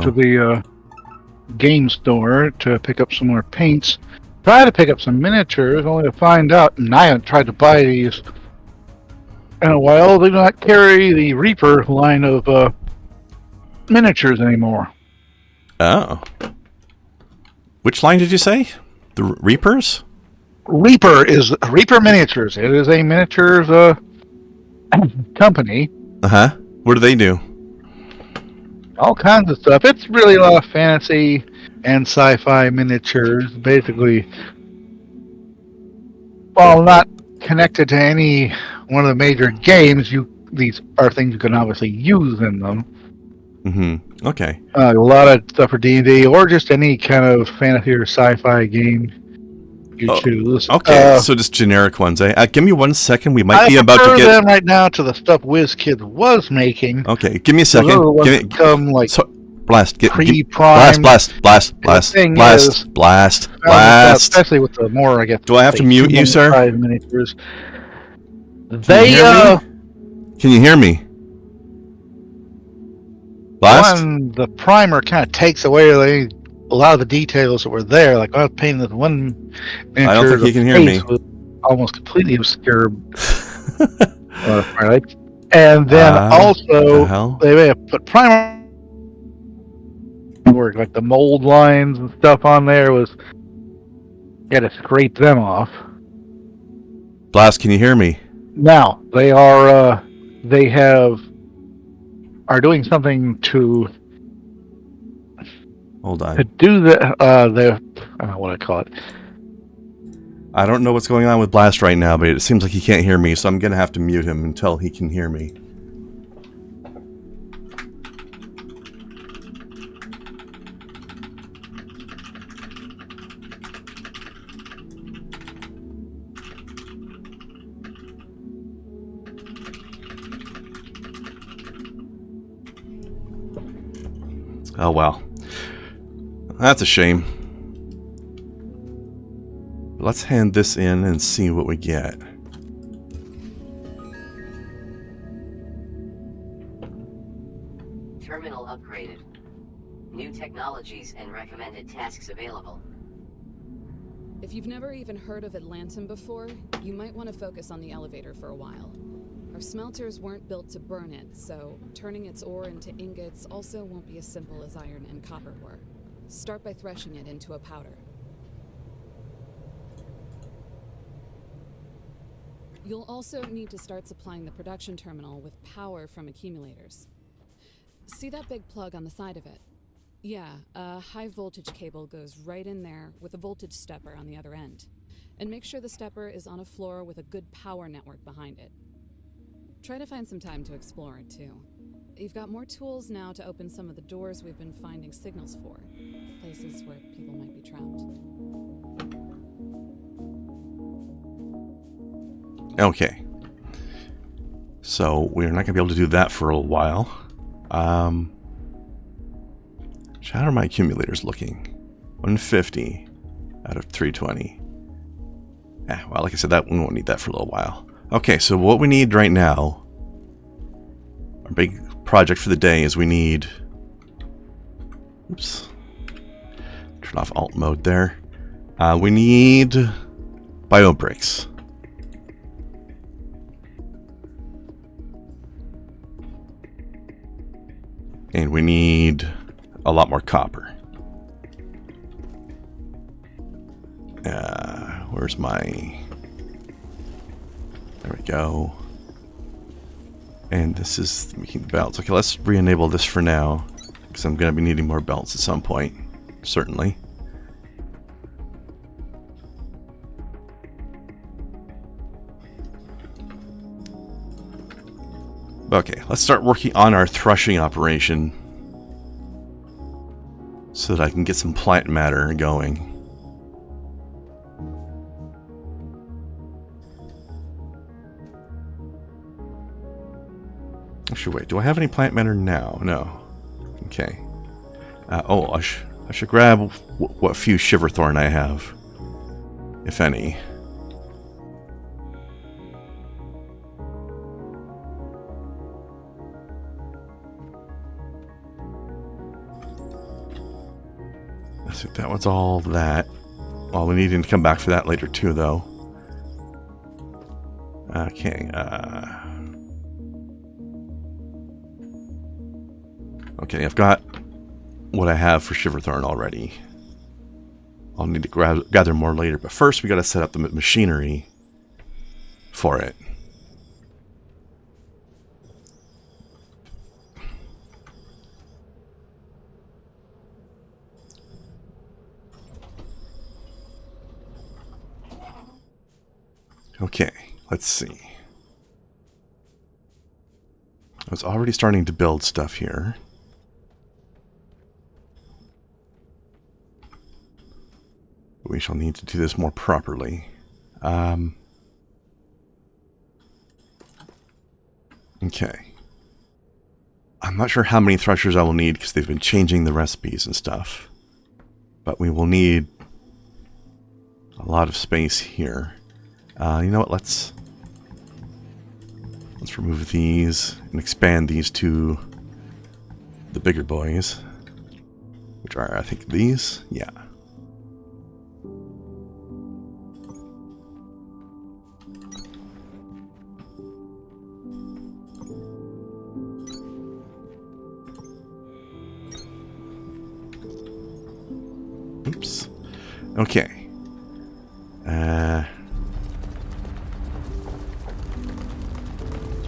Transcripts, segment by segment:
to the game store to pick up some more paints. Try to pick up some miniatures, only to find out, and I haven't tried to buy these in a while, they do not carry the Reaper line of miniatures anymore. Oh. Which line did you say? The Reapers? Reaper Miniatures. It is a miniatures company. Uh-huh. What do they do? All kinds of stuff. It's really a lot of fantasy and sci-fi miniatures. Basically, while not connected to any one of the major games, these are things you can obviously use in them. Mm-hmm. Okay. A lot of stuff for D&D or just any kind of fantasy or sci-fi game you choose. Okay, so just generic ones. Give me 1 second. We might be about to get them right now to the stuff WizKids was making. Okay, give me a second. Blast. Pre-prime. Blast. Especially with the more, I guess. Do I have to mute you, sir? Miniatures. Can you hear me? Blast? The primer kind of takes away a lot of the details that were there. Like I was painting this one miniature. I don't think he can hear me. Was almost completely obscured. And then also they may have put primer work, like the mold lines and stuff on there was. You had to scrape them off. Blast, can you hear me? Now they are doing something to. Hold on. To do the I don't know what I call it. I don't know what's going on with Blast right now, but it seems like he can't hear me, so I'm gonna have to mute him until he can hear me. Oh well. That's a shame. Let's hand this in and see what we get. Terminal upgraded. New technologies and recommended tasks available. If you've never even heard of Atlantum before, you might want to focus on the elevator for a while. Our smelters weren't built to burn it, so turning its ore into ingots also won't be as simple as iron and copper were. Start by threshing it into a powder. You'll also need to start supplying the production terminal with power from accumulators. See that big plug on the side of it? Yeah, a high voltage cable goes right in there with a voltage stepper on the other end. And make sure the stepper is on a floor with a good power network behind it. Try to find some time to explore it too. You've got more tools now to open some of the doors we've been finding signals for. Places where people might be trapped. Okay. So we're not going to be able to do that for a while. How are my accumulators looking? 150 out of 320. Well, like I said, we won't need that for a little while. Okay, so what we need right now, our big project for the day is we need... Oops. Turn off alt mode there. We need bio bricks. And we need a lot more copper. Where's my... There we go. And this is making belts. Okay, let's re-enable this for now, because I'm going to be needing more belts at some point. Certainly. Okay, let's start working on our threshing operation so that I can get some plant matter going. Actually, wait, do I have any plant matter now? No. Okay. I should grab what few shiverthorn I have, if any. I think that was all that. Well, we need to come back for that later too, though. Okay, okay, I've got what I have for Shiverthorn already. I'll need to gather more later, but first we got to set up the machinery for it. Okay, let's see. I was already starting to build stuff here. We shall need to do this more properly. Okay. I'm not sure how many threshers I will need because they've been changing the recipes and stuff. But we will need a lot of space here. You know what? Let's remove these and expand these to the bigger boys, which are, I think, these. Yeah. Oops. Okay.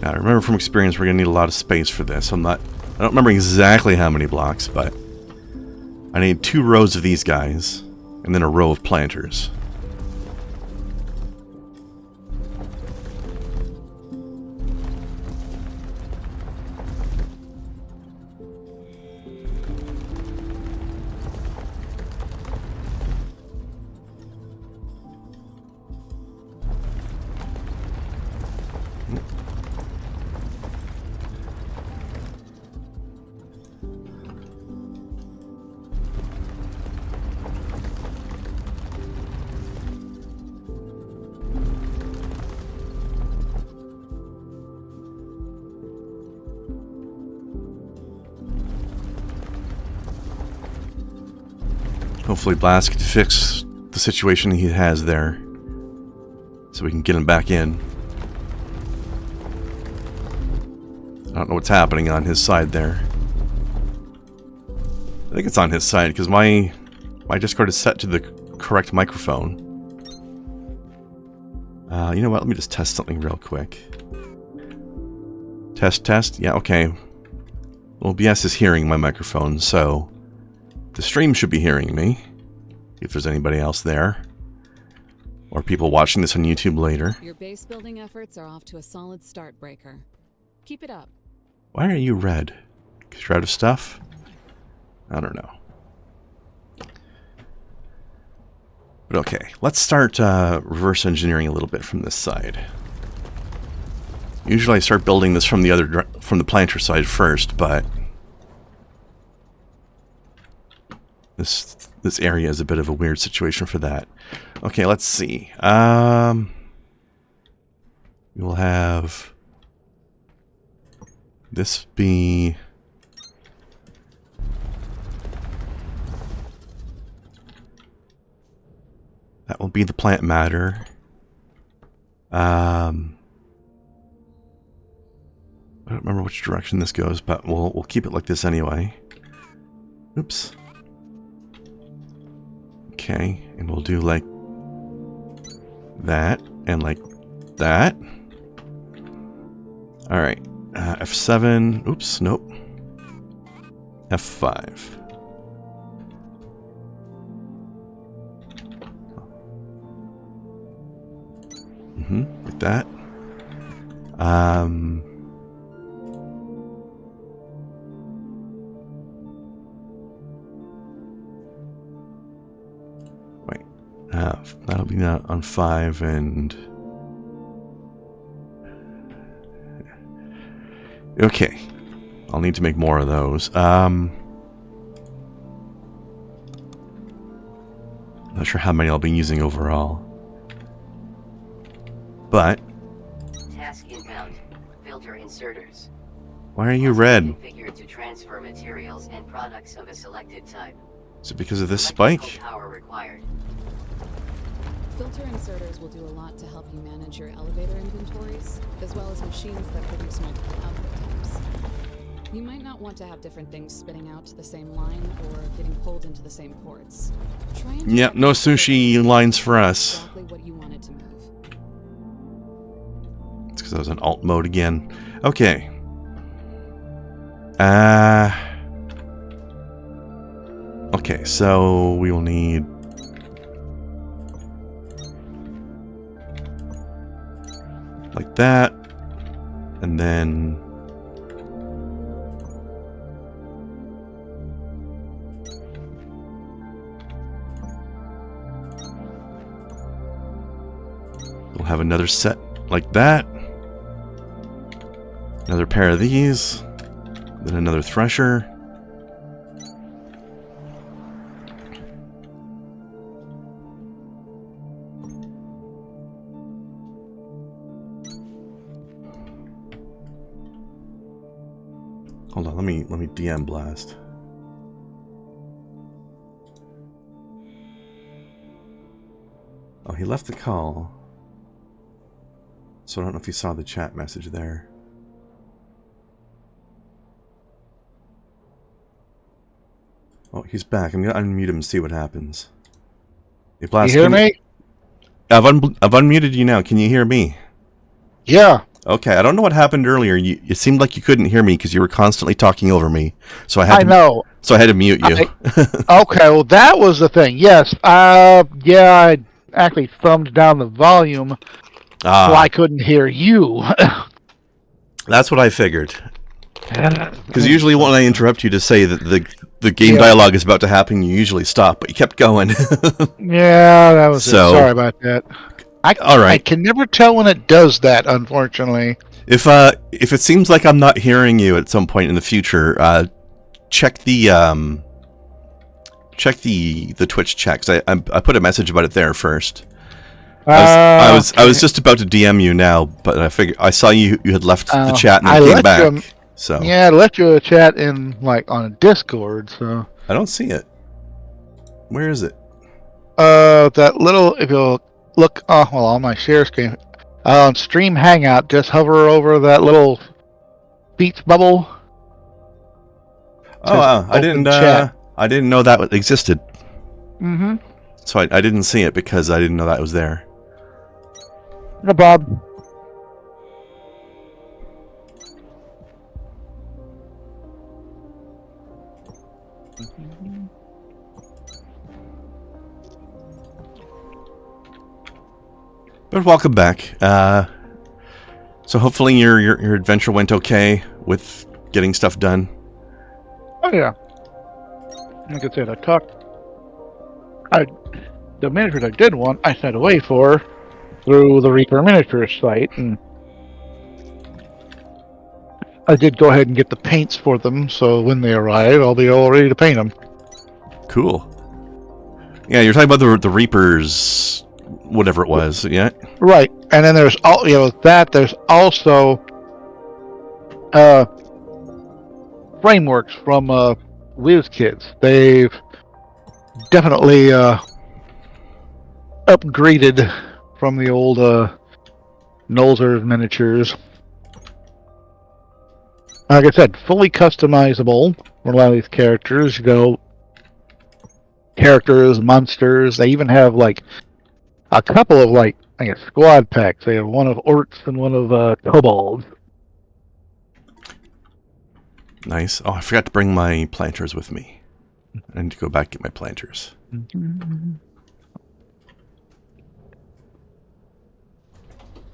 Now, I remember from experience we're going to need a lot of space for this. I don't remember exactly how many blocks, but I need 2 rows of these guys, and then a row of planters. Hopefully Blast can fix the situation he has there, so we can get him back in. I don't know what's happening on his side there. I think it's on his side because my Discord is set to the correct microphone. You know what? Let me just test something real quick. Test. Yeah, okay. Well, OBS is hearing my microphone, so the stream should be hearing me, if there's anybody else there, or people watching this on YouTube later. Your base building efforts are off to a solid start, Breaker. Keep it up. Why are you red? Because you're out of stuff? I don't know. But okay, let's start reverse engineering a little bit from this side. Usually I start building this from the planter side first, but this area is a bit of a weird situation for that. Okay, let's see. We will have this be that will be the plant matter. I don't remember which direction this goes, but we'll keep it like this anyway. Oops. Okay, and we'll do like that and like that. All right, F7. Oops, nope. F5. Like that. That'll be not on 5 and... Okay. I'll need to make more of those. Not sure how many I'll be using overall. But... Task inbound. Filter inserters. Why are you red? Configured to transfer materials and products of a selected type. Is it because of this spike? Power required. Filter inserters will do a lot to help you manage your elevator inventories, as well as machines that produce multiple output types. You might not want to have different things spitting out to the same line or getting pulled into the same ports. Try and Yep, no sushi lines for us. exactly what you want it to move. It's because I was in alt mode again. Okay. Okay, so we will need... like that. And then... we'll have another set like that. Another pair of these. Then another thresher. Hold on, let me DM blast. Oh, he left the call. So I don't know if you saw the chat message there. Oh, he's back. I'm gonna unmute him and see what happens. Hey, Blast, You hear me? I've unmuted you now. Can you hear me? Yeah. Okay, I don't know what happened earlier. It seemed like you couldn't hear me because you were constantly talking over me. So I know. So I had to mute you. Okay, well, that was the thing. Yes. Yeah, I actually thumbed down the volume so I couldn't hear you. That's what I figured. Because usually when I interrupt you to say that the game dialogue is about to happen, you usually stop, but you kept going. Yeah, that was it. Sorry about that. All right. I can never tell when it does that, unfortunately. If it seems like I'm not hearing you at some point in the future, check the Twitch chat, 'cause I put a message about it there first. I was just about to DM you now, but I figured I saw you had left the chat and then came back. So yeah, I left you a chat in on a Discord. So I don't see it. Where is it? That little, if you'll look, on my share screen, on Stream Hangout, just hover over that little speech bubble. Oh, wow. I didn't know that existed. Mm-hmm. So I didn't see it because I didn't know that was there. No problem. But welcome back. So hopefully your adventure went okay with getting stuff done. Oh yeah. Like I said, the miniatures I did want, I sent away for through the Reaper Miniatures site, and I did go ahead and get the paints for them, so when they arrive, I'll be all ready to paint them. Cool. Yeah, you're talking about the Reapers, whatever it was, yeah? Right, and then there's there's also frameworks from WizKids. They've definitely upgraded from the old Nolzer miniatures. Like I said, fully customizable for a lot of these characters. You go characters, monsters. They even have a couple of squad packs. They have one of orcs and one of kobolds. Nice. Oh, I forgot to bring my planters with me. I need to go back and get my planters.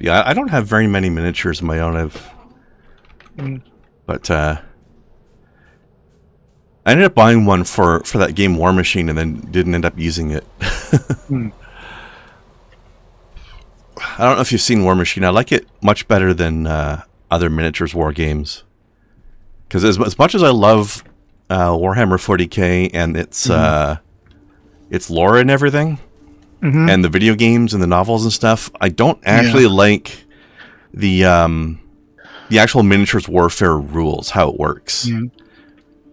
Yeah, I don't have very many miniatures of my own. But I ended up buying one for that game War Machine and then didn't end up using it. I don't know if you've seen War Machine. I like it much better than other miniatures war games. Because as much as I love Warhammer 40k and its lore and everything, and the video games and the novels and stuff, I don't actually like the actual miniatures warfare rules, how it works.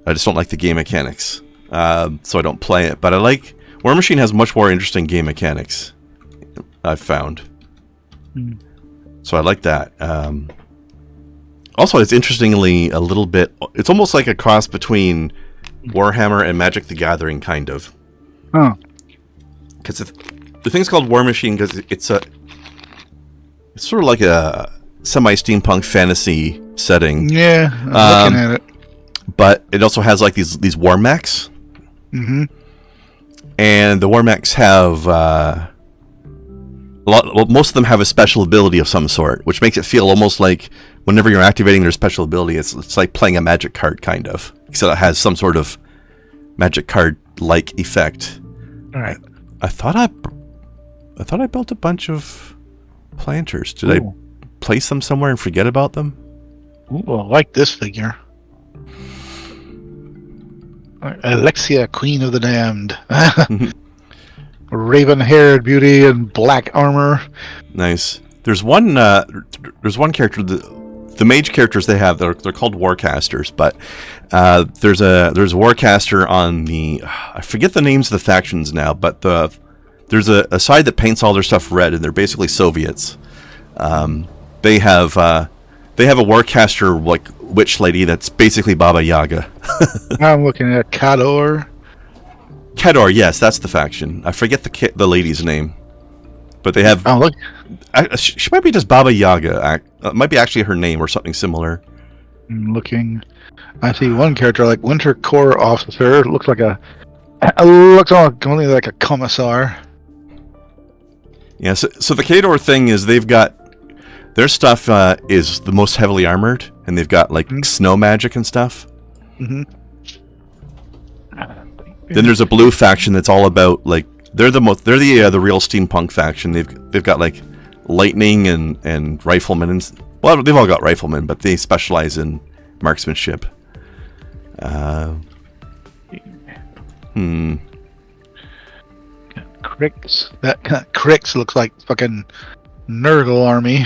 I just don't like the game mechanics. so I don't play it. But I like War Machine has much more interesting game mechanics, I've found. So I like that. Also, it's interestingly a little bit. It's almost like a cross between Warhammer and Magic the Gathering, kind of. Huh. Because the thing's called War Machine because it's sort of like a semi-steampunk fantasy setting. Yeah, I'm looking at it. But it also has like these war mechs. Mm-hmm. And the war mechs have most of them have a special ability of some sort, which makes it feel almost like whenever you're activating their special ability, it's like playing a magic card, kind of. So it has some sort of magic card-like effect. All right. I thought I built a bunch of planters. Did I place them somewhere and forget about them? Ooh, I like this figure. Alexia, Queen of the Damned. Raven-haired beauty in black armor. Nice. There's one character. The mage characters they have, they're called warcasters, but there's a warcaster on the, I forget the names of the factions now, but there's a side that paints all their stuff red, and they're basically Soviets. They have a warcaster like witch lady that's basically Baba Yaga. I'm looking at Kador. Kedor, yes, that's the faction. I forget the lady's name, but they have. Oh, look. She might be just Baba Yaga. It might be actually her name or something similar. I'm looking. I see one character like Winter Corps officer. Looks like looks only like a commissar. Yeah. So the Kedor thing is they've got their stuff is the most heavily armored, and they've got like snow magic and stuff. Mm-hmm. Then there's a blue faction that's all about like they're the real steampunk faction. They've got like lightning and riflemen and well they've all got riflemen, but they specialize in marksmanship. Crix. That Crix looks like fucking Nurgle army.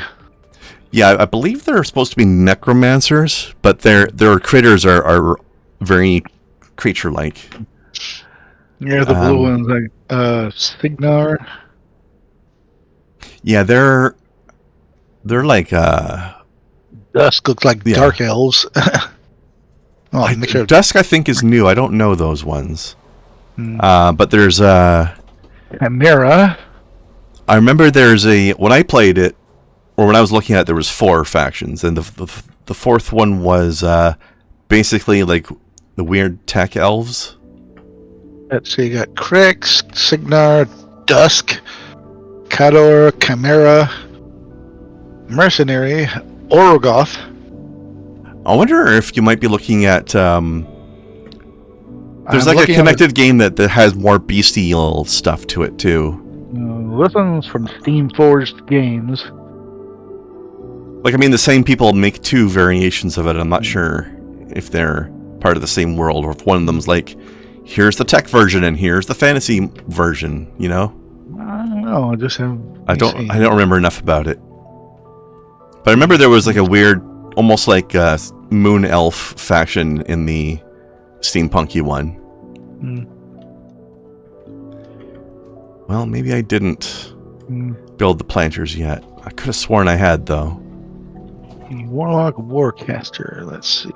Yeah, I believe they're supposed to be necromancers, but their critters are very creature-like. Yeah, the blue ones like Signar. Yeah, they're like Dusk looks like dark elves. Dusk I think is new. I don't know those ones. But there's Chimera. I remember when I played it, or when I was looking at it, there was 4 factions, and the fourth one was basically like the weird tech elves. Let's see, you got Crix, Signar, Dusk, Kador, Chimera, Mercenary, Orogoth. I wonder if you might be looking at there's I'm like a connected game that has more bestial stuff to it too. This one's from Steamforged Games. Like, I mean, the same people make 2 variations of it. I'm not sure if they're part of the same world, or if one of them's like, here's the tech version and here's the fantasy version, you know? I don't know. I don't remember enough about it. But I remember there was like a weird, almost like a moon elf faction in the steampunky one. Well, maybe I didn't build the planters yet. I could have sworn I had, though. Warlock Warcaster. Let's see.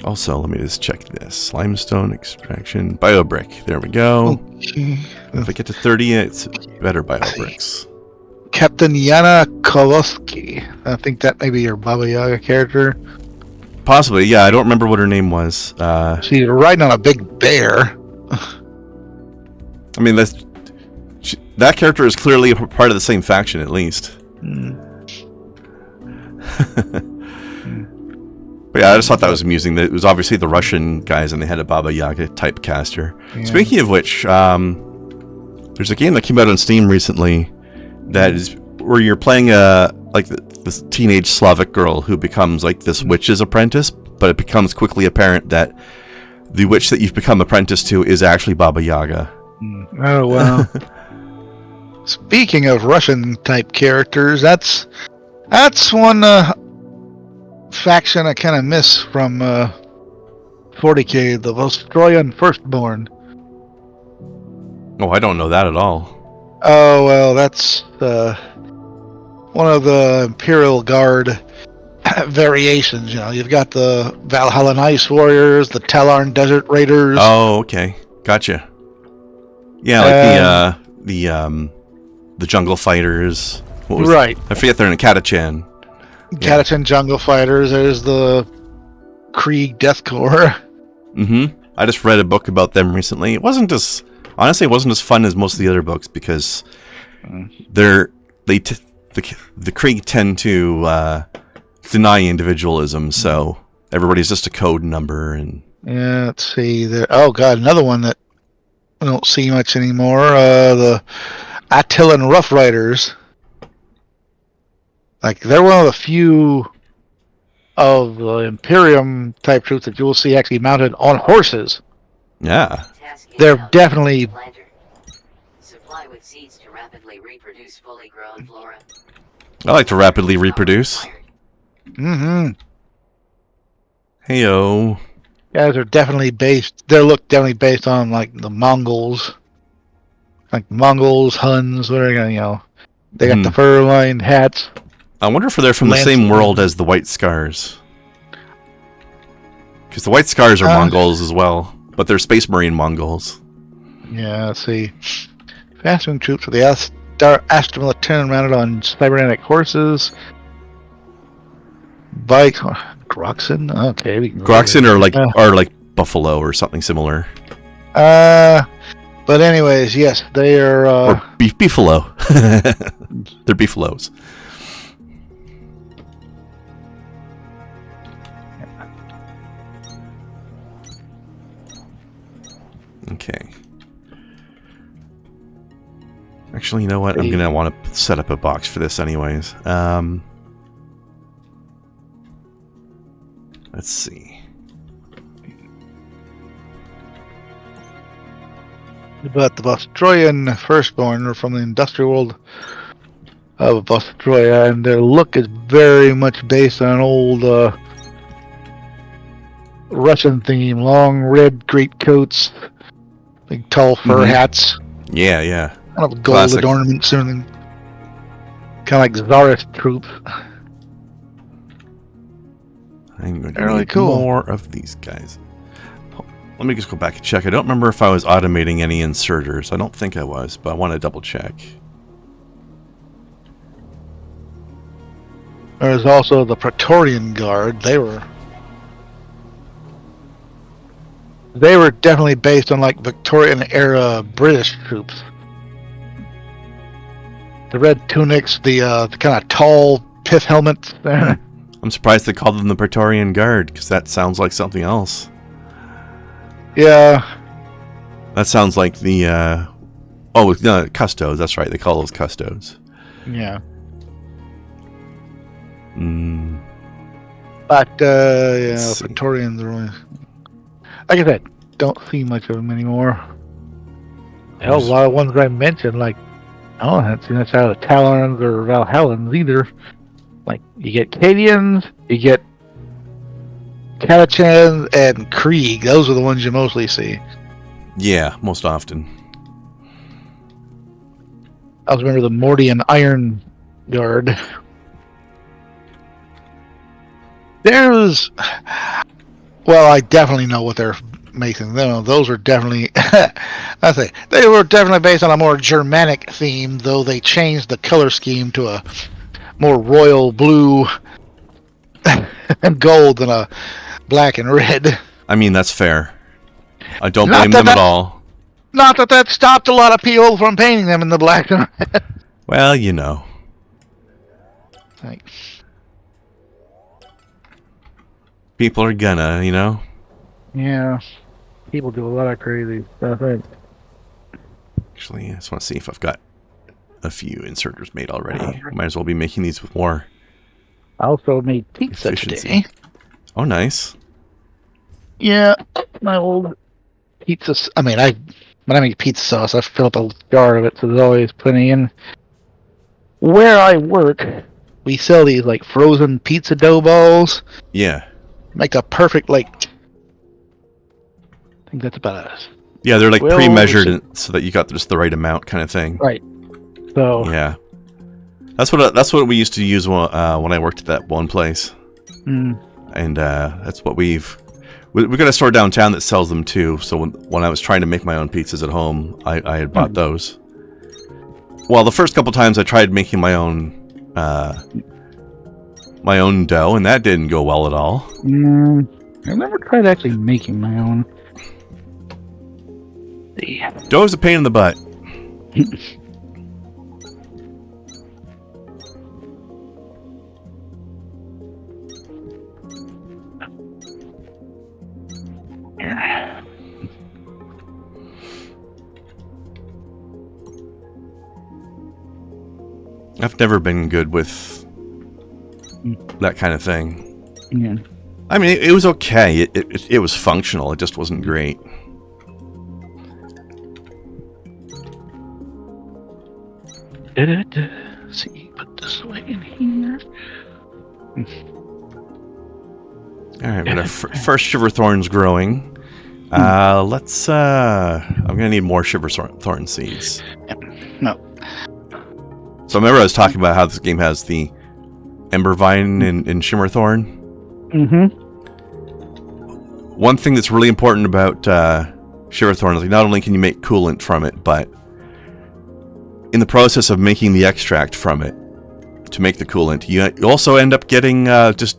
Also, let me just check this. Limestone extraction. Biobrick. There we go. Okay. If I get to 30, it's better biobricks. Captain Yana Kowalski. I think that may be your Baba Yaga character. Possibly, yeah. I don't remember what her name was. She's riding on a big bear. I mean, that character is clearly part of the same faction, at least. But yeah, I just thought that was amusing. That it was obviously the Russian guys, and they had a Baba Yaga type caster. Yeah. Speaking of which, there's a game that came out on Steam recently that is where you're playing this teenage Slavic girl who becomes like this witch's apprentice, but it becomes quickly apparent that the witch that you've become apprentice to is actually Baba Yaga. Oh wow! Speaking of Russian type characters, that's one faction I kind of miss from 40k, the Vostroyan Firstborn. Oh, I don't know that at all. Oh, well, that's one of the Imperial Guard variations. You know, you've got the Valhallan Ice Warriors, the Talarn Desert Raiders. Oh, okay. Gotcha. Yeah, like the Jungle Fighters. What was right. I forget they're in Catachan. Catachan Jungle Fighters. There's the Krieg Death Corps. Mm-hmm. I just read a book about them recently. It wasn't as fun as most of the other books because the Krieg tend to deny individualism, so everybody's just a code number. And yeah, let's see there. Oh god, another one that we don't see much anymore. The Attilan Rough Riders. Like they're one of the few of the Imperium type troops that you will see actually mounted on horses. yeah, They're definitely. Supply with seeds to rapidly reproduce fully grown flora. I like to rapidly reproduce. Mm-hmm. Heyo. Guys are definitely based. Their look definitely based on like the Mongols, like Mongols, Huns. Whatever, you know. They got the fur-lined hats. I wonder if they're from the same world as the White Scars. Because the White Scars are Mongols as well, but they're Space Marine Mongols. Yeah, let's see. Fast-moving troops with the Astra mounted on cybernetic horses. Bikes. Groxen? Okay. Groxen are like buffalo or something similar. But anyways, yes, they are... or beefalo. They're beefalos. Okay. Actually, you know what? I'm going to want to set up a box for this anyways. Let's see. But the Vostroyan Firstborn are from the industrial world of Vostroya, and their look is very much based on an old Russian theme. Long red greatcoats, big tall fur hats. Yeah, yeah. Kind of gold Classic. adornments and everything. Kind of like Tsarist troops. I'm going to Really need cool. more of these guys. Let me just go back and check. I don't remember if I was automating any inserters. I don't think I was, but I want to double check. There's also the Praetorian Guard. They were definitely based on like Victorian era British troops. The red tunics, the kind of tall pith helmets. I'm surprised they called them the Praetorian Guard, because that sounds like something else. Yeah. That sounds like the... oh, no, Custos. That's right. They call those Custos. Yeah. Mm. But, yeah, Let's see. Praetorians are really... Like I said, don't see much of them anymore. Hell, a lot of ones I mentioned, like, I haven't seen much out of the Talons or Valhallans either. Like, you get Cadians, you get Catachans, and Krieg. Those are the ones you mostly see. Yeah, most often. I also remember the Mordian Iron Guard. There's... Well, I definitely know what they're making. Those are definitely... I say, they were definitely based on a more Germanic theme, though they changed the color scheme to a more royal blue and gold than a black and red. I mean, that's fair. I don't blame them at all. Not that stopped a lot of people from painting them in the black and red. Well, you know. Like, People are gonna, you know? yeah. People do a lot of crazy stuff. Right? Actually, I just want to see if I've got a few inserters made already. Might as well be making these with more I also made pizza efficiency. today. Oh, nice. Yeah, my old pizza. When I make pizza sauce, I fill up a jar of it, so there's always plenty in. Where I work, we sell these like frozen pizza dough balls. Yeah. Make a perfect like think that's about it. Yeah, they're like Well, pre-measured so that you got just the right amount kind of thing. Right. So Yeah. That's what we used to use when I worked at that one place. And that's what we've got a store downtown that sells them too. So when I was trying to make my own pizzas at home, I had bought those. Well, the first couple times I tried making my own dough, and that didn't go well at all. I never tried actually making my own. Dough is a pain in the butt. I've never been good with that kind of thing. Yeah. I mean, it was okay. It was functional. It just wasn't great. See, put this way in here. All right, we got our first Shiverthorns growing. Let's. I'm gonna need more Shiverthorn seeds. No. So remember, I was talking about how this game has the Embervine and Shimmerthorn. One thing that's really important about Shiverthorn is like not only can you make coolant from it, but in the process of making the extract from it to make the coolant, you also end up getting just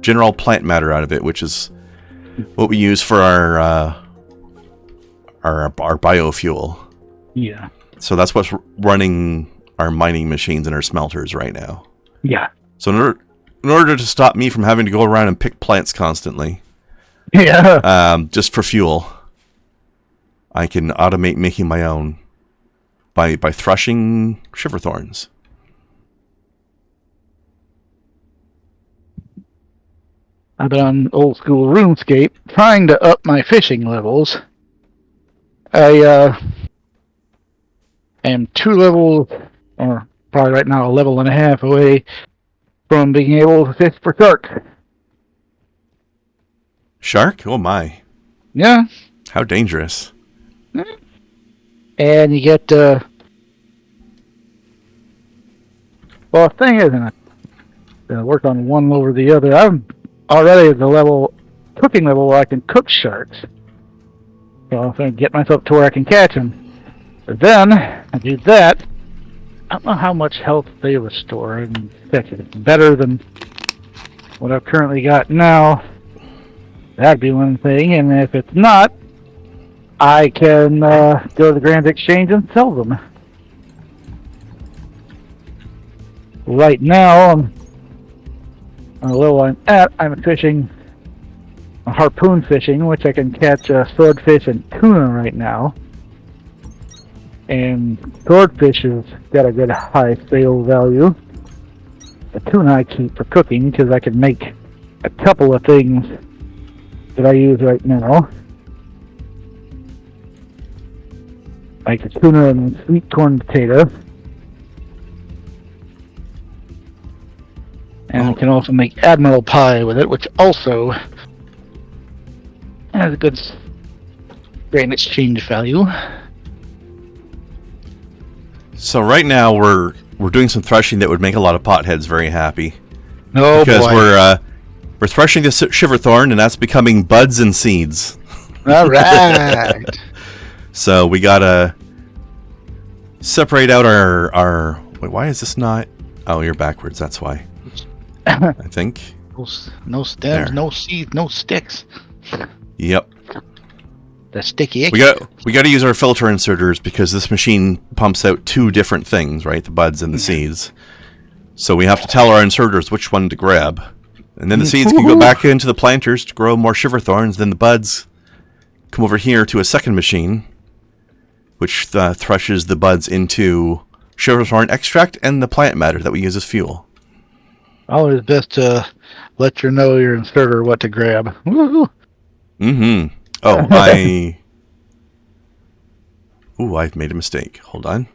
general plant matter out of it, which is what we use for our biofuel. Yeah. So that's what's running our mining machines and our smelters right now. Yeah. So in order to stop me from having to go around and pick plants constantly, just for fuel, I can automate making my own by threshing Shiverthorns. I've been on old school RuneScape trying to up my fishing levels. I am 2 levels, or probably right now a level and a half away from being able to fish for shark. Shark? Oh my. Yeah. How dangerous. And you get, well, the thing is, and I work on one over the other. I'm already at the cooking level where I can cook sharks. So I'm going to get myself to where I can catch them. But then, I do that. I don't know how much health they restore. And if it's better than what I've currently got now, that'd be one thing. And if it's not, I can go to the Grand Exchange and sell them. Right now, on the level I'm at, I'm fishing harpoon fishing, which I can catch swordfish and tuna right now. And swordfish has got a good high sale value. The tuna I keep for cooking because I can make a couple of things that I use right now. Like a tuna and sweet corn potato. And I can also make admiral pie with it, which also has a good Grand Exchange value. So right now we're doing some threshing that would make a lot of potheads very happy. Oh, because boy. we're threshing the Shiverthorn, and that's becoming buds and seeds. All right. So we gotta separate out our. Wait, why is this not? Oh, you're backwards. That's why. I think. No stems, There. no seeds, no sticks. Yep. The sticky. We got to use our filter inserters because this machine pumps out 2 different things, right? The buds and the seeds. So we have to tell our inserters which one to grab. And then the seeds can go back into the planters to grow more Shiverthorns. Then the buds come over here to a second machine, which threshes the buds into Shiverthorn extract and the plant matter that we use as fuel. Always best to let your inserter what to grab. Woo-hoo. Mm-hmm. Oh, I've made a mistake. Hold on.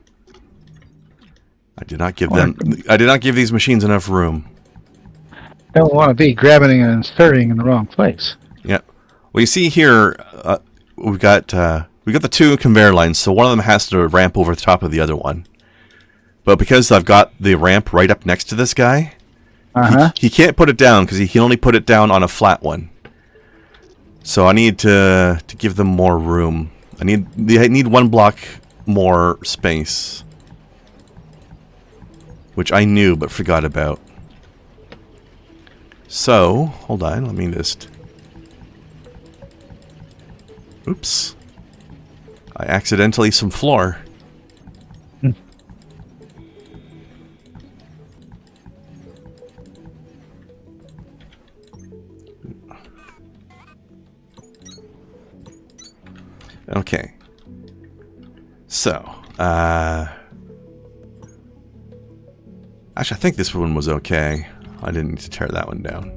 I did not give these machines enough room. Don't want to be grabbing and inserting in the wrong place. Yep. Well, you see here, we've got the two conveyor lines, so one of them has to ramp over the top of the other one. But because I've got the ramp right up next to this guy, he can't put it down because he can only put it down on a flat one. So I need to give them more room. I need one block more space, which I knew but forgot about. So hold on, let me just. Oops! I accidentally some floor. Okay. So, actually, I think this one was okay. I didn't need to tear that one down.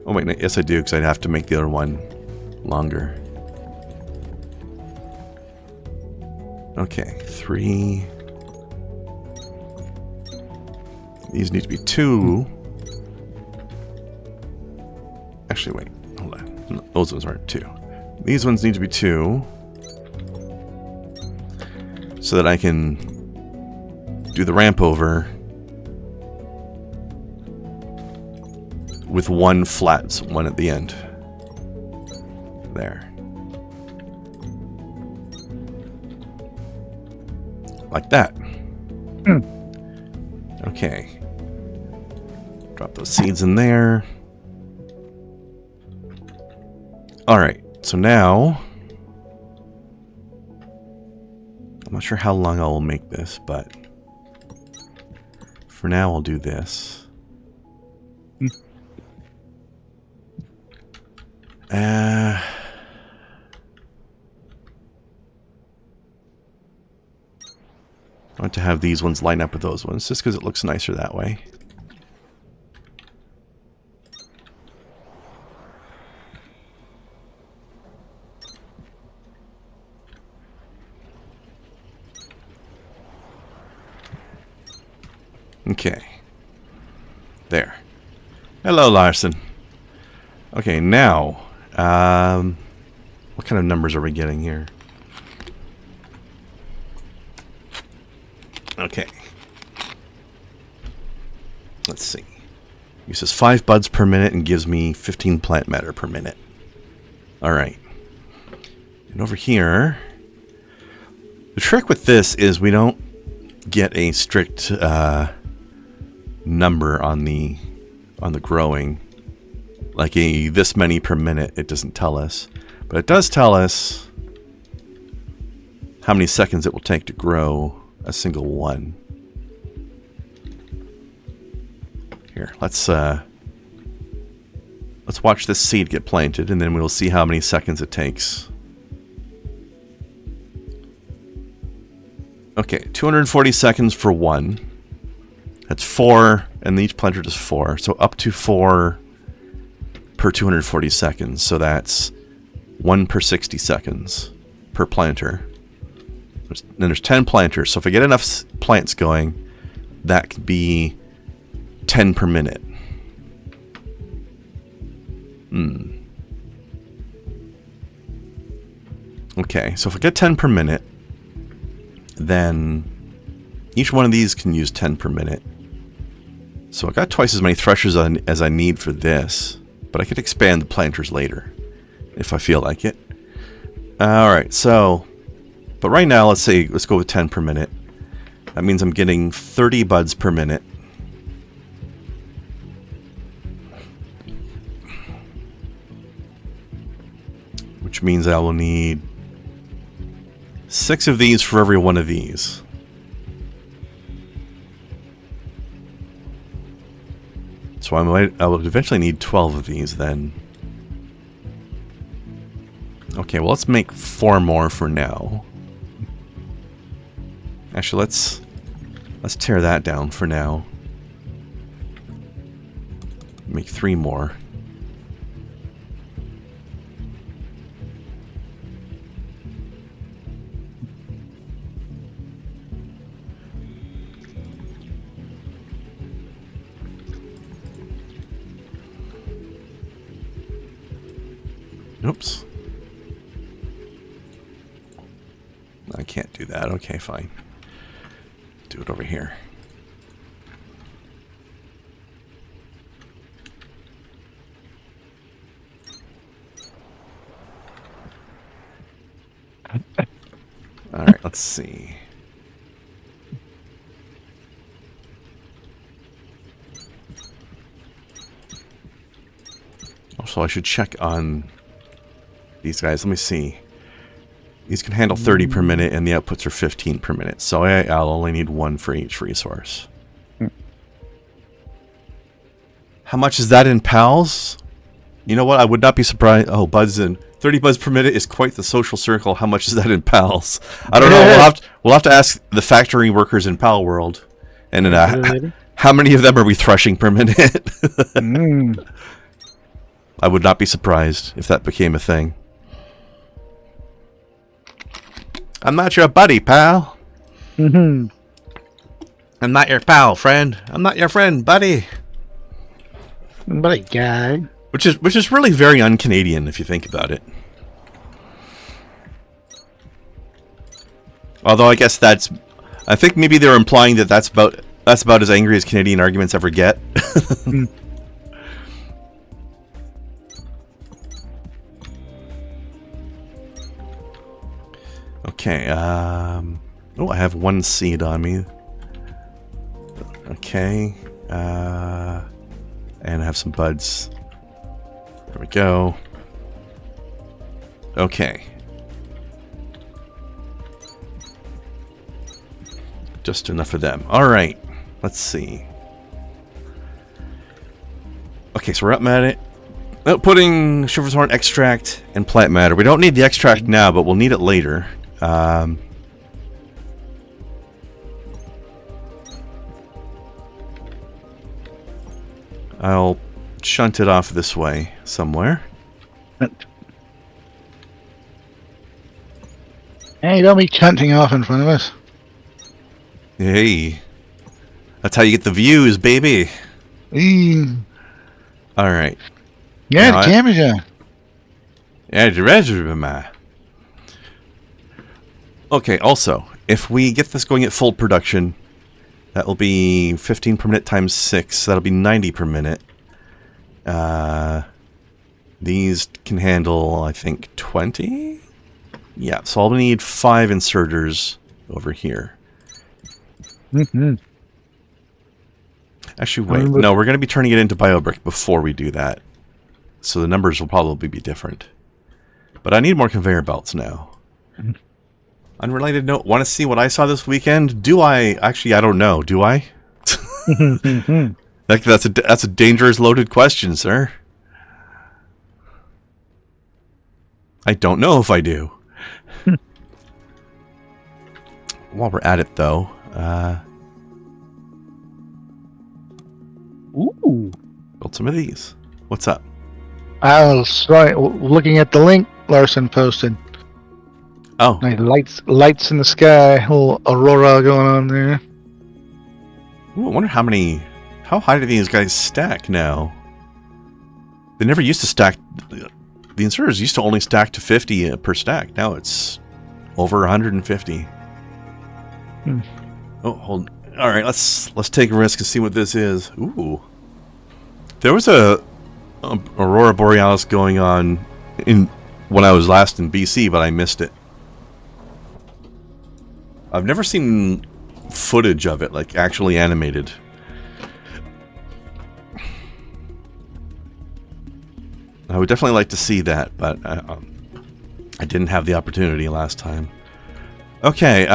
Oh wait, yes I do, because I'd have to make the other one longer. Okay, 3. These need to be 2. Actually, wait, hold on. No, those ones aren't 2. These ones need to be 2. So that I can do the ramp over with one flat one at the end. There. Like that. Okay. Drop those seeds in there. Alright, so now I'm not sure how long I will make this, but for now I'll do this. I want to have these ones line up with those ones, just because it looks nicer that way. Okay. There. Hello, Larson. Okay, now, what kind of numbers are we getting here? Okay. Let's see. Uses 5 buds per minute and gives me 15 plant matter per minute. Alright. And over here, the trick with this is we don't get a strict number on the growing. Like this many per minute, it doesn't tell us. But it does tell us how many seconds it will take to grow a single one. Here, let's watch this seed get planted, and then we'll see how many seconds it takes. Okay, 240 seconds for one. That's 4, and each planter does 4. So up to 4 per 240 seconds. So that's 1 per 60 seconds per planter. Then there's 10 planters. So if I get enough plants going, that could be 10 per minute. Okay, so if I get 10 per minute, then each one of these can use 10 per minute. So I got twice as many threshers as I need for this, but I could expand the planters later if I feel like it. Alright, so, but right now let's go with 10 per minute. That means I'm getting 30 buds per minute. Which means I will need 6 of these for every one of these. So I will eventually need 12 of these then. Okay, well let's make 4 more for now. Actually, let's tear that down for now. Make 3 more. Oops. I can't do that. Okay, fine. Do it over here. All right, let's see. Also, I should check on these guys. Let me see. These can handle 30 per minute, and the outputs are 15 per minute. So I'll only need one for each resource. How much is that in PALs? You know what? I would not be surprised. Oh, buds in 30 buds per minute is quite the social circle. How much is that in PALs? I don't know. We'll have to ask the factory workers in PAL world. And then, how many of them are we threshing per minute? I would not be surprised if that became a thing. I'm not your buddy, pal. I'm not your pal, friend. I'm not your friend, buddy. Buddy guy. Which is really very un-Canadian if you think about it. Although I guess I think maybe they're implying that that's about as angry as Canadian arguments ever get. Okay, oh, I have one seed on me. Okay, and I have some buds. There we go. Okay. Just enough of them. Alright, let's see. Okay, so we're up at it. Putting sugar's horn extract and plant matter. We don't need the extract now, but we'll need it later. I'll shunt it off this way somewhere. Hey, don't be chanting off in front of us. Hey, that's how you get the views, baby. All right. Yeah, the camera's on. Yeah, the resume. Okay, also, if we get this going at full production, that will be 15 per minute times 6. That'll be 90 per minute. These can handle, I think, 20? Yeah, so I'll need 5 inserters over here. Actually, wait. No, we're going to be turning it into BioBrick before we do that. So the numbers will probably be different. But I need more conveyor belts now. Unrelated note, want to see what I saw this weekend? Do I? Actually, I don't know. Do I? That's a dangerous loaded question, sir. I don't know if I do. While we're at it, though, Ooh. build some of these. What's up? I was looking at the link Larson posted. Oh, Nice lights in the sky, little aurora going on there. ooh, I wonder how high do these guys stack now? They never used to stack. The inserters used to only stack to 50 per stack. Now it's over 150. Oh, hold. All right, let's take a risk and see what this is. Ooh, there was a Aurora Borealis going on when I was last in BC, but I missed it. I've never seen footage of it, like actually animated. I would definitely like to see that, but I didn't have the opportunity last time. Okay,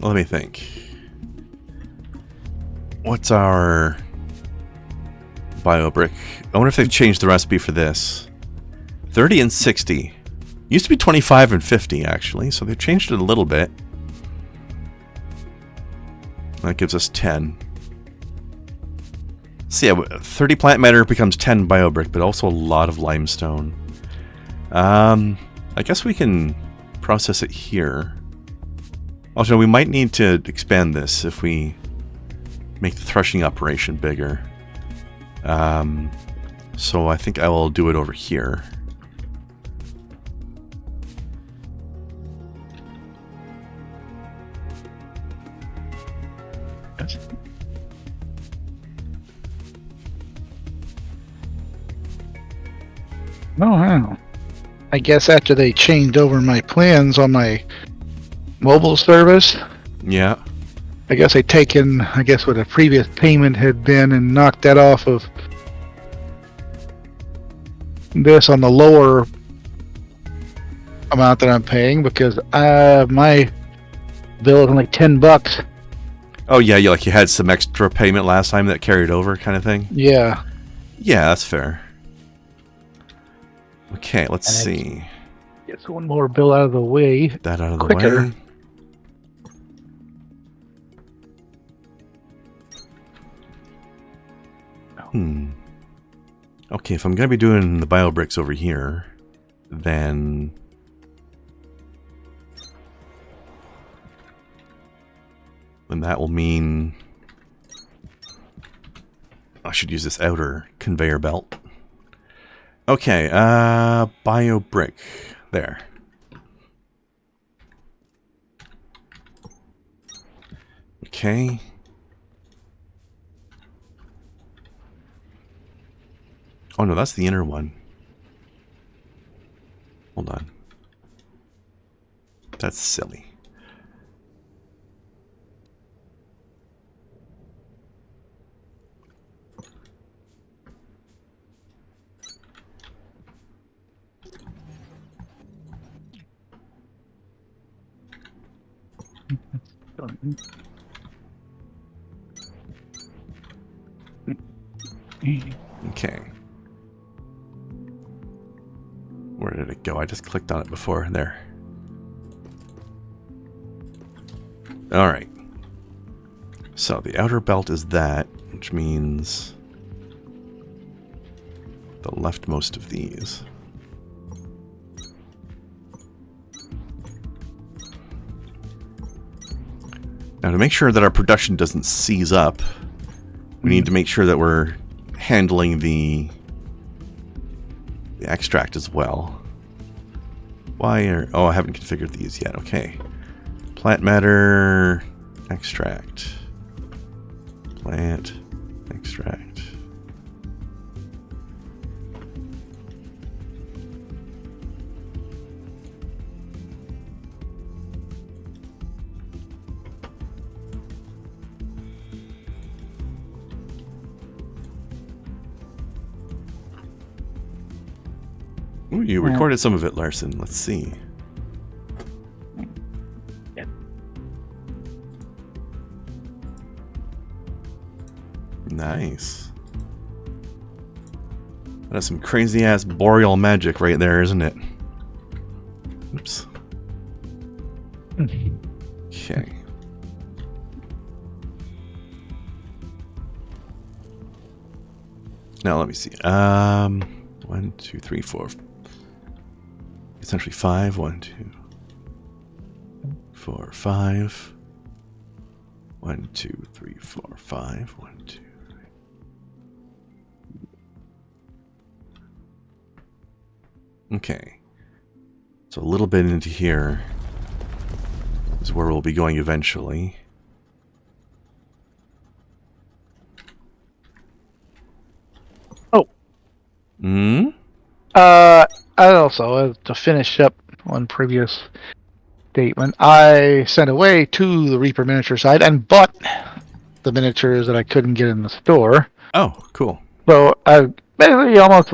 let me think. What's our BioBrick? I wonder if they've changed the recipe for this. 30 and 60. Used to be 25 and 50, actually, so they've changed it a little bit. That gives us 10. So yeah, 30 plant matter becomes 10 BioBrick, but also a lot of limestone. I guess we can process it here. Also, we might need to expand this if we make the threshing operation bigger. So I think I will do it over here. Oh, wow. I guess after they changed over my plans on my mobile service, Yeah. I guess they taken, what a previous payment had been and knocked that off of this on the lower amount that I'm paying because my bill is only $10. Oh yeah, you had some extra payment last time that carried over, kind of thing. Yeah. Yeah, that's fair. Okay, let's see. Get one more bill out of the way. That out of the quicker. way. Okay, if I'm going to be doing the bio bricks over here, then that will mean I should use this outer conveyor belt. Okay, bio brick. There. Okay. Oh no, that's the inner one. Hold on. That's silly. Okay. Where did it go? I just clicked on it before. There. Alright. So the outer belt is that, which means the leftmost of these. Now to make sure that our production doesn't seize up, we need to make sure that we're handling the extract as well. Why are... Oh, I haven't configured these yet. Okay. Plant matter... Extract. Plant... Extract. Ooh, you recorded some of it, Larson. Let's see. Yep. Nice. That's some crazy ass boreal magic right there, isn't it? Oops. Okay. Now let me see. 1, 2, 3, 4. Essentially 5. 1, 2, 4, 5. 1, 2, 3, 4, 5. 1, 2, 3. Okay. So a little bit into here is where we'll be going eventually. Oh. Hmm? I also, to finish up one previous statement, I sent away to the Reaper miniature site and bought the miniatures that I couldn't get in the store. Oh, cool. So I basically almost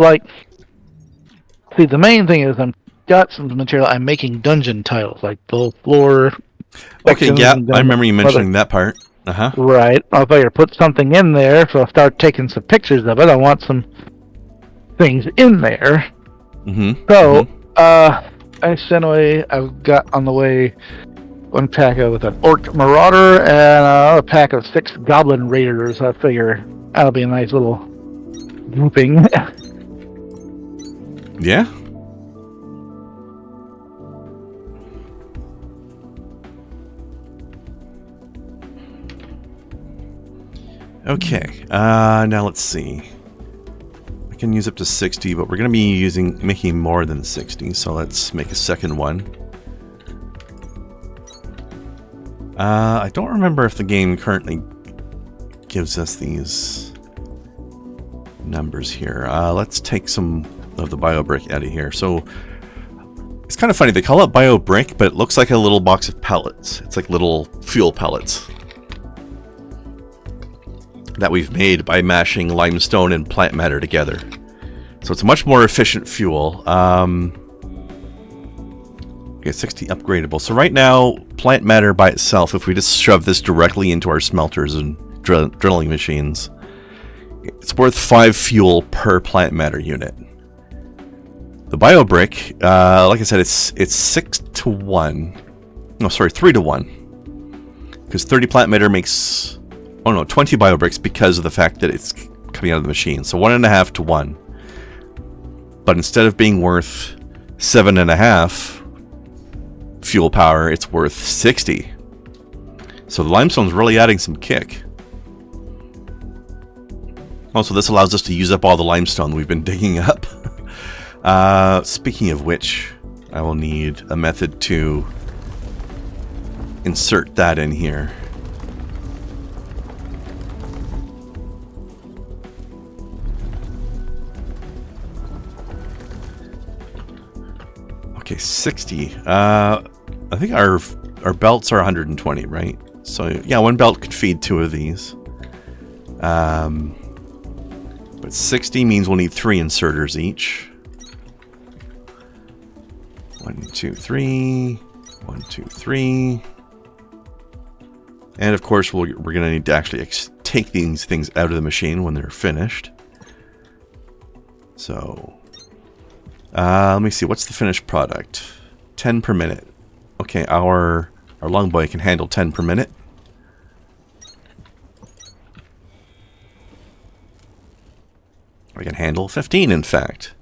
see, the main thing is I've got some material. I'm making dungeon tiles, like the floor. Okay, yeah, I remember you mentioning that part. Uh-huh. Right. I'll figure put something in there, so I'll start taking some pictures of it. I want some things in there. Mm-hmm. So, I sent away, I've got on the way one pack with an Orc Marauder and another pack of 6 Goblin Raiders. I figure that'll be a nice little grouping. Yeah? Okay, now let's see. can use up to 60, but we're going to be making more than 60, so let's make a second one. I don't remember if the game currently gives us these numbers here. Let's take some of the bio brick out of here. So it's kind of funny, they call it bio brick, but it looks like a little box of pellets. It's like little fuel pellets that we've made by mashing limestone and plant matter together. So it's a much more efficient fuel. Okay, 60 upgradable. So right now, plant matter by itself, if we just shove this directly into our smelters and drilling machines, it's worth 5 fuel per plant matter unit. The bio brick, like I said, it's 6 to 1. No, sorry, 3 to 1. Because 30 plant matter makes... Oh no, 20 bio bricks because of the fact that it's coming out of the machine. So 1.5 to 1. But instead of being worth 7.5 fuel power, it's worth 60. So the limestone's really adding some kick. Also, this allows us to use up all the limestone we've been digging up. Speaking of which, I will need a method to insert that in here. Okay, 60. I think our belts are 120, right? So yeah, one belt could feed 2 of these. But 60 means we'll need 3 inserters each. 1, 2, 3. 1, 2, 3. And of course, we're going to need to actually take these things out of the machine when they're finished. So, let me see. What's the finished product? 10 per minute. Okay, our long boy can handle 10 per minute. We can handle 15, in fact.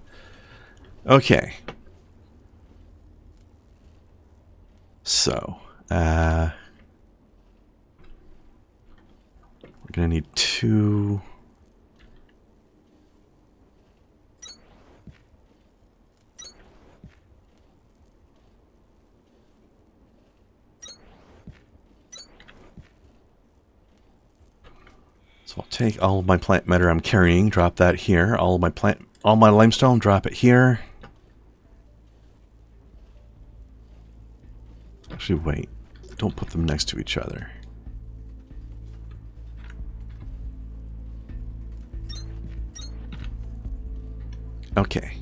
Okay. So, we're going to need 2... So I'll take all of my plant matter I'm carrying, drop that here. All my limestone, drop it here. Actually, wait. Don't put them next to each other. Okay.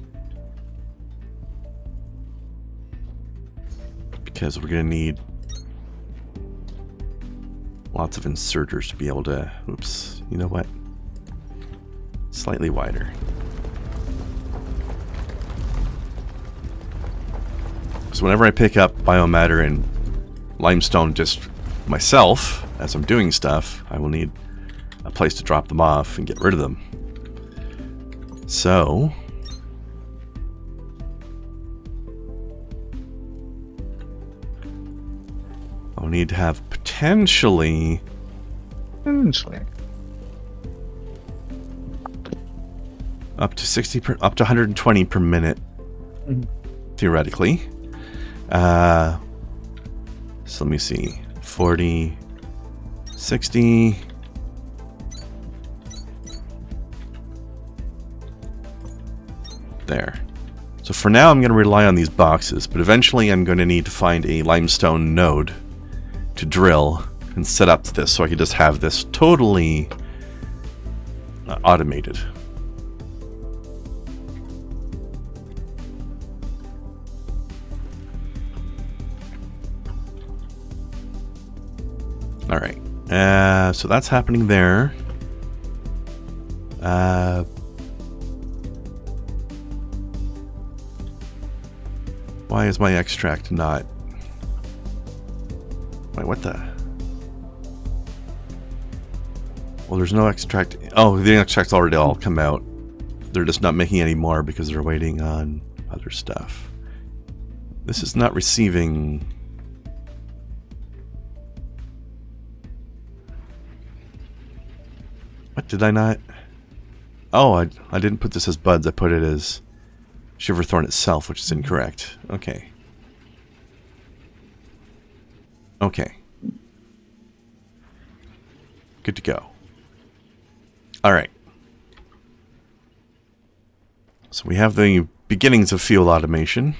Because we're going to need lots of inserters to be able to... Oops. You know what? Slightly wider. So whenever I pick up biomatter and limestone just myself, as I'm doing stuff, I will need a place to drop them off and get rid of them. So... I'll need to have potentially... up to 60 per, up to 120 per minute, theoretically. So let me see. 40, 60. There. So for now, I'm going to rely on these boxes, but eventually I'm going to need to find a limestone node to drill and set up this so I can just have this totally automated. All right, so that's happening there. Why is my extract not... Wait, what the... Well, there's no extract... Oh, the extract's already all come out. They're just not making any more because they're waiting on other stuff. This is not receiving... What, did I not... Oh, I didn't put this as buds. I put it as Shiverthorn itself, which is incorrect. Okay. Okay. Good to go. Alright. So we have the beginnings of field automation.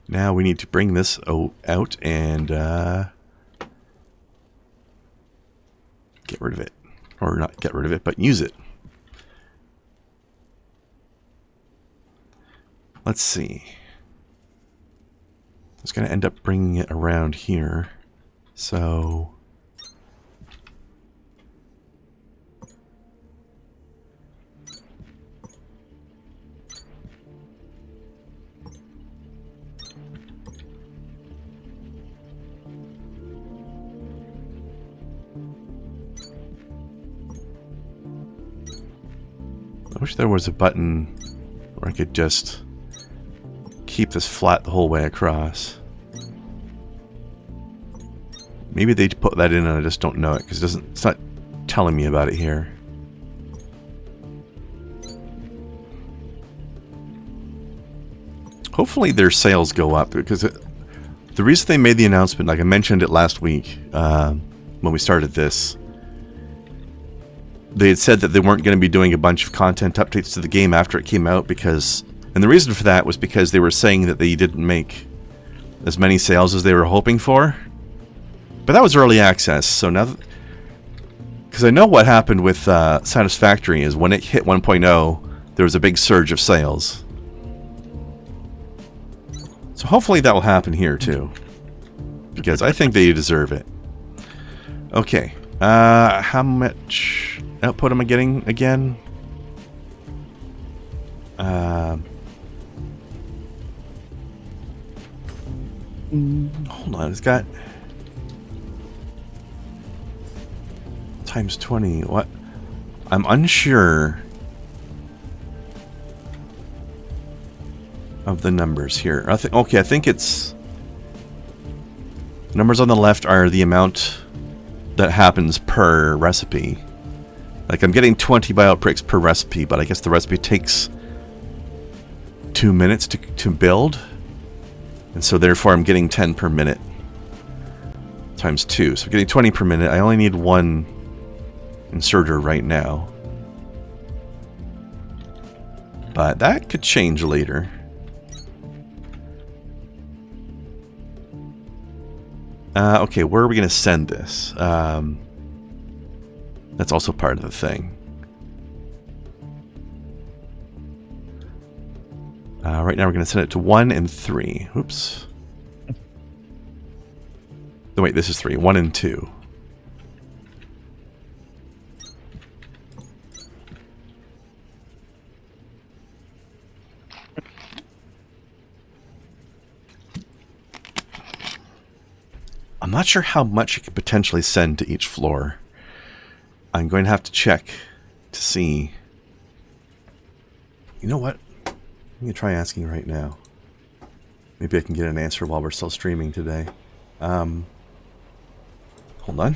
Now we need to bring this out and get rid of it. Or not get rid of it, but use it. Let's see. I was going to end up bringing it around here. So... I wish there was a button where I could just keep this flat the whole way across. Maybe they put that in and I just don't know it because it's not telling me about it here. Hopefully their sales go up because the reason they made the announcement, like I mentioned it last week when we started this, they had said that they weren't going to be doing a bunch of content updates to the game after it came out because... And the reason for that was because they were saying that they didn't make as many sales as they were hoping for. But that was early access, so now... Because I know what happened with Satisfactory is when it hit 1.0, there was a big surge of sales. So hopefully that will happen here too. Because I think they deserve it. Okay. How much output am I getting again? Hold on, it's got times 20. What? I'm unsure of the numbers here. Okay, I think it's numbers on the left are the amount that happens per recipe. Like I'm getting 20 biopricks per recipe, but I guess the recipe takes 2 minutes to build. And so therefore I'm getting 10 per minute times 2. So I'm getting 20 per minute. I only need one inserter right now. But that could change later. Okay, where are we going to send this? That's also part of the thing. Right now we're going to send it to 1 and 3. Oops. No, wait, this is 3. 1 and 2. I'm not sure how much it could potentially send to each floor. I'm going to have to check to see. You know what? I'm going to try asking right now. Maybe I can get an answer while we're still streaming today. Hold on.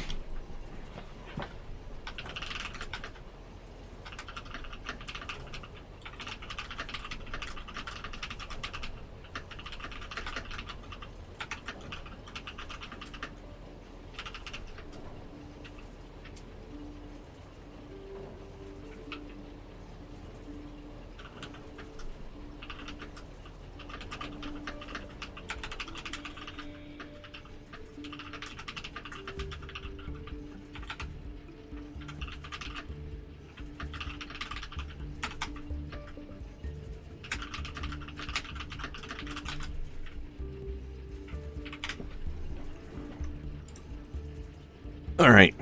Alright.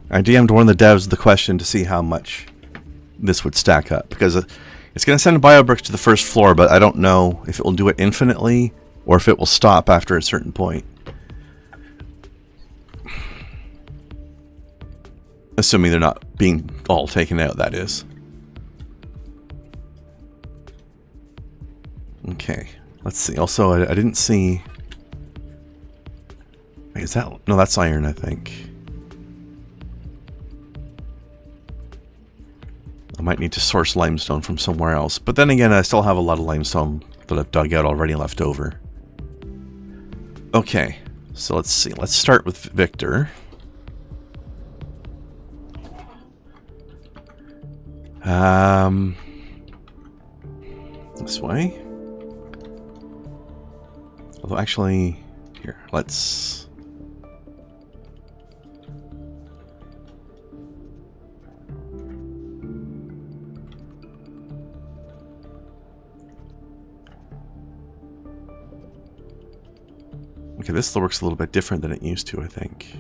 I DM'd one of the devs the question to see how much this would stack up. Because it's going to send biobricks to the first floor, but I don't know if it will do it infinitely or if it will stop after a certain point. Assuming they're not being all taken out, that is. Okay. Let's see. Also, I didn't see... Wait, is that... No, that's iron, I think. might need to source limestone from somewhere else. But then again, I still have a lot of limestone that I've dug out already left over. Okay, so let's see. Let's start with Victor. This way. Although actually, here, let's... Okay, this looks a little bit different than it used to, I think.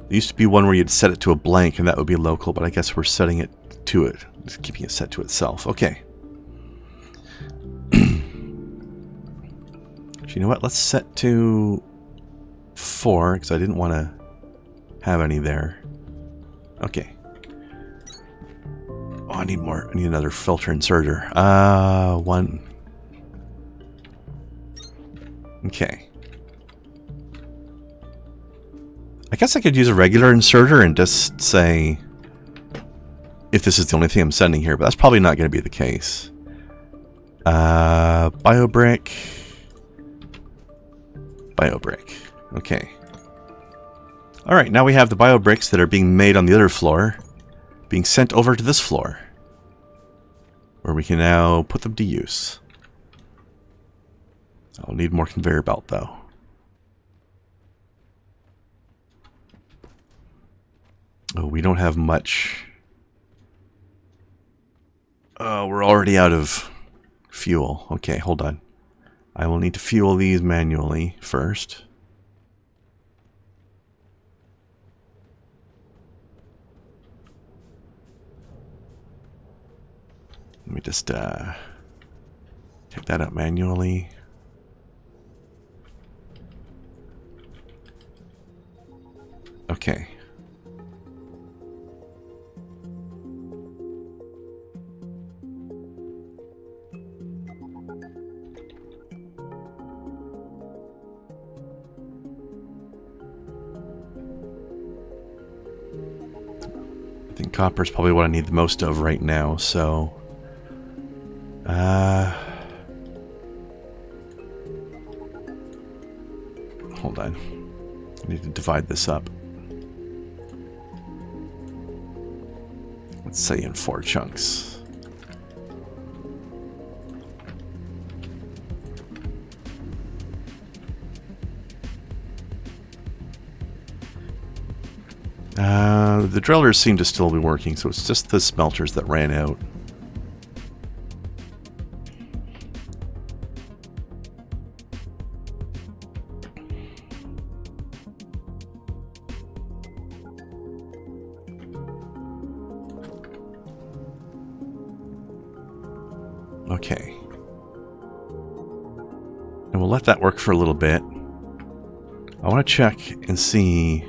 There used to be one where you'd set it to a blank and that would be local, but I guess we're setting it to it. Just keeping it set to itself. Okay. You know what? Let's set to 4 because I didn't want to have any there. Okay. Oh, I need more. I need another filter inserter. 1. Okay. I guess I could use a regular inserter and just say if this is the only thing I'm sending here, but that's probably not going to be the case. Biobrick. Biobrick. Okay. Alright, now we have the biobricks that are being made on the other floor being sent over to this floor, where we can now put them to use. I'll need more conveyor belt, though. Oh, we don't have much. Oh, we're already out of fuel. Okay, hold on. I will need to fuel these manually first. Let me just take that out manually. Okay. I think copper is probably what I need the most of right now, so... hold on. I need to divide this up. Let's say in 4 chunks. The drillers seem to still be working, so it's just the smelters that ran out. Okay. And we'll let that work for a little bit. I want to check and see...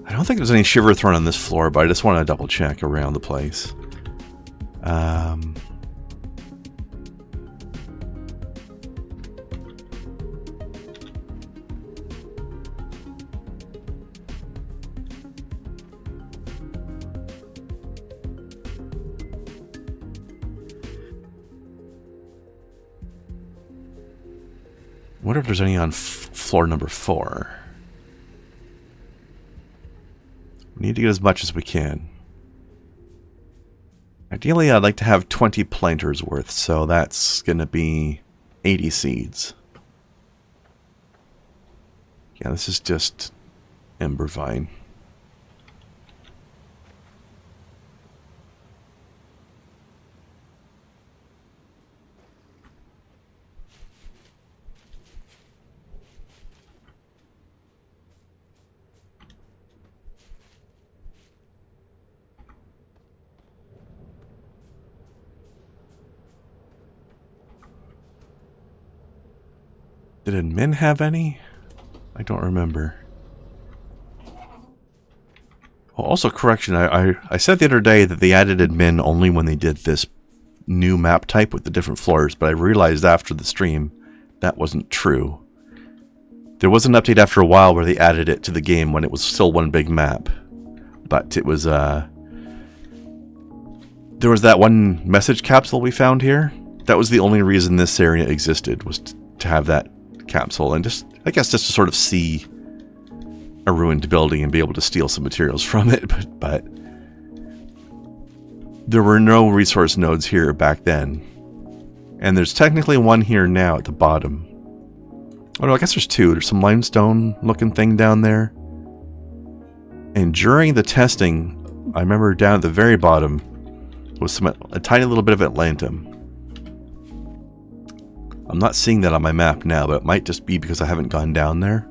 I don't think there's any shiver thrown on this floor, but I just want to double check around the place. I wonder if there's any on floor number 4. We need to get as much as we can. Ideally, I'd like to have 20 planters worth, so that's going to be 80 seeds. Yeah, this is just ember vine. Did admin have any? I don't remember. Oh, also, correction, I said the other day that they added admin only when they did this new map type with the different floors, but I realized after the stream that wasn't true. There was an update after a while where they added it to the game when it was still one big map. But it was, there was that one message capsule we found here. That was the only reason this area existed, was to have that capsule. And just, I guess, just to sort of see a ruined building and be able to steal some materials from it. But there were no resource nodes here back then. And there's technically one here now at the bottom. Oh no, I guess there's two. There's some limestone looking thing down there. And during the testing, I remember down at the very bottom was a tiny little bit of Atlantum. I'm not seeing that on my map now, but it might just be because I haven't gone down there.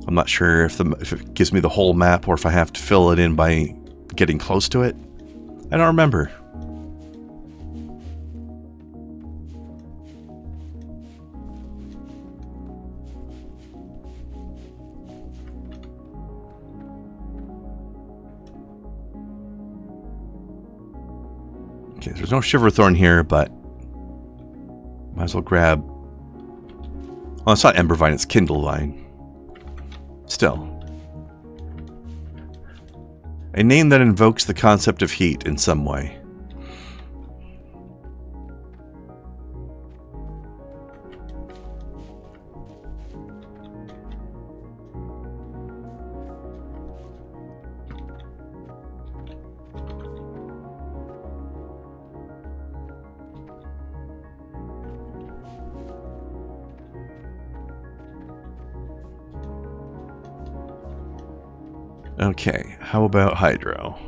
I'm not sure if it gives me the whole map or if I have to fill it in by getting close to it. I don't remember. Okay, there's no Shiverthorn here, but might as well grab... Oh, it's not Embervine, it's Kindlevine. Still. A name that invokes the concept of heat in some way. Okay, how about Hydro?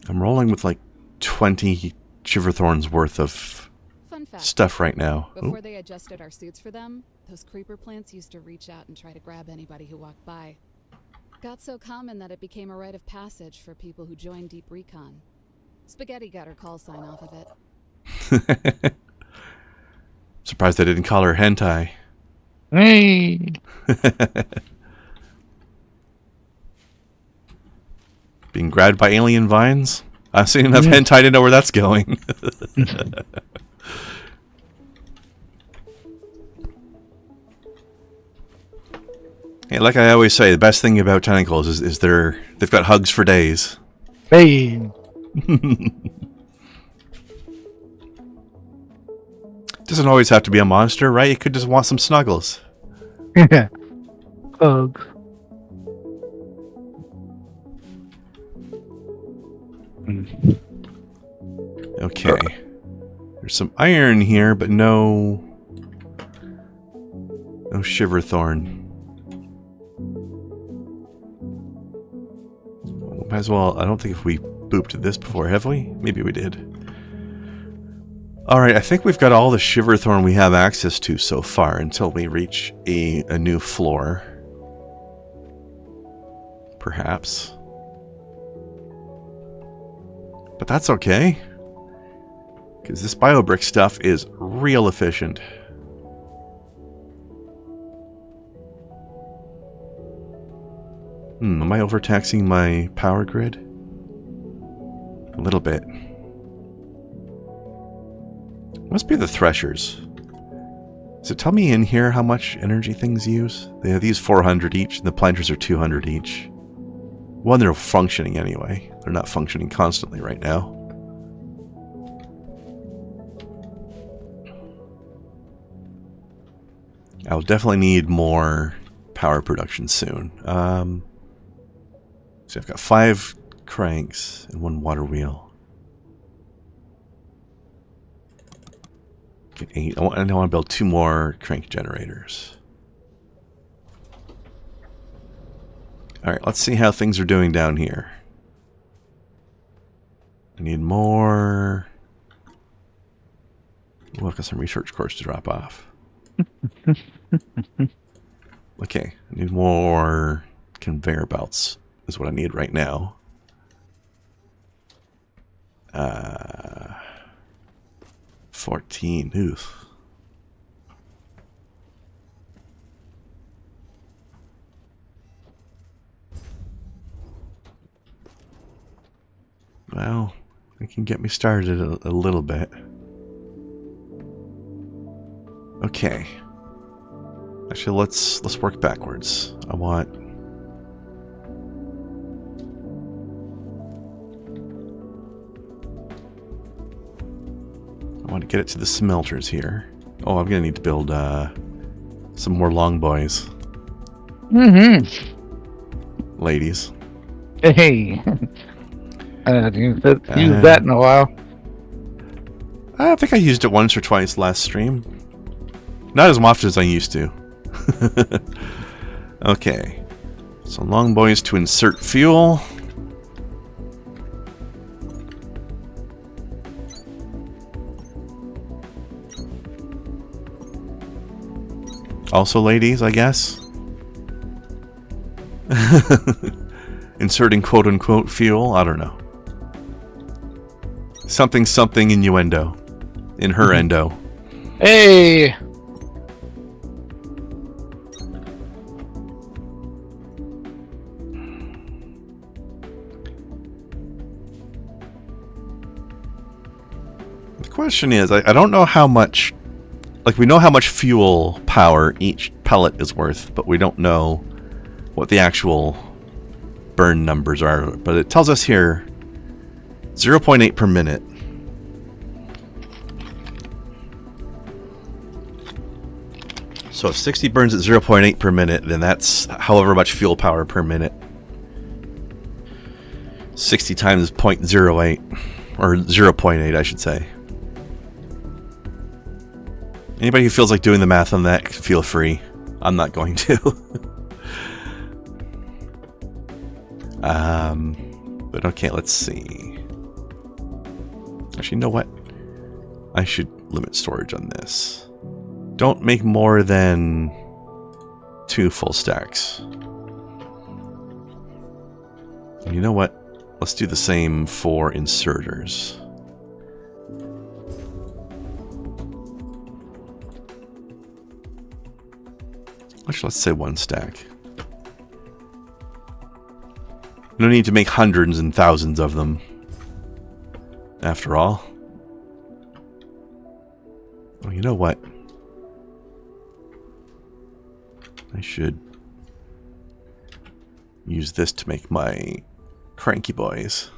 I'm rolling with like 20 Shiverthorns worth of Fun fact. stuff right now. Before they adjusted our suits for them, those creeper plants used to reach out and try to grab anybody who walked by. Got so common that it became a rite of passage for people who joined Deep Recon. Spaghetti got her call sign off of it. Surprised I didn't call her hentai. Hey! Being grabbed by alien vines? I've seen enough hentai to know where that's going. Hey, like I always say, the best thing about tentacles is they've got hugs for days. Hey! Doesn't always have to be a monster, right? You could just want some snuggles. Yeah. Hugs. Okay. There's some iron here, but no Shiverthorn. Might as well. I don't think if we booped this before, have we? Maybe we did. Alright, I think we've got all the Shiverthorn we have access to so far until we reach a new floor. Perhaps. But that's okay. Because this biobrick stuff is real efficient. Am I overtaxing my power grid? A little bit. Must be the threshers. Does it tell me in here how much energy things use? They have these 400 each, and the planters are 200 each. Well, they're functioning anyway. They're not functioning constantly right now. I'll definitely need more power production soon. So I've got 5 cranks and 1 water wheel. Get 8. I want to build 2 more crank generators. Alright, let's see how things are doing down here. I need more... Ooh, I've got some research cores to drop off. Okay, I need more conveyor belts. Is what I need right now. 14. Oof. Well, can get me started a little bit. Okay. Actually, let's work backwards. I want to get it to the smelters here. Oh, I'm gonna need to build some more long boys. Mm-hmm. Ladies. Hey. I haven't used that in a while. I think I used it once or twice last stream. Not as often as I used to. Okay. So long boys to insert fuel. Also ladies, I guess. Inserting quote-unquote fuel. I don't know. Something innuendo. In her endo. Hey! The question is, I don't know how much... Like, we know how much fuel power each pellet is worth, but we don't know what the actual burn numbers are. But it tells us here 0.8 per minute. So if 60 burns at 0.8 per minute, then that's however much fuel power per minute. 60 times 0.08, or 0.8 I should say. Anybody who feels like doing the math on that, feel free. I'm not going to. But okay, let's see. Actually, you know what? I should limit storage on this. Don't make more than 2 full stacks. And you know what? Let's do the same for inserters. Actually, let's say 1 stack. No need to make hundreds and thousands of them. After all. Oh, you know what? I should use this to make my cranky boys.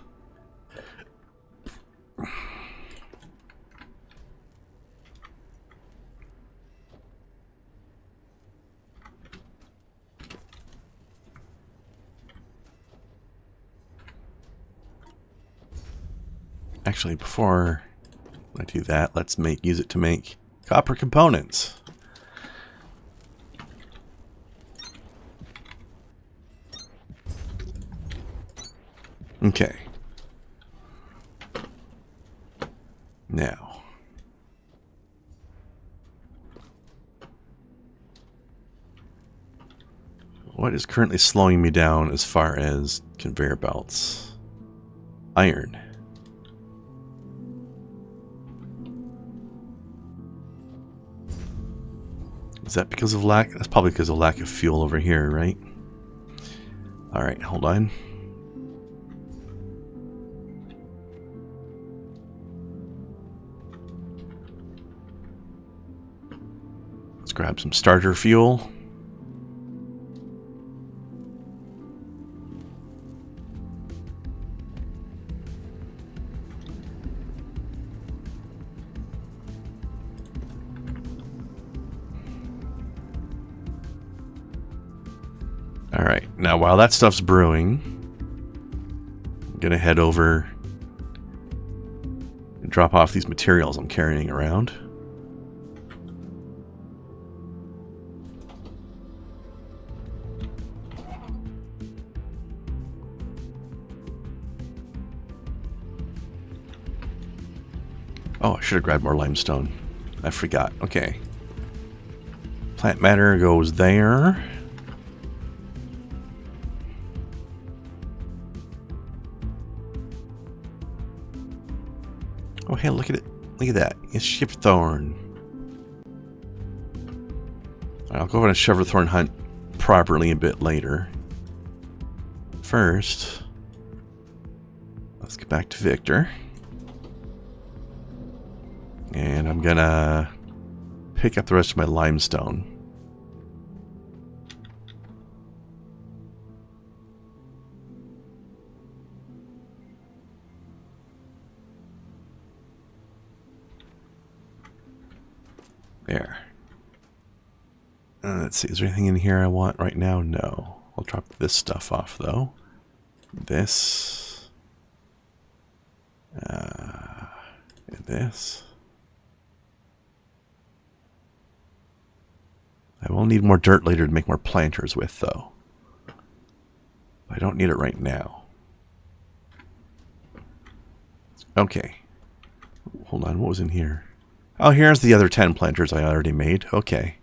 Actually, before I do that, let's use it to make copper components. Okay. Now. What is currently slowing me down as far as conveyor belts? Iron. Is that because of lack? That's probably because of lack of fuel over here, right? Alright, hold on. Let's grab some starter fuel. Alright, now while that stuff's brewing, I'm gonna head over and drop off these materials I'm carrying around. Oh, I should have grabbed more limestone. I forgot. Okay. Plant matter goes there. Oh, hey, look at it. Look at that. It's Shiverthorn. I'll go over and Shiverthorn hunt properly a bit later. First, let's get back to Victor. And I'm gonna pick up the rest of my limestone. There. Let's see, is there anything in here I want right now? No. I'll drop this stuff off, though. This. And this. I will need more dirt later to make more planters with, though. I don't need it right now. Okay. Hold on, what was in here? Oh, here's the other 10 planters I already made. Okay.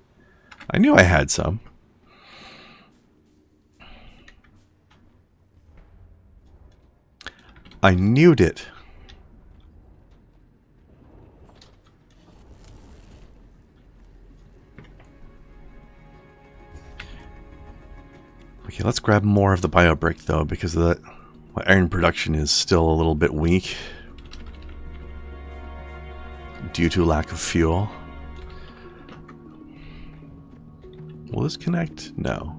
I knew I had some. I knew it. Okay, let's grab more of the bio brick though, because my iron production is still a little bit weak due to lack of fuel. Will this connect? No.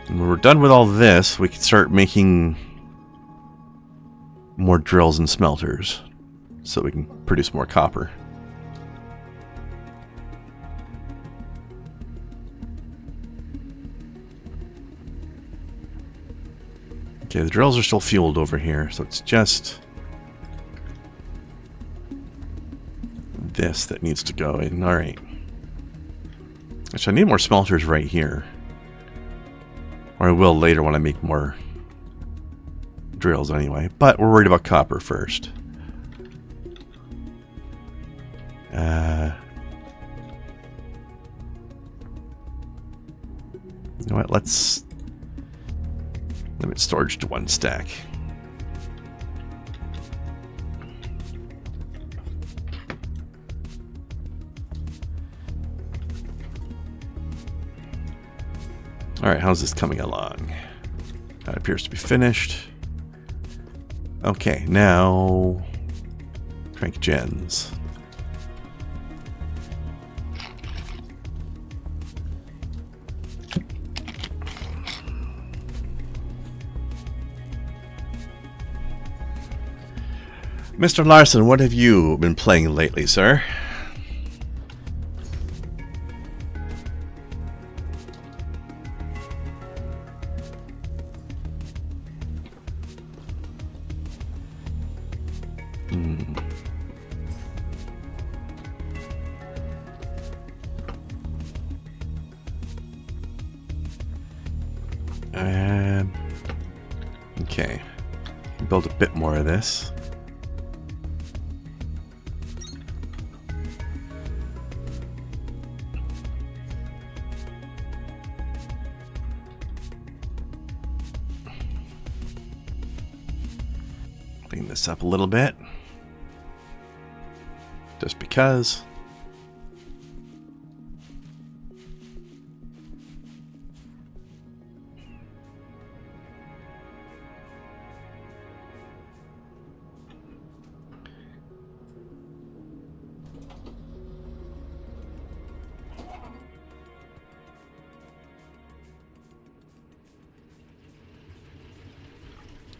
And when we're done with all this, we can start making more drills and smelters so we can produce more copper. Okay, the drills are still fueled over here, so it's just this that needs to go in. Alright. Actually, I need more smelters right here. Or I will later when I make more drills anyway. But we're worried about copper first. You know what? Let's limit storage to 1 stack. Alright, how's this coming along? That appears to be finished. Okay, now crank gens. Mr. Larson, what have you been playing lately, sir? Okay. Build a bit more of this. Clean this up a little bit. Just because.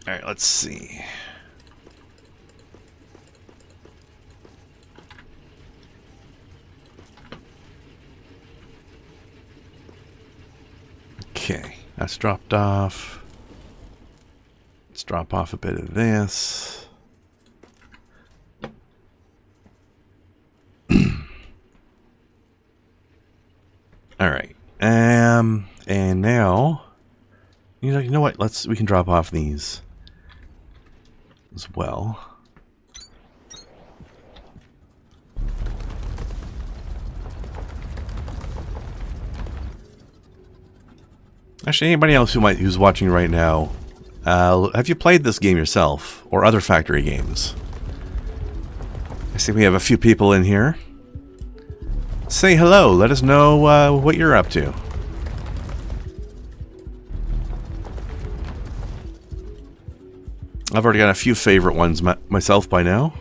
All right, let's see. Okay, that's dropped off. Let's drop off a bit of this. All right. And now, you know what? We can drop off these as well. Actually, anybody else who's watching right now, have you played this game yourself or other factory games? I see we have a few people in here. Say hello. Let us know what you're up to. I've already got a few favorite ones myself by now.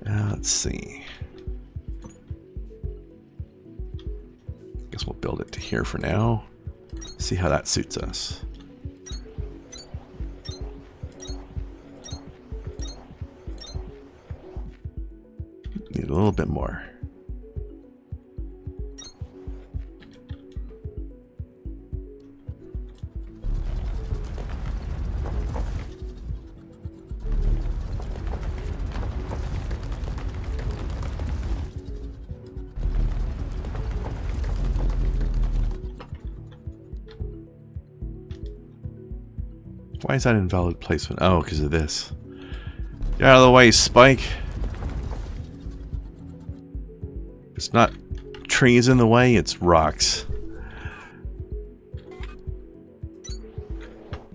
Let's see. Guess we'll build it to here for now. See how that suits us. Need a little bit more. Why is that invalid placement? Oh, because of this. Get out of the way, Spike. It's not trees in the way, it's rocks.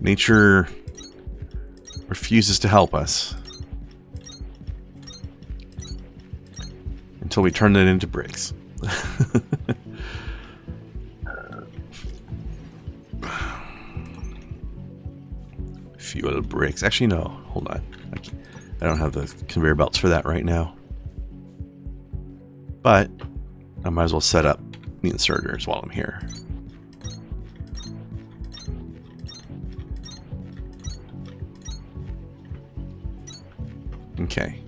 Nature refuses to help us. Until we turn it into bricks. Fuel bricks. Actually, no. Hold on. I don't have the conveyor belts for that right now. But I might as well set up the inserters while I'm here. Okay.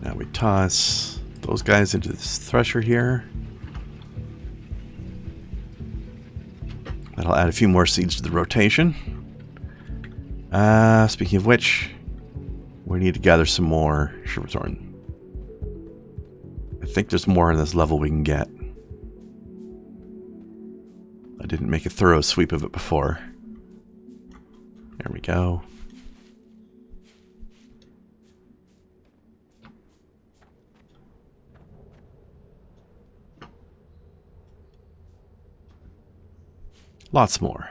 Now we toss those guys into this thresher here. That'll add a few more seeds to the rotation. Speaking of which, we need to gather some more sugarthorn. I think there's more on this level we can get. I didn't make a thorough sweep of it before. There we go. Lots more.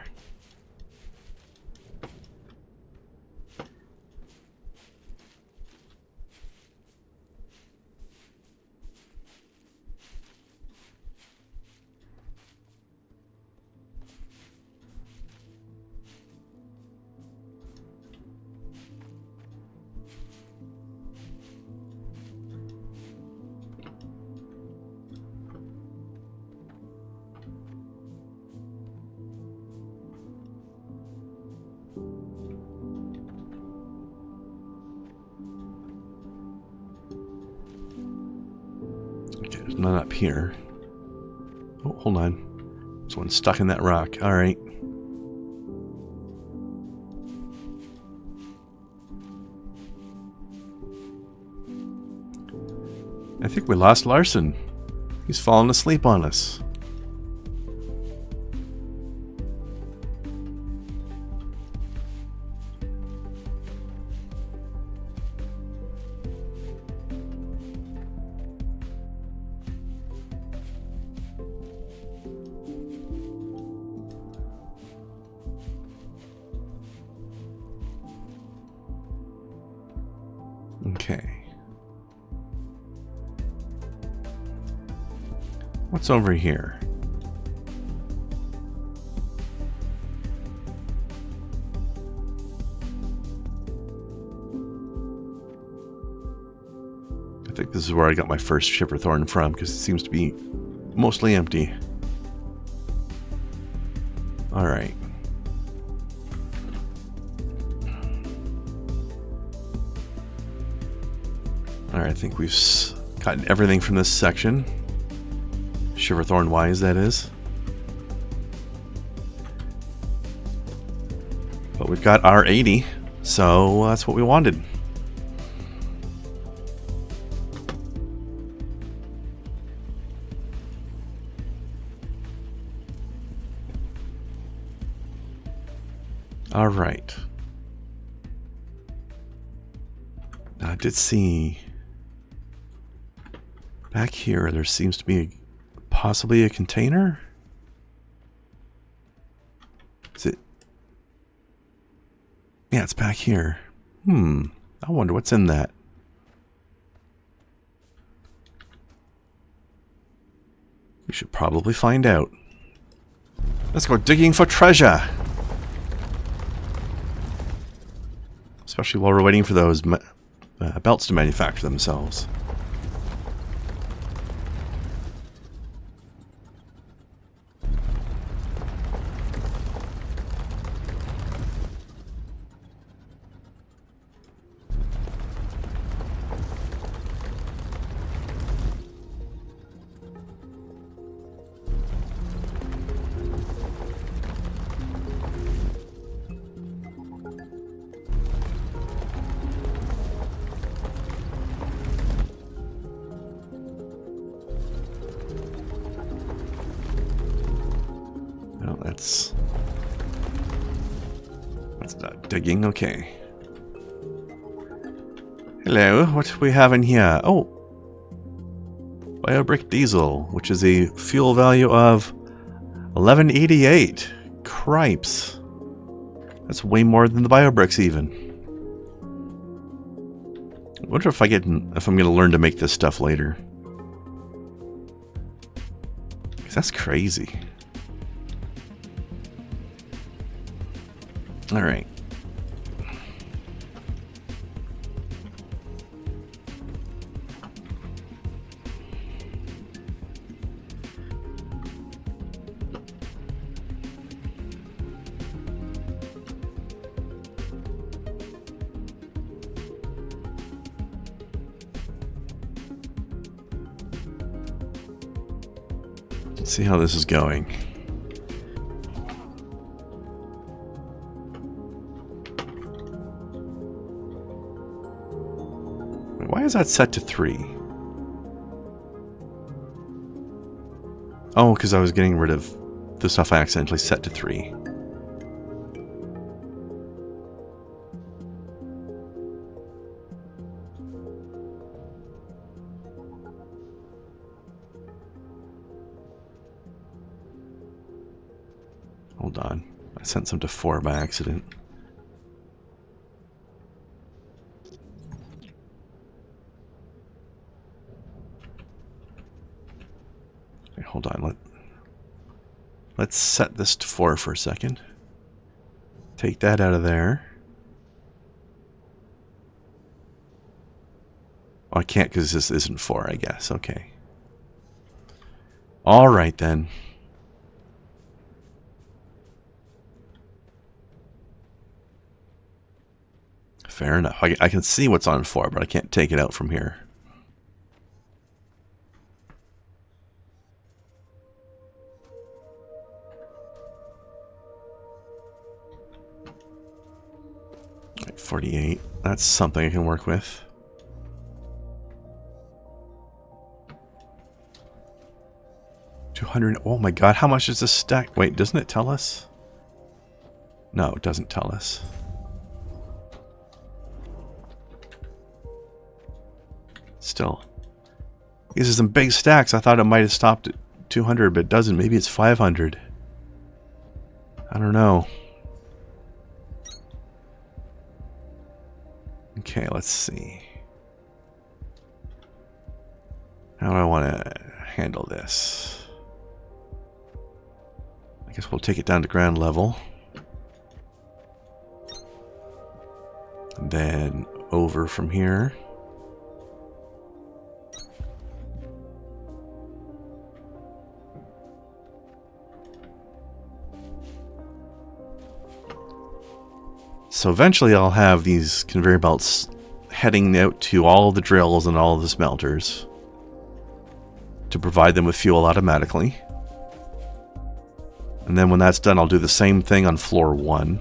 Okay, there's none up here. Oh, hold on. There's one stuck in that rock. Alright. I think we lost Larson. He's fallen asleep on us. Okay. What's over here? I think this is where I got my first Shipperthorn from, because it seems to be mostly empty. Alright. Alright, I think we've gotten everything from this section. Shiverthorn wise, that is. But we've got our 80, so that's what we wanted. Alright. Now I did see back here there seems to be possibly a container? Is it? Yeah, it's back here. I wonder what's in that. We should probably find out. Let's go digging for treasure. Especially while we're waiting for those belts to manufacture themselves. Well, that's not digging. Okay. Hello, what do we have in here? Oh, biobrick diesel, which is a fuel value of 1188. Cripes. That's way more than the biobricks even. I wonder if I'm going to learn to make this stuff later. 'Cause that's crazy. All right. Let's see how this is going. Wait, why is that set to 3? Oh, because I was getting rid of the stuff I accidentally set to 3. Hold on. I sent some to 4 by accident. Okay, hold on. Let's set this to 4 for a second. Take that out of there. Oh, I can't because this isn't 4, I guess. Okay. All right, then. Fair enough. I can see what's on 4, but I can't take it out from here. Right, 48. That's something I can work with. $200. Oh my god, how much is this stack? Wait, doesn't it tell us? No, it doesn't tell us. Still. These are some big stacks. I thought it might have stopped at 200, but it doesn't. Maybe it's 500. I don't know. Okay, let's see. How do I want to handle this? I guess we'll take it down to ground level. And then over from here. So eventually I'll have these conveyor belts heading out to all the drills and all the smelters to provide them with fuel automatically. And then when that's done, I'll do the same thing on floor 1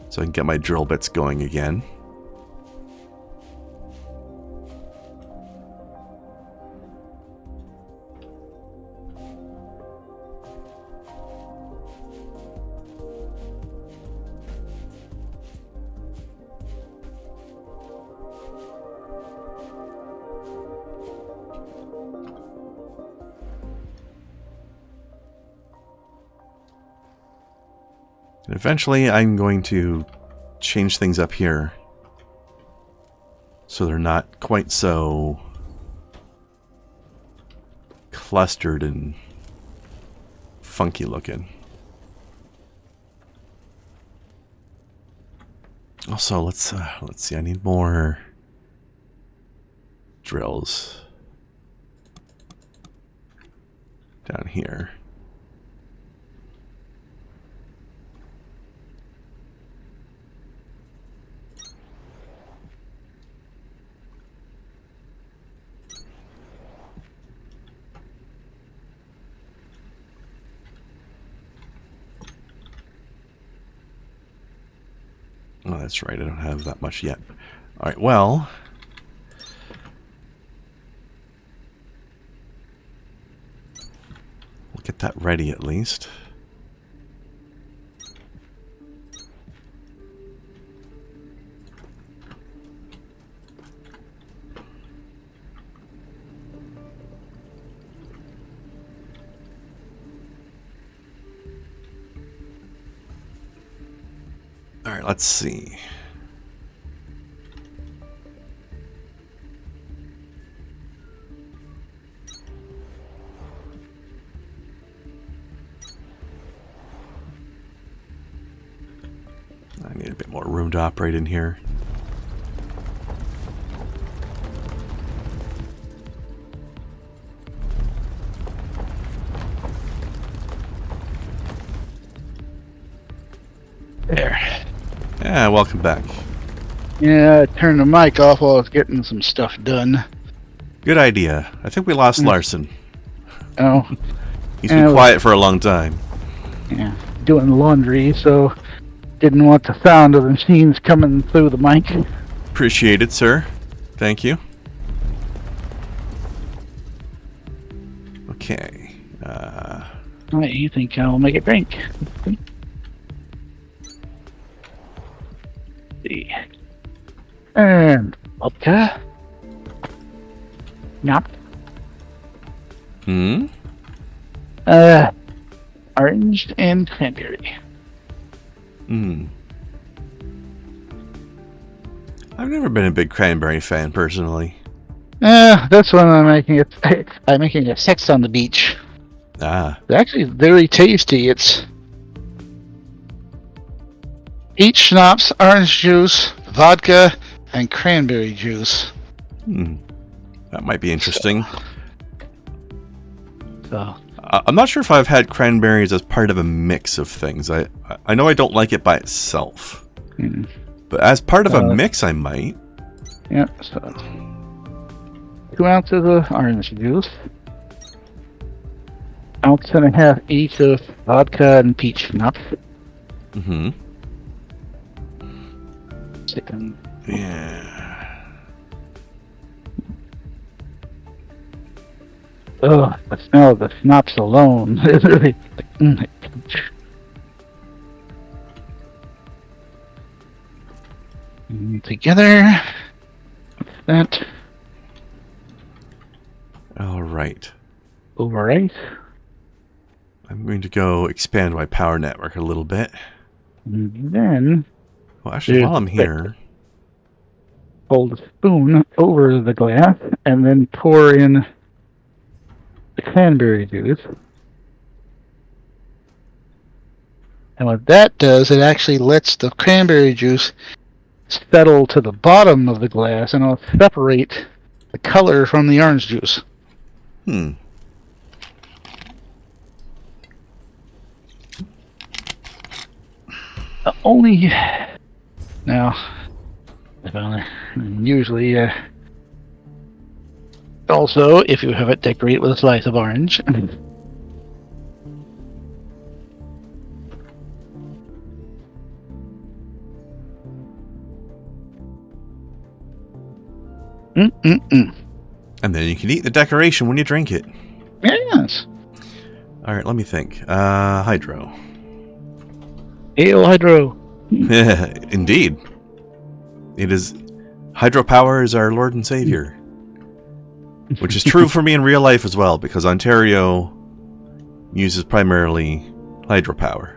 so I can get my drill bits going again. And eventually I'm going to change things up here so they're not quite so clustered and funky looking. Also, let's see. I need more drills down here. Oh, that's right. I don't have that much yet. All right, well, we'll get that ready at least. All right, let's see. I need a bit more room to operate in here. There. Yeah, welcome back. Yeah, I turned the mic off while I was getting some stuff done. Good idea. I think we lost Larson. Oh, He's been quiet for a long time. yeah, doing laundry, so didn't want the sound of the machines coming through the mic. Appreciate it, sir. Thank you. Okay. You think I'll make a drink? See. And vodka. Yep. Hmm? Orange and cranberry. Hmm. I've never been a big cranberry fan, personally. That's when I'm making it. I'm making a sex on the beach. Ah. It's actually very tasty. It's peach schnapps, orange juice, vodka, and cranberry juice. Hmm. That might be interesting. So I'm not sure if I've had cranberries as part of a mix of things. I know I don't like it by itself. But as part of a mix, I might. yeah, so 2 ounces of orange juice, 1.5 ounces each of vodka and peach schnapps. Mm-hmm. Chicken. Yeah. Oh, the smell of the schnapps alone is really like, together. That. All right. Over right. I'm going to go expand my power network a little bit. And then Well, actually, while I'm here, hold a spoon over the glass and then pour in the cranberry juice. And what that does, it actually lets the cranberry juice settle to the bottom of the glass and it'll separate the color from the orange juice. Hmm. Only now, usually, also if you have it, decorate with a slice of orange. And then you can eat the decoration when you drink it. Yes. All right, let me think. Hydro. Ale hydro. Indeed. It is. Hydropower is our Lord and Savior. Which is true for me in real life as well, because Ontario uses primarily hydropower.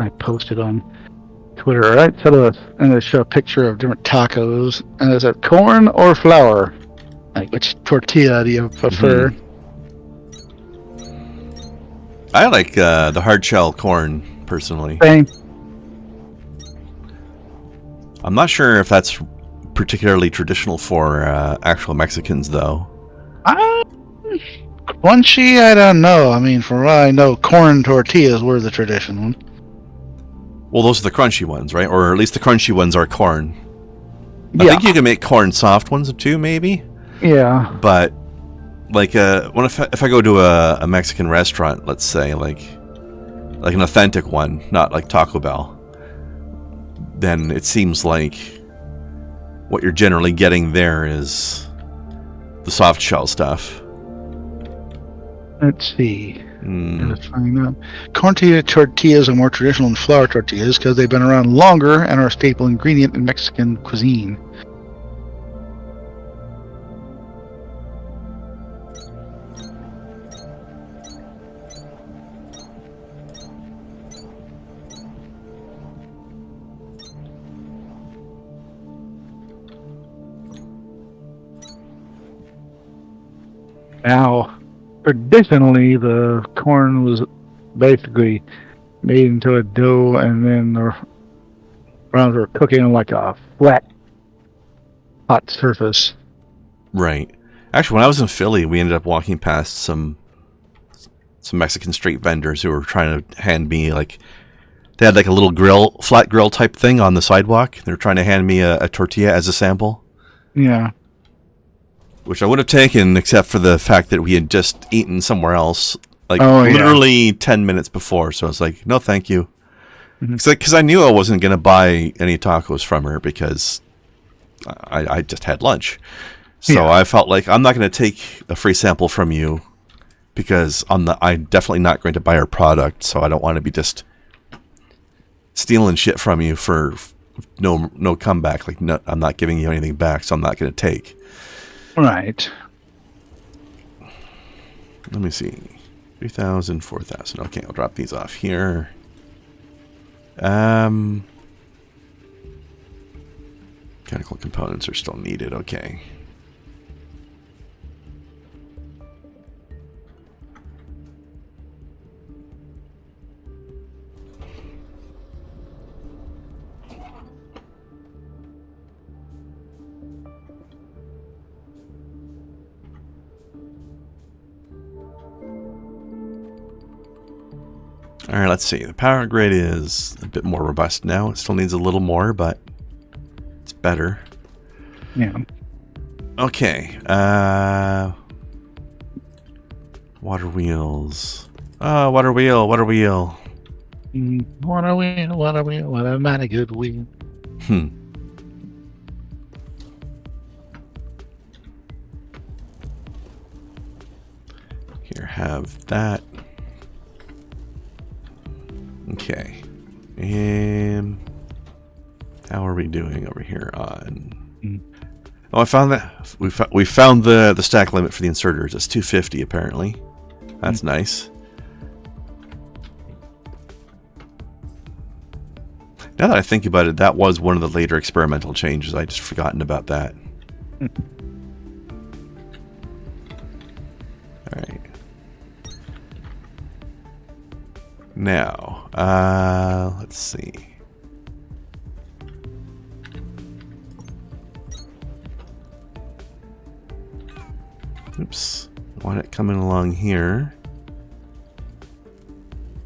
I posted on Twitter, right? So I'm going to show a picture of different tacos, and is it corn or flour? Like, which tortilla do you prefer? I like the hard shell corn personally. Same. I'm not sure if that's particularly traditional for actual Mexicans, though. Crunchy, I don't know. I mean, from what I know, corn tortillas were the traditional one. Well, those are the crunchy ones, right? Or at least the crunchy ones are corn. I Yeah. think you can make corn soft ones too, maybe. Yeah. But like, if I go to a Mexican restaurant, let's say, like an authentic one, not like Taco Bell, then it seems like what you're generally getting there is the soft shell stuff. Let's see. Mm. Let's find out. Corn tortillas are more traditional than flour tortillas because they've been around longer and are a staple ingredient in Mexican cuisine. Now, traditionally, the corn was basically made into a dough, and then the rounds were cooking on like a flat, hot surface. Right. Actually, when I was in Philly, we ended up walking past some Mexican street vendors who were trying to hand me, like, they had like a little flat grill type thing on the sidewalk. They were trying to hand me a tortilla as a sample, Yeah. which I would have taken, except for the fact that we had just eaten somewhere else, like Oh, yeah. literally 10 minutes before. So I was like, no, thank you. Mhm. Because I knew I wasn't going to buy any tacos from her because I just had lunch. So Yeah. I felt like I'm not going to take a free sample from you because I'm definitely not going to buy her product. So I don't want to be just stealing shit from you for no comeback. Like, no, I'm not giving you anything back, so I'm not going to take. Right. Let me see. 3,000, 4,000. Okay, I'll drop these off here. Mechanical components are still needed. Okay. All right, let's see. The power grid is a bit more robust now. It still needs a little more, but it's better. Yeah. Okay. Water wheels. Water wheel. What a wheel, what a wheel, what a mighty good wheel. Here, have that. Okay. And how are we doing over here on... Oh, I found that. We found the stack limit for the inserters. It's 250 apparently. That's nice. Now that I think about it, that was one of the later experimental changes. I just forgotten about that. All right. Now, let's see. Oops. Want it coming along here.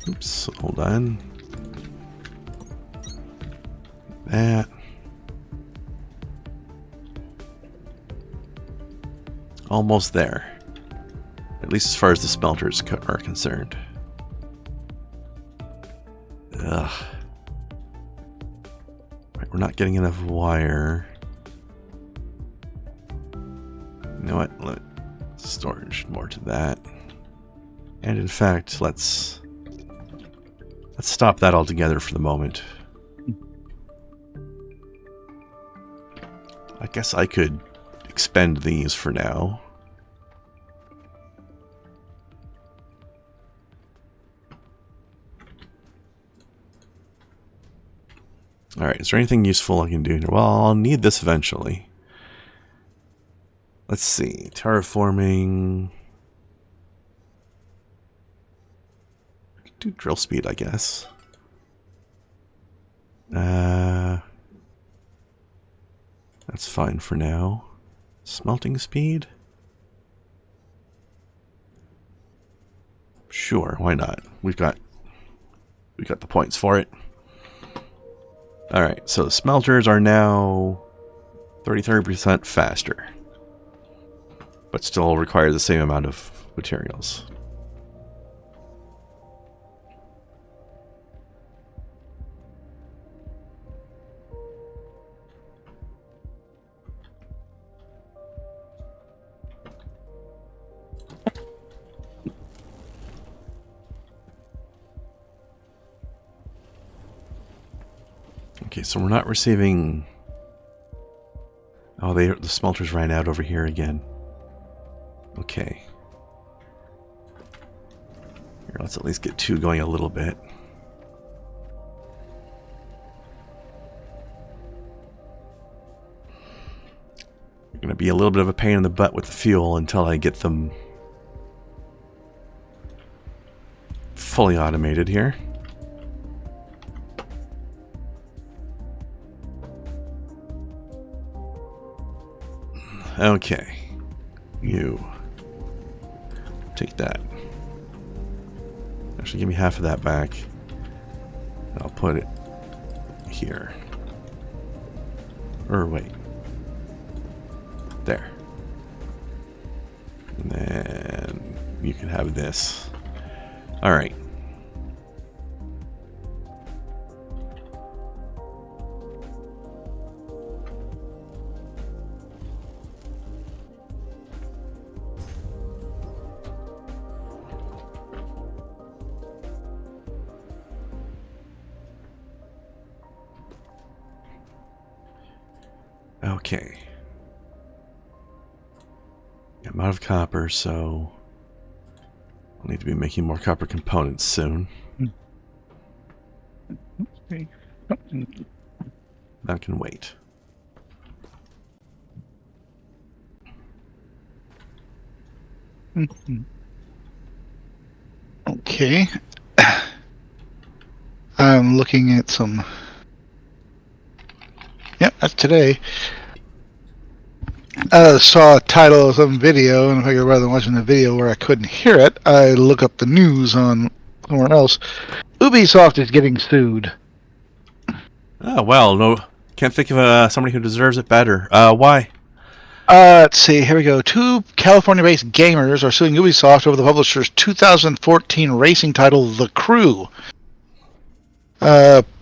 Oops. Hold on. That. Almost there. At least as far as the smelters are concerned. Ugh. Right, we're not getting enough wire. You know what? Let's storage more to that. And in fact, let's stop that altogether for the moment. I guess I could expend these for now. Alright, is there anything useful I can do here? Well, I'll need this eventually. Let's see. Terraforming. Do drill speed, I guess. That's fine for now. Smelting speed? Sure, why not? We got the points for it. Alright, so the smelters are now 33% faster. But still require the same amount of materials. Okay, so we're not receiving... Oh, the smelters ran out over here again. Okay. Here, let's at least get 2 going a little bit. Going to be a little bit of a pain in the butt with the fuel until I get them fully automated here. Okay, you take that. Actually, give me half of that back. I'll put it here. Or wait. There. And then you can have this. Alright. Okay. I'm out of copper, so I'll need to be making more copper components soon. That can wait. Okay. I'm looking at some... Yep, that's today. I saw a title of some video, and if I figured rather than watching the video where I couldn't hear it, I look up the news on somewhere else. Ubisoft is getting sued. Oh, well, no, can't think of somebody who deserves it better. Why? Let's see, here we go. 2 California-based gamers are suing Ubisoft over the publisher's 2014 racing title, The Crew.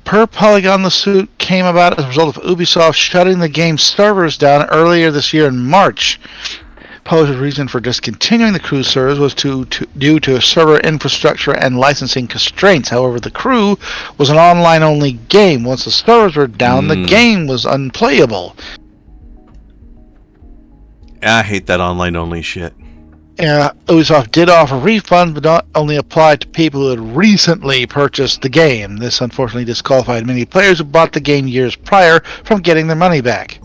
Per Polygon, the suit came about as a result of Ubisoft shutting the game's servers down earlier this year in March. Publisher's reason for discontinuing the Crew servers was due to server infrastructure and licensing constraints. However, The Crew was an online-only game. Once the servers were down, the game was unplayable. I hate that online-only shit. Ubisoft did offer refunds, but not only applied to people who had recently purchased the game. This unfortunately disqualified many players who bought the game years prior from getting their money back.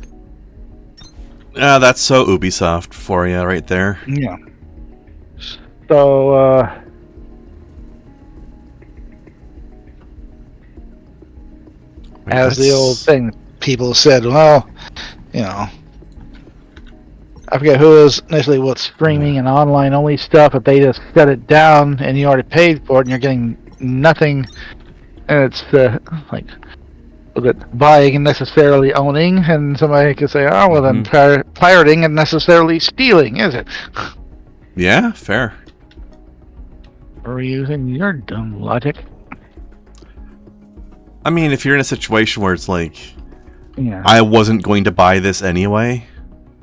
That's so Ubisoft for you right there. Yeah. So, as the old thing, people said, well, you know, I forget who was initially streaming and online only stuff, but they just shut it down and you already paid for it and you're getting nothing. And it's like, was it buying and necessarily owning? And somebody could say, oh, well, then pirating and necessarily stealing, is it? Yeah, fair. Or using your dumb logic. I mean, if you're in a situation where it's like, yeah, I wasn't going to buy this anyway.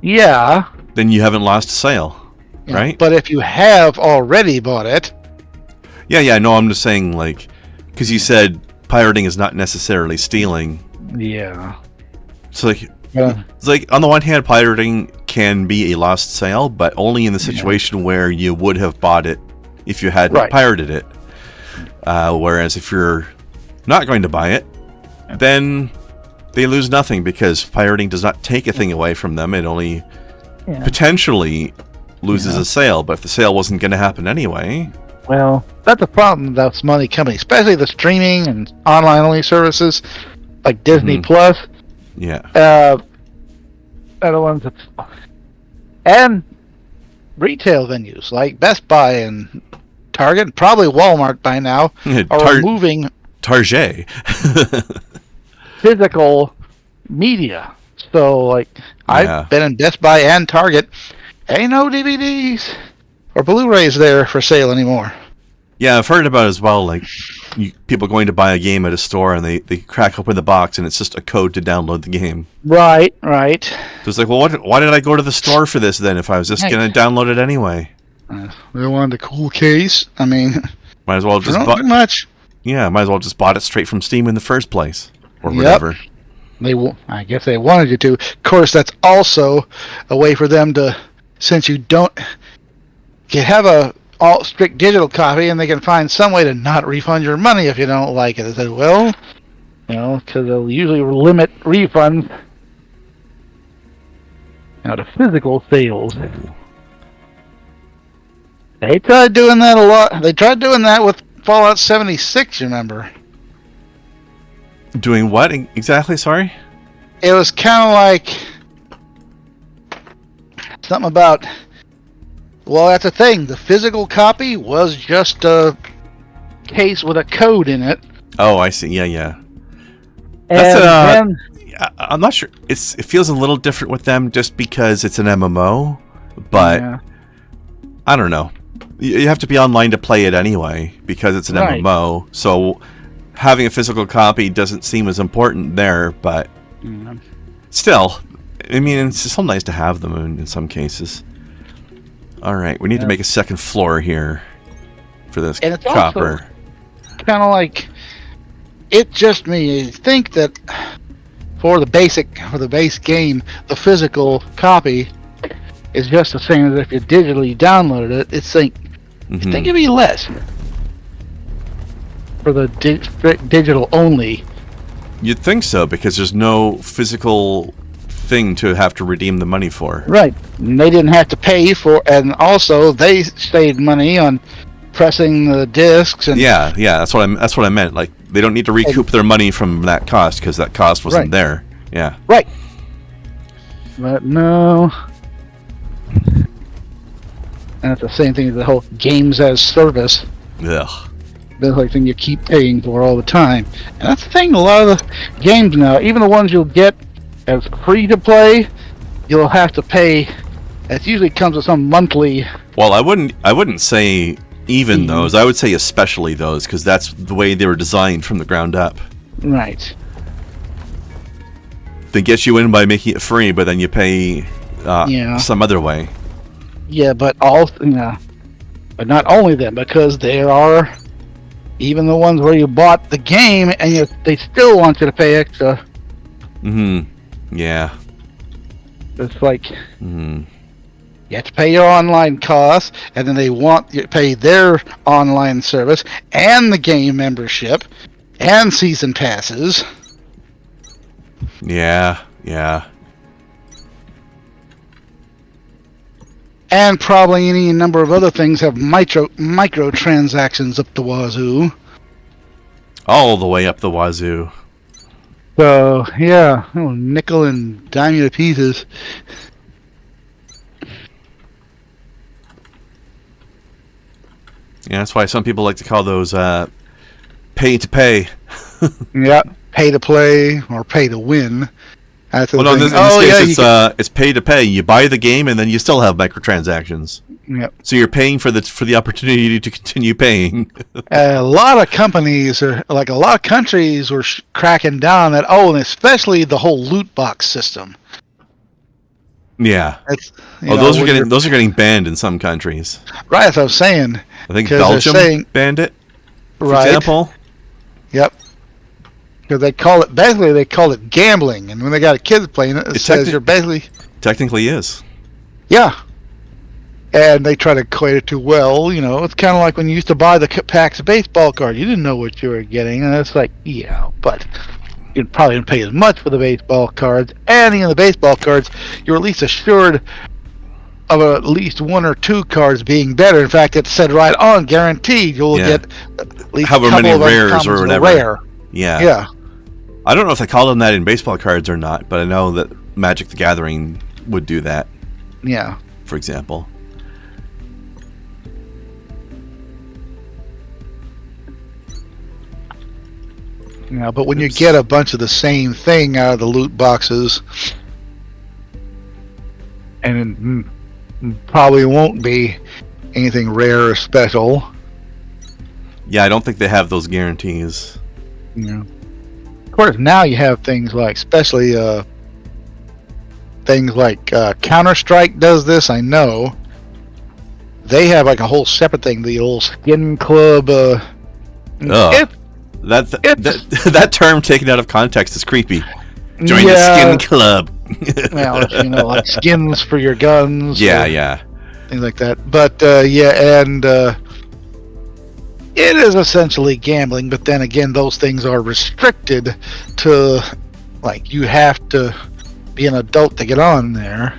Yeah. Then you haven't lost a sale, right? But if you have already bought it... Yeah, no, I'm just saying, like, because you said pirating is not necessarily stealing. Yeah. So, like, it's like, on the one hand, pirating can be a lost sale, but only in the situation where you would have bought it if you hadn't pirated it. Whereas if you're not going to buy it, then they lose nothing because pirating does not take a thing away from them. It only potentially loses a sale. But if the sale wasn't going to happen anyway, Well, that's a problem with those money companies, especially the streaming and online-only services like Disney Plus. Yeah. Are the ones that, and retail venues like Best Buy and Target, probably Walmart by now, are removing Target. physical media. So, like, I've been in Best Buy and Target. Ain't no DVDs or Blu-rays there for sale anymore. Yeah, I've heard about it as well. Like, people going to buy a game at a store and they crack open the box and it's just a code to download the game. Right. So it's like, well, why did I go to the store for this then if I was just going to download it anyway? They wanted a cool case. I mean, might as well just not much. Yeah, might as well just bought it straight from Steam in the first place or whatever. I guess they wanted you to. Of course, that's also a way for them to, since you have a all strict digital copy, and they can find some way to not refund your money if you don't like it. They said, well, because they'll usually limit refunds to physical sales. They tried doing that a lot. They tried doing that with Fallout 76, you remember? Doing what exactly? Sorry? It was kind of like something about, well, that's the thing. The physical copy was just a case with a code in it. Oh, I see. Yeah. And I'm not sure. It feels a little different with them just because it's an MMO, but I don't know. You have to be online to play it anyway because it's an MMO. So having a physical copy doesn't seem as important there, but still, I mean, it's still nice to have them in some cases. All right, we need to make a second floor here for this and it's copper. Kind of like, it just me think that for the base game, the physical copy is just the same as if you digitally downloaded it. It's like, I think it'd be less for the digital only. You'd think so, because there's no physical thing to have to redeem the money for. Right. And they didn't have to pay for, and also they saved money on pressing the discs. And yeah, that's what I meant. Like, they don't need to recoup their money from that cost because that cost wasn't there. Yeah. Right. But no. And it's the same thing as the whole games as service. Ugh. The whole thing you keep paying for all the time. And that's the thing, a lot of the games now, even the ones you'll get as free to play, you'll have to pay. It usually comes with some monthly. Well, I wouldn't say even those. I would say especially those, because that's the way they were designed from the ground up. Right. They get you in by making it free, but then you pay some other way. Yeah, but but not only them, because there are even the ones where you bought the game and they still want you to pay extra. Yeah. It's like you have to pay your online costs, and then they want you to pay their online service and the game membership and season passes. Yeah. And probably any number of other things have microtransactions up the wazoo. All the way up the wazoo. So, yeah, nickel and dime you to pieces. Yeah, that's why some people like to call those pay to pay. Yeah, pay to play or pay to win. That's the in this case, it's pay to pay. You buy the game and then you still have microtransactions. Yep. So you're paying for the opportunity to continue paying. A lot of companies a lot of countries were cracking down at and especially the whole loot box system. Yeah. Those are getting banned in some countries. Right, that's what I was saying. I think Belgium banned it, for example. Yep. Because they call it gambling, and when they got kids playing it, it says you're basically technically is. Yeah. And they try to equate it to, it's kind of like when you used to buy the packs of baseball cards. You didn't know what you were getting, and it's like, but you probably didn't pay as much for the baseball cards. And in the baseball cards, you're at least assured of at least 1 or 2 cards being better. In fact, it said right on, guaranteed you'll get at least however a couple many of rares or uncommons whatever. rare. Yeah. Yeah. I don't know if they call them that in baseball cards or not, but I know that Magic the Gathering would do that, Yeah. for example. Yeah, but when you get a bunch of the same thing out of the loot boxes, and it probably won't be anything rare or special. Yeah, I don't think they have those guarantees. Yeah. Of course, now you have things like, especially things like Counter-Strike does this, I know. They have like a whole separate thing, the old skin club. That term taken out of context is creepy. Join the skin club. Well, like skins for your guns. Yeah. Things like that. But and it is essentially gambling. But then again, those things are restricted to, like, you have to be an adult to get on there.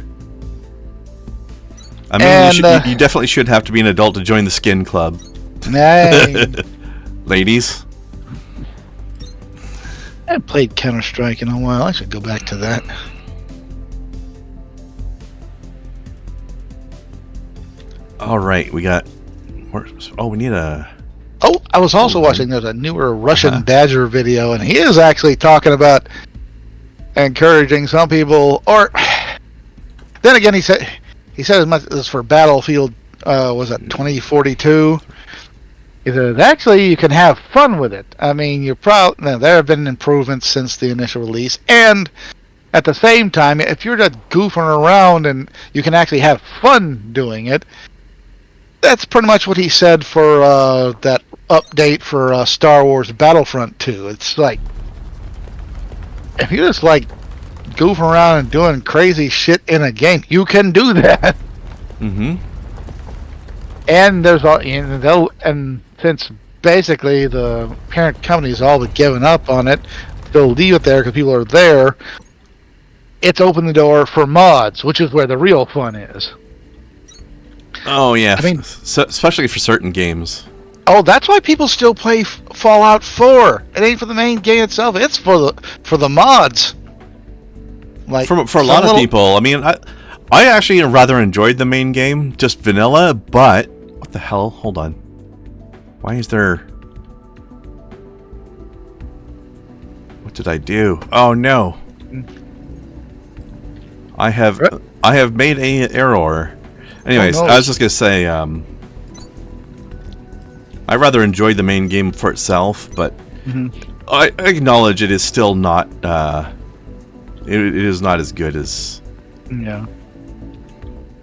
I mean, you definitely should have to be an adult to join the skin club. Ladies. I haven't played Counter-Strike in a while. I should go back to that. All right, we got. We need a. Oh, I was also watching. There's a newer Russian Badger video, and he is actually talking about encouraging some people. Or then again, he said as much as for Battlefield. Was it 2042? He says, actually, you can have fun with it. I mean, there have been improvements since the initial release, and at the same time, if you're just goofing around and you can actually have fun doing it, that's pretty much what he said for that update for Star Wars Battlefront 2. It's like, if you just like goofing around and doing crazy shit in a game, you can do that. Mm-hmm. And there's all, and since basically the parent company's all but given up on it, they'll leave it there because people are there. It's opened the door for mods, which is where the real fun is. Oh yeah, I mean, especially for certain games. Oh, that's why people still play Fallout 4. It ain't for the main game itself; it's for the mods. Like for a lot of people, I mean, I actually rather enjoyed the main game, just vanilla. But what the hell? Hold on. Why is there? What did I do? Oh no! I have made an error. Anyways, oh, no. I was just gonna say, I rather enjoyed the main game for itself, but I acknowledge it is still not. It is not as good as. Yeah.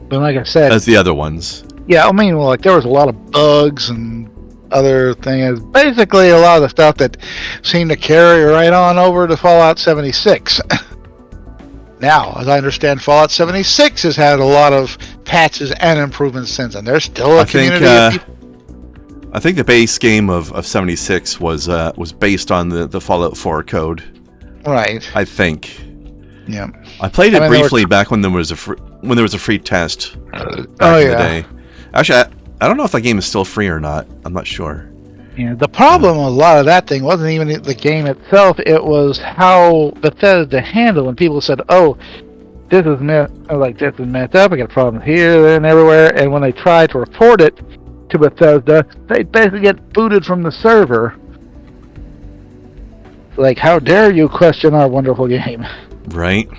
But like I said, as the other ones. Yeah, I mean, well, like there was a lot of bugs and other things. Basically, a lot of the stuff that seemed to carry right on over to Fallout 76. Now, as I understand, Fallout 76 has had a lot of patches and improvements since, and there's still a community of people. I think the base game of 76 was based on the Fallout 4 code. Right. I think. Yeah. I played it briefly back when there was a free test back in the day. Actually, I don't know if that game is still free or not. I'm not sure. Yeah, the problem with a lot of that thing wasn't even the game itself. It was how Bethesda handled when people said, "Oh, this is messed up. I got problems here and everywhere." And when they tried to report it to Bethesda, they basically get booted from the server. Like, how dare you question our wonderful game? Right.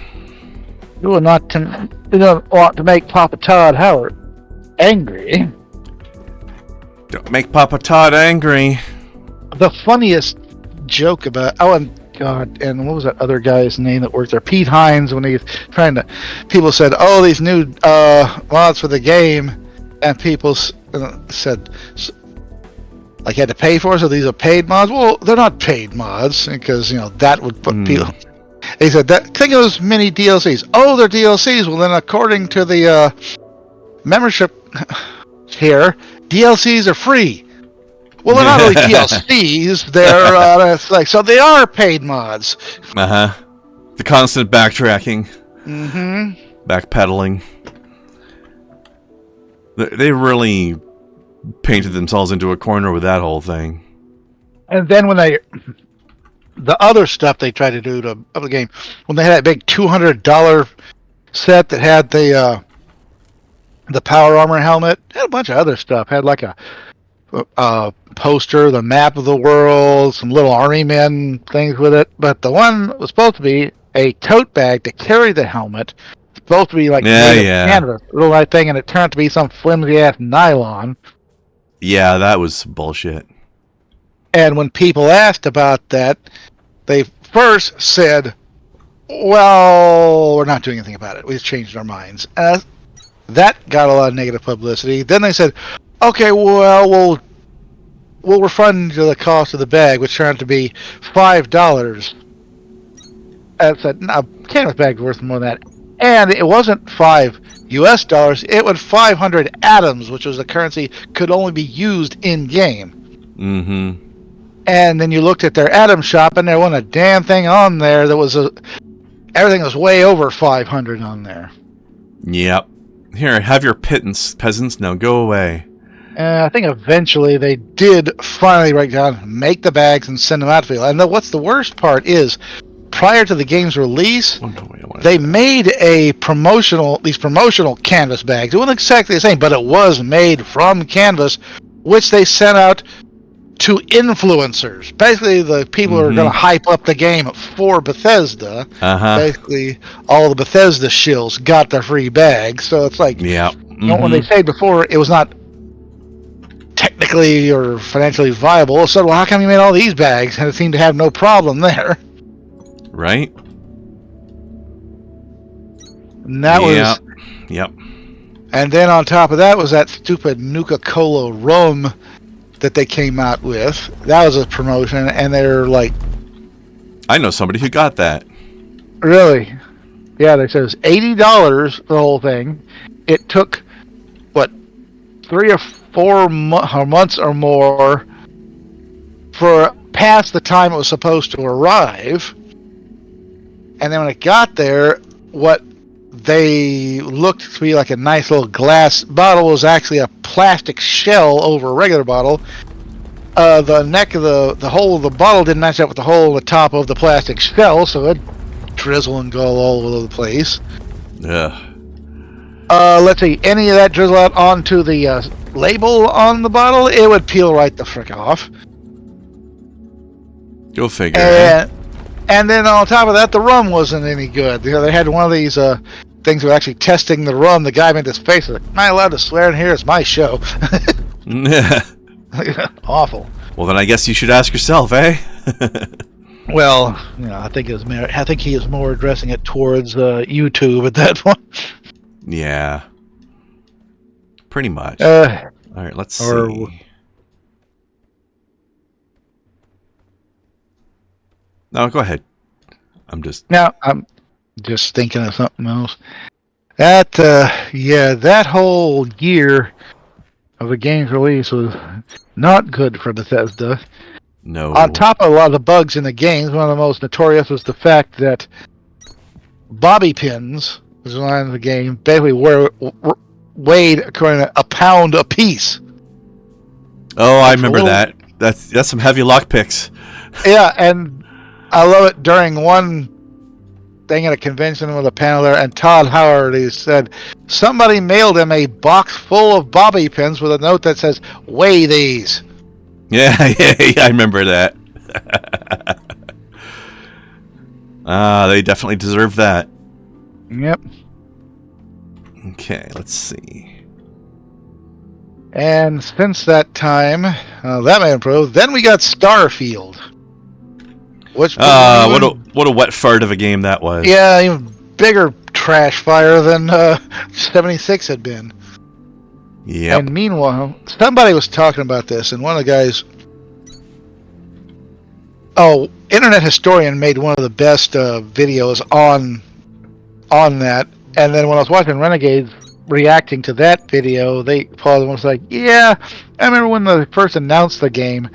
You don't want to make Papa Todd Howard angry. Don't make Papa Todd angry. The funniest joke about and what was that other guy's name that worked there? Pete Hines, when he's trying to, people said, "Oh, these new mods for the game," and people said, like, you had to pay for it, so these are paid mods. Well, they're not paid mods because that would put people. He said that think of those mini DLCs. Oh, they're DLCs. Well, then according to the membership here, DLCs are free. Well, they're not really DLCs. They're so they are paid mods. The constant backtracking. Mm-hmm. Backpedaling. They really painted themselves into a corner with that whole thing. And then when the other stuff they tried to do to up the game, when they had that big $200 set that had the power armor helmet, had a bunch of other stuff. Had like a poster, the map of the world, some little army men things with it. But the one that was supposed to be a tote bag to carry the helmet, supposed to be like made of canvas, little light thing, and it turned out to be some flimsy ass nylon. Yeah, that was bullshit. And when people asked about that, they first said, well, we're not doing anything about it. We just changed our minds. That got a lot of negative publicity. Then they said, okay, well, we'll refund you the cost of the bag, which turned out to be $5. I said, no, canvas bag's worth more than that. And it wasn't $5 US, it was 500 atoms, which was a currency could only be used in-game. Mm-hmm. And then you looked at their atom shop, and there wasn't a damn thing on there that was everything was way over 500 on there. Yep. Here, have your pittance, peasants. Now go away. I think eventually they did finally write down, make the bags, and send them out to people. And what's the worst part is, prior to the game's release, they made these promotional canvas bags. It wasn't exactly the same, but it was made from canvas, which they sent out to influencers. Basically, the people who are going to hype up the game for Bethesda. Basically, all the Bethesda shills got their free bags. So it's like, you know, when they said before it was not technically or financially viable, so well, how come you made all these bags? And it seemed to have no problem there. Right? And that was... Yep. And then on top of that was that stupid Nuka-Cola rum that they came out with. That was a promotion, and they're like... I know somebody who got that. Really? Yeah, they said it was $80 for the whole thing. It took, 3 or 4 months or more for past the time it was supposed to arrive. And then when it got there, what they looked to be like a nice little glass bottle was actually a plastic shell over a regular bottle. The neck of the hole of the bottle didn't match up with the hole in the top of the plastic shell, so it drizzle and go all over the place. Yeah. Let's see, any of that drizzle out onto the label on the bottle, it would peel right the frick off. Go figure. And then on top of that, the rum wasn't any good. You know, they had one of these things that were actually testing the rum. The guy made this face like, am I allowed to swear in here? It's my show. Awful. Well, then I guess you should ask yourself, eh? Well, you know, I think he is more addressing it towards YouTube at that point. Yeah. Pretty much. All right, let's see. No, go ahead. I'm just thinking of something else. That whole year of the game's release was not good for Bethesda. No. On top of a lot of the bugs in the games, one of the most notorious was the fact that bobby pins, which is one of the game, basically weighed according to a pound a piece. Oh, I remember that. That's some heavy lock picks. Yeah, and I love it during one thing at a convention with a panel there, and Todd Howard, he said somebody mailed him a box full of bobby pins with a note that says, weigh these. Yeah, I remember that. They definitely deserve that. Yep. Okay, let's see. And since that time, that may improve. Then we got Starfield. Which what a wet fart of a game that was. Yeah, even bigger trash fire than 76 had been. Yep. And meanwhile, somebody was talking about this, and one of the guys... Internet Historian made one of the best videos on that. And then when I was watching Renegades reacting to that video, they paused and was like, yeah, I remember when they first announced the game.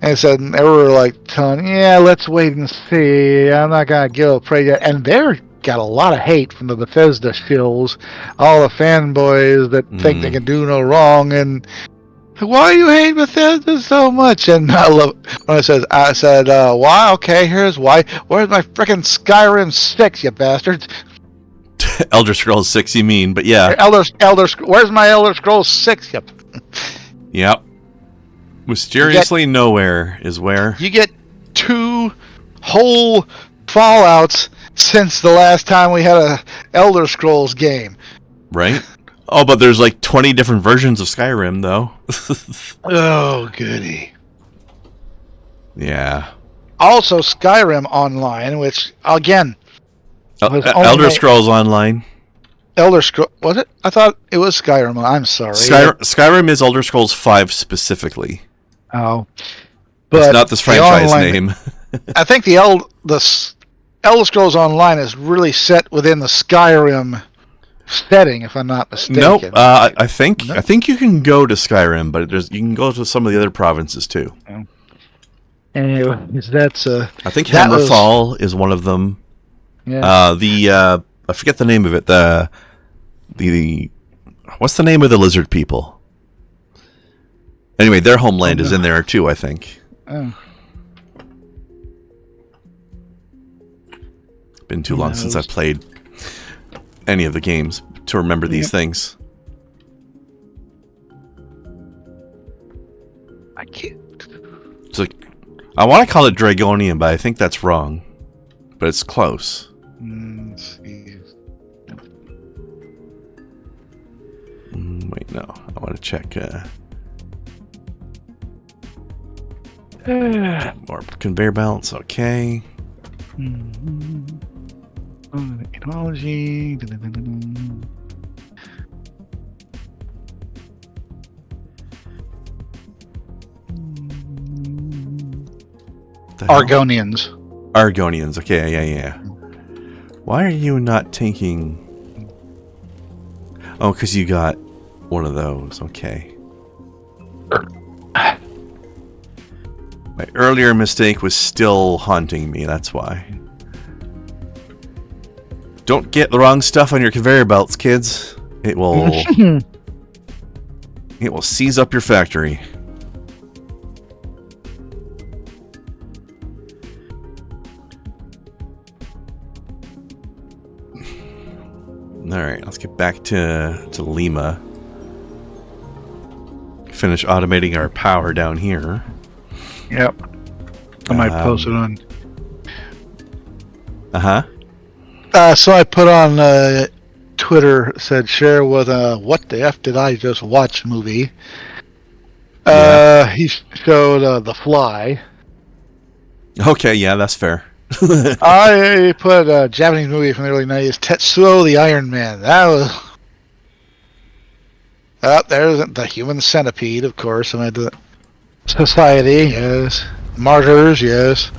And they were like telling, yeah, let's wait and see. I'm not going to give a praise yet. And they're got a lot of hate from the Bethesda shills, all the fanboys that think they can do no wrong, and why do you hate Bethesda so much? And I love when I said, why? Okay, here's why. Where's my frickin' Skyrim 6, you bastards? Elder Scrolls 6, you mean? But yeah. Where's my Elder Scrolls 6? Yep. Yep. Mysteriously nowhere is where. You get 2 whole Fallouts since the last time we had a Elder Scrolls game. Right? Oh, but there's like 20 different versions of Skyrim, though. Oh, goody. Yeah. Also, Skyrim Online, which, again... Elder Scrolls Online. Elder Scrolls... Was it? I thought it was Skyrim. I'm sorry. Skyrim is Elder Scrolls 5 specifically. Oh. But it's not this franchise name. I think the Elder Scrolls Online is really set within the Skyrim setting, if I'm not mistaken. Nope. I think you can go to Skyrim, but you can go to some of the other provinces too. Oh. Anyways, that's I think Hammerfall is one of them. Yeah. I forget the name of it. The what's the name of the lizard people? Anyway, their homeland is in there too, I think. Oh. Been too long since I've played any of the games to remember these things. I can't. It's like, I want to call it Dragonian, but I think that's wrong. But it's close. Let's see. Wait, no. I want to check. More conveyor belts. Okay. Technology. Argonians. Argonians. Okay, yeah. Why are you not taking... Oh, because you got one of those. Okay. My earlier mistake was still haunting me. That's why. Don't get the wrong stuff on your conveyor belts, kids. It will... it will seize up your factory. Alright, let's get back to Lima. Finish automating our power down here. Yep. I might post it on. So I put on Twitter, said share with what the F did I just watch movie. He showed The Fly. Okay, yeah, that's fair. I put a Japanese movie from the early 90s, Tetsuo the Iron Man. That was... there's the Human Centipede, of course. I mean, Society, yes. Martyrs, yes.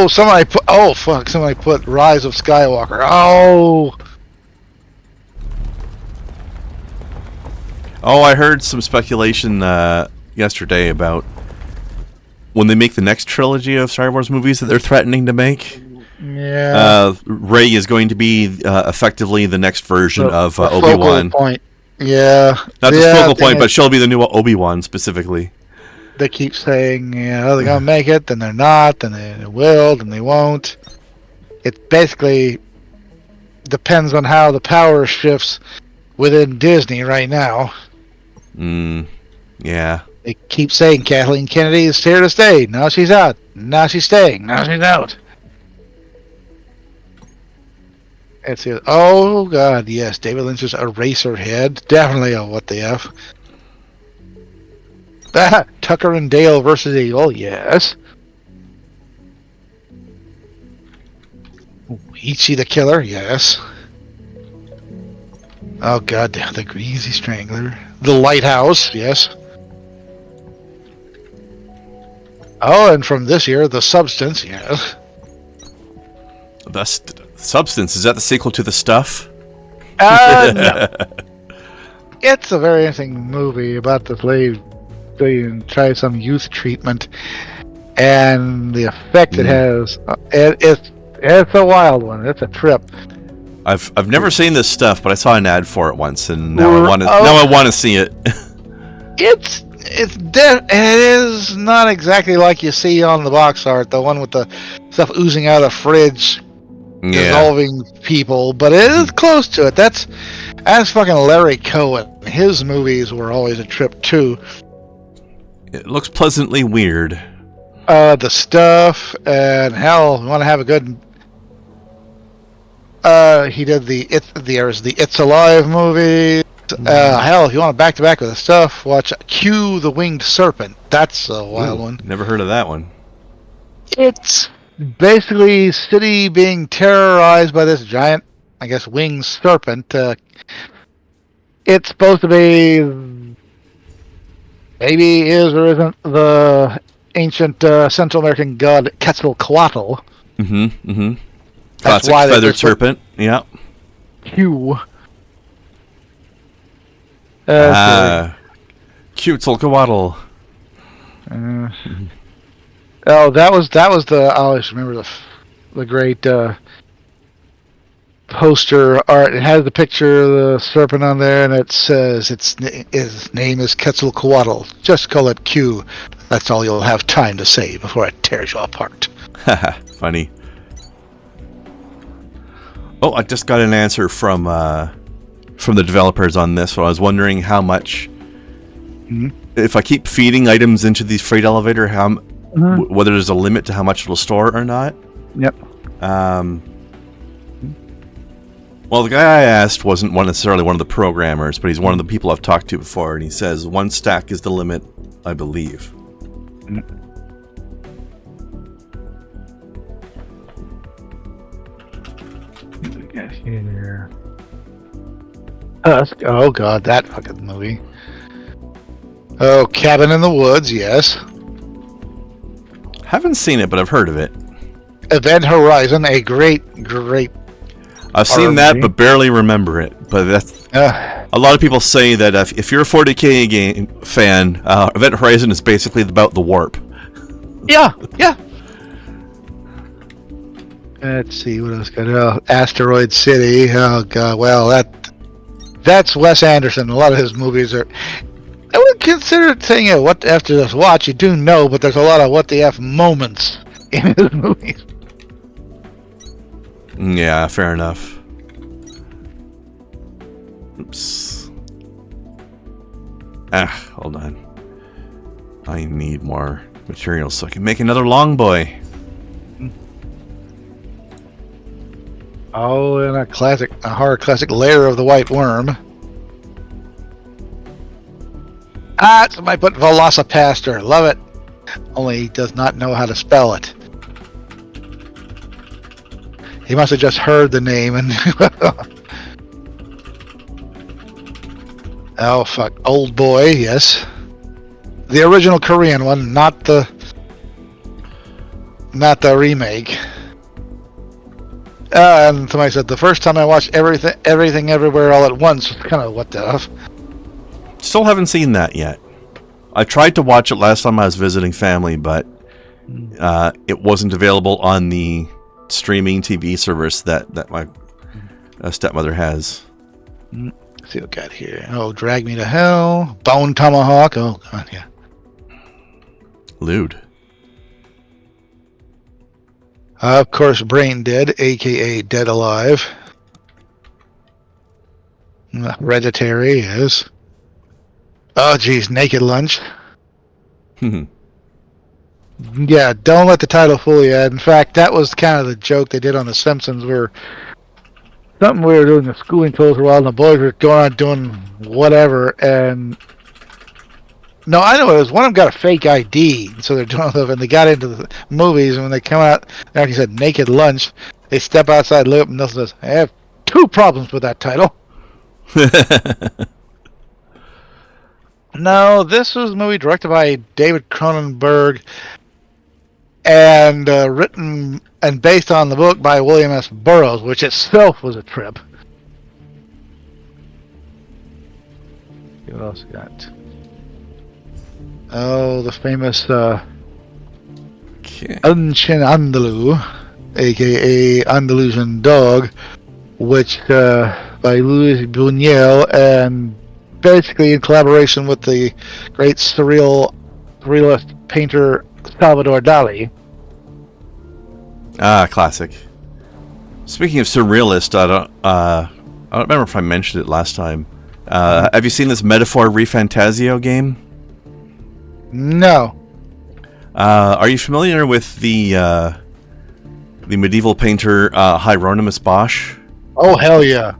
Somebody put Rise of Skywalker. I heard some speculation yesterday about when they make the next trilogy of Star Wars movies that they're threatening to make. Yeah. Rey is going to be effectively the next version of Obi-Wan. Point. Yeah. Not the focal point, but she'll be the new Obi-Wan specifically. They keep saying, they're going to make it, then they're not, then they will, then they won't. It basically depends on how the power shifts within Disney right now. Yeah. They keep saying Kathleen Kennedy is here to stay. Now she's out. Now she's staying. Now she's out. It's it. Oh, God, yes. David Lynch's Eraserhead. Definitely a what the F. Tucker and Dale versus Evil. Yes. Ichi the Killer. Yes. Oh, God, the Greasy Strangler. The Lighthouse. Yes. Oh, and from this year, The Substance. Yes. The Substance, is that the sequel to The Stuff? No. It's a very interesting movie about this lady trying some youth treatment. and the effect it has, it's a wild one. It's a trip. I've never seen this stuff, but I saw an ad for it once, and now I want to see it. It is not exactly like you see on the box art, the one with the stuff oozing out of the fridge, dissolving people, but it is close to it. That's fucking Larry Cohen. His movies were always a trip too. It looks pleasantly weird. The stuff, and hell, you want to have a good. He did there's the It's Alive movie. Hell, if you want to back to back with the stuff, watch Q the Winged Serpent. That's a wild one. Never heard of that one. It's basically city being terrorized by this giant, I guess, winged serpent. It's supposed to be, maybe is or isn't, the ancient Central American god Quetzalcoatl. Classic feathered serpent. Yeah. Q. Quetzalcoatl. Oh, that was the. I always remember the great poster art. It has the picture of the serpent on there, and it says his name is Quetzalcoatl. Just call it Q. That's all you'll have time to say before it tears you apart. Funny. Oh, I just got an answer from the developers on this. So I was wondering how much, if I keep feeding items into the freight elevator, whether there's a limit to how much it'll store or not. Yep. Well, the guy I asked wasn't necessarily one of the programmers, but he's one of the people I've talked to before, and he says 1 stack is the limit, I believe. Here. Tusk. Oh god, that fucking movie. Oh, Cabin in the Woods. Yes. Haven't seen it, but I've heard of it. Event Horizon, a great. I've seen that, but barely remember it. But that's a lot of people say that if you're a 40K game fan, Event Horizon is basically about the warp. Yeah. Let's see what else got. Asteroid City. Oh god. Well, that's Wes Anderson. A lot of his movies are. I would consider it saying what after this watch you do know, but there's a lot of what the F moments in his movies. Yeah, fair enough. Oops. Hold on. I need more materials so I can make another long boy. Oh, and a horror classic, Lair of the White Worm. Somebody put Velocipaster. Love it. Only he does not know how to spell it. He must have just heard the name and. Oh fuck! Old Boy, yes. The original Korean one, not the remake. And somebody said the first time I watched everything everywhere all at once was kind of what the F. Still haven't seen that yet. I tried to watch it last time I was visiting family, but it wasn't available on the streaming TV service that my stepmother has. Let's see what got here. Oh, Drag Me to Hell, Bone Tomahawk. Oh god, yeah. Lewd. Of course, Brain Dead, aka Dead Alive. Hereditary, yes. Oh, geez, Naked Lunch. Yeah, don't let the title fool you. In fact, that was kind of the joke they did on The Simpsons, where something we were doing the schooling tools for a while, and the boys were going on doing whatever, and no, I know it was one of them got a fake ID, so they're doing stuff, and they got into the movies, and when they come out, like you said, Naked Lunch, they step outside, look up, and Nelson says, I have 2 problems with that title. No, this was a movie directed by David Cronenberg and written and based on the book by William S. Burroughs, which itself was a trip. What else we got? Oh, the famous Okay. Unchin Andalou, aka Andalusian Dog, which by Louis Buñuel, and basically in collaboration with the great surrealist painter Salvador Dali. Ah, classic. Speaking of surrealist, I don't remember if I mentioned it last time. Have you seen this Metaphor Refantasio game? No. Are you familiar with the medieval painter Hieronymus Bosch? Oh, hell yeah.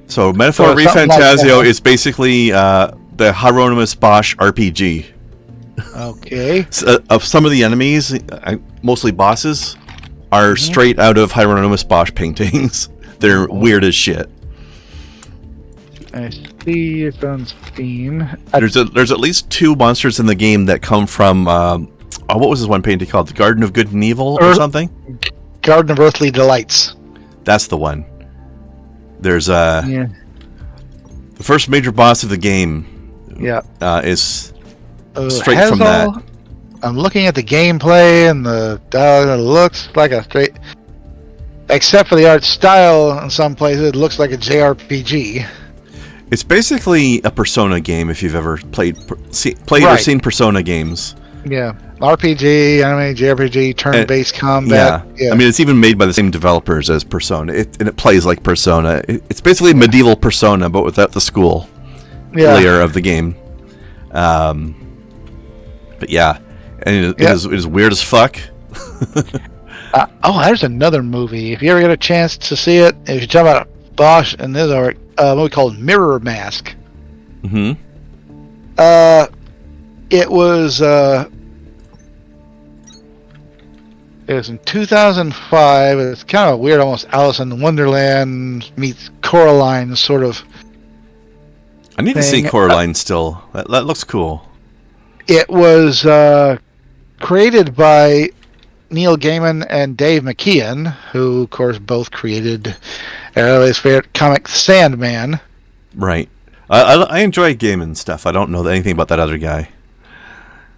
So Metaphor So something Refantasio like that. is basically the Hieronymus Bosch RPG. Okay. Of some of the enemies, mostly bosses, are straight out of Hieronymus Bosch paintings. They're weird as shit. I see it's on Steam. There's at least 2 monsters in the game that come from what was this one painting called? The Garden of Good and Evil or something? Garden of Earthly Delights. That's the one. There's Yeah. the first major boss of the game Yeah. is straight has from all- that. I'm looking at the gameplay and it looks like a straight. Except for the art style, in some places it looks like a JRPG. It's basically a Persona game if you've ever played or Right. seen Persona games. Yeah, RPG, anime, JRPG, turn-based combat. Yeah. I mean, it's even made by the same developers as Persona, and it plays like Persona. It's basically medieval Persona, but without the school layer of the game. But yeah, and it is weird as fuck. There's another movie. If you ever get a chance to see it, if you talk about Bosch and this art, a movie called Mirror Mask. Mm-hmm. It was in 2005. It's kind of weird, almost Alice in Wonderland meets Coraline sort of. I need to see thing. Coraline still. That looks cool. It was created by Neil Gaiman and Dave McKeon, who, of course, both created everybody's favorite comic, Sandman. Right. I enjoy Gaiman stuff. I don't know anything about that other guy.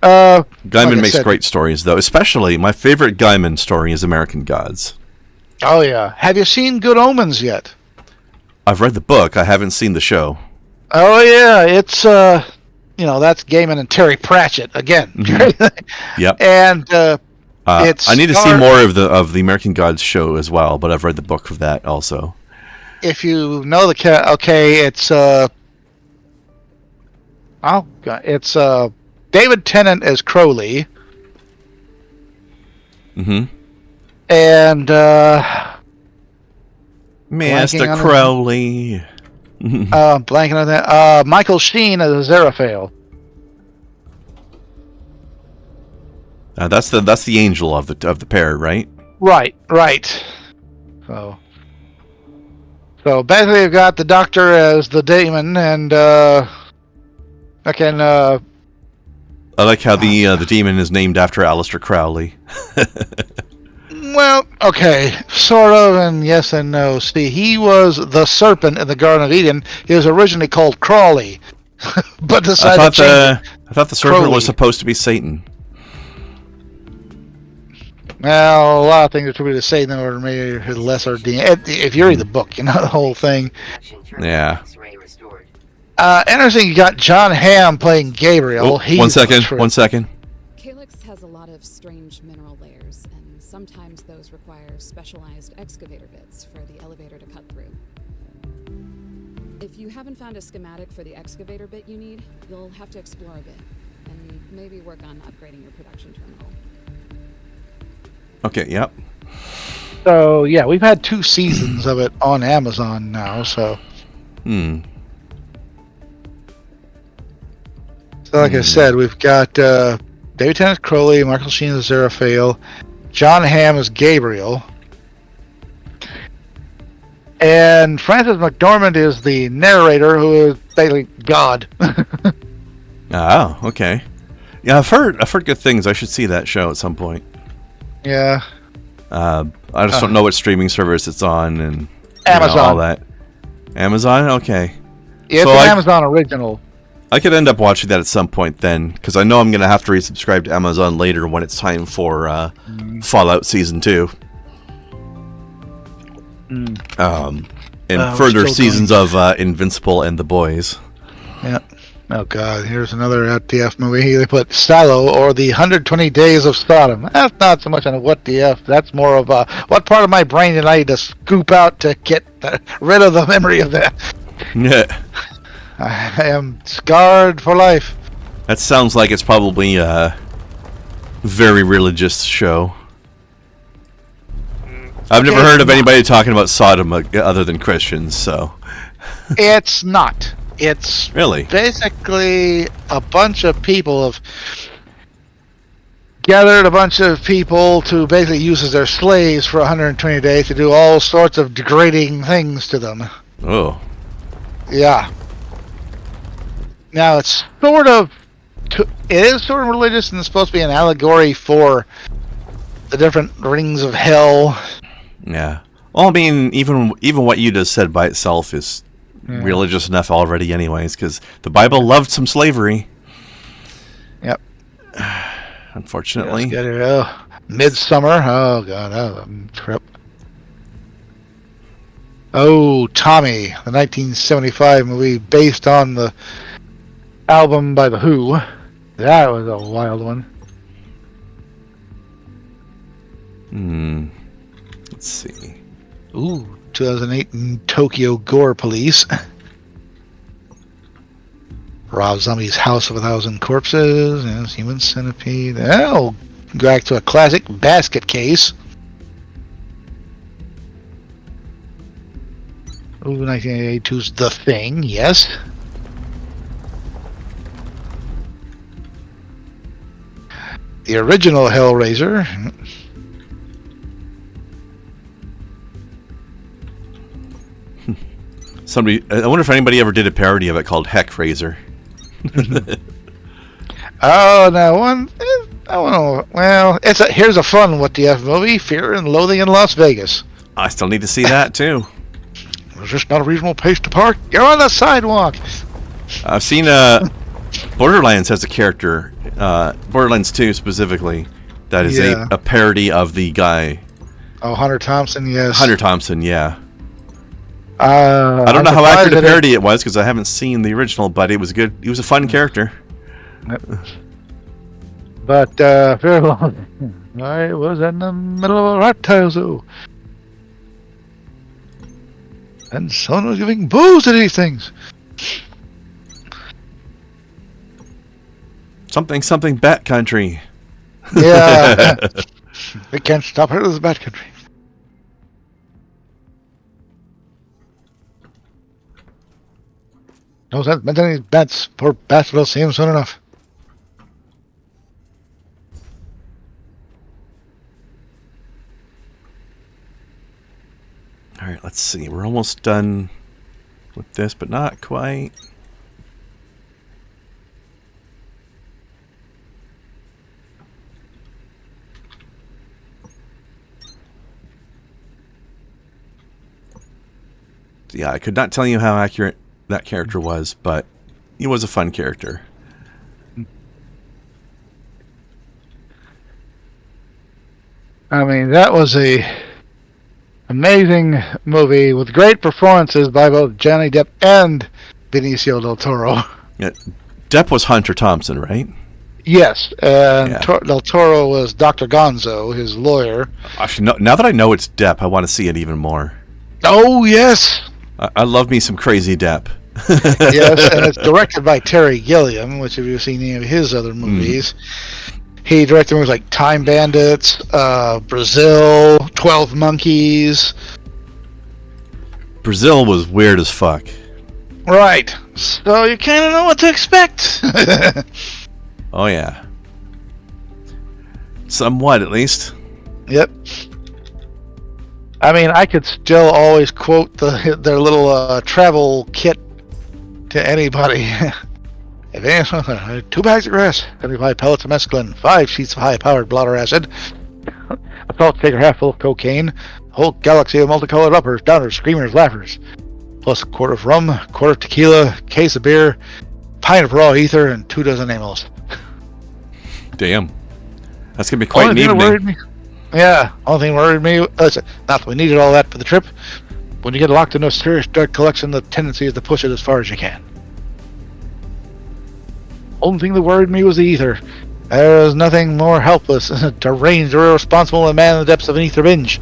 Gaiman makes great stories, though. Especially, my favorite Gaiman story is American Gods. Oh, yeah. Have you seen Good Omens yet? I've read the book. I haven't seen the show. Oh, yeah. It's, that's Gaiman and Terry Pratchett again. Yep. And I need to see more of the American Gods show as well, but I've read the book of that also. If you know it's it's David Tennant as Crowley. Mm-hmm. And Master Crowley. Blanking on that. Michael Sheen as Aziraphale. That's the angel of the pair, right? Right. So basically, you've got the Doctor as the demon, and I like how the demon is named after Aleister Crowley. Well, okay, sort of, and yes and no. See, he was the serpent in the Garden of Eden. He was originally called Crawley, but decided to change it. I thought the serpent Crowley. was supposed to be Satan. Well, a lot of things are attributed to Satan or maybe his lesser demon. If you read the book, you know the whole thing. Yeah. Interesting, you got John Hamm playing Gabriel. Oh, one second. Calyx has a lot of strange mineral layers, and sometimes those require specialized excavator bits for the elevator to cut through. If you haven't found a schematic for the excavator bit you need, you'll have to explore a bit, and maybe work on upgrading your production terminal. Okay, yep. So, yeah, we've had 2 seasons of it on Amazon now, so... So, like I said, we've got David Tennant Crowley, Michael Sheen as Aziraphale, John Hamm as Gabriel, and Francis McDormand is the narrator, who is basically God. Oh, okay. Yeah, I've heard good things. I should see that show at some point. Yeah. I just don't know what streaming service it's on and Amazon. all that. Amazon, okay. Yeah, it's So an Amazon original. I could end up watching that at some point then, because I know I'm going to have to resubscribe to Amazon later when it's time for Fallout Season 2. And further seasons of Invincible and The Boys. Yeah. Oh God, here's another FTF movie. They put Sallow, or the 120 Days of Sodom. That's not so much on a what the F. That's more of a what part of my brain did I need to scoop out to get rid of the memory of that. Yeah. I am scarred for life. That sounds like it's probably a very religious show. I've never heard of anybody talking about Sodom other than Christians, so... It's not. It's really basically a bunch of people have gathered a bunch of people to basically use as their slaves for 120 days to do all sorts of degrading things to them. Oh. Yeah. Now it's sort of... it is sort of religious, and it's supposed to be an allegory for the different rings of hell. Yeah. Well, I mean, even what you just said by itself is religious enough already anyways, because the Bible loved some slavery. Yep. Unfortunately. Midsummer. Oh, God. Oh, trip. Oh, Tommy, the 1975 movie based on the album by The Who. That was a wild one. Let's see. Ooh, 2008 in Tokyo Gore Police. Rob Zombie's House of a Thousand Corpses. Yes, Human Centipede. Oh, go back to a classic, Basket Case. Ooh, 1982's The Thing, yes. The original Hellraiser. I wonder if anybody ever did a parody of it called Heckraiser. Oh, no, one. Well, here's a fun what the F movie: Fear and Loathing in Las Vegas. I still need to see that too. It's just not a reasonable place to park. You're on the sidewalk. I've seen Borderlands has a character, Borderlands 2 specifically, that is a parody of the guy. Oh, Hunter Thompson, yes. Hunter Thompson, yeah. I don't know how accurate a parody it was because I haven't seen the original, but it was good. He was a fun character. But Fear and Loathing, I was in the middle of a reptile zoo, and someone was giving booze to these things. Something Bat Country. Yeah. We can't stop her. This is Bat Country. No sense mentioning these bats. Poor bats will see him soon enough. Alright, let's see. We're almost done with this, but not quite. Yeah, I could not tell you how accurate that character was, but he was a fun character. I mean, that was a amazing movie with great performances by both Johnny Depp and Benicio del Toro. Yeah, Depp was Hunter Thompson, right? Yes, and Del Toro was Dr. Gonzo, his lawyer. Actually, now that I know it's Depp, I want to see it even more. Oh, yes! I love me some crazy Depp. Yes, and it's directed by Terry Gilliam, which if you've seen any of his other movies, he directed movies like Time Bandits, Brazil, 12 Monkeys. Brazil was weird as fuck. Right, so you kind of know what to expect. Oh yeah. Somewhat, at least. Yep. I mean, I could still always quote their little travel kit to anybody. 2 bags of grass, 75 pellets of mescaline, 5 sheets of high-powered blotter acid, a salt shaker half full of cocaine, a whole galaxy of multicolored uppers, downers, screamers, laughers, plus a quart of rum, a quart of tequila, case of beer, pint of raw ether, and 2 dozen amyls. Damn. That's going to be quite an Only thing that evening. worried me. Yeah, only thing that worried me. Listen, not that we needed all that for the trip. When you get locked into a serious drug collection, the tendency is to push it as far as you can. Only thing that worried me was the ether. There was nothing more helpless, deranged or irresponsible than a man in the depths of an ether binge.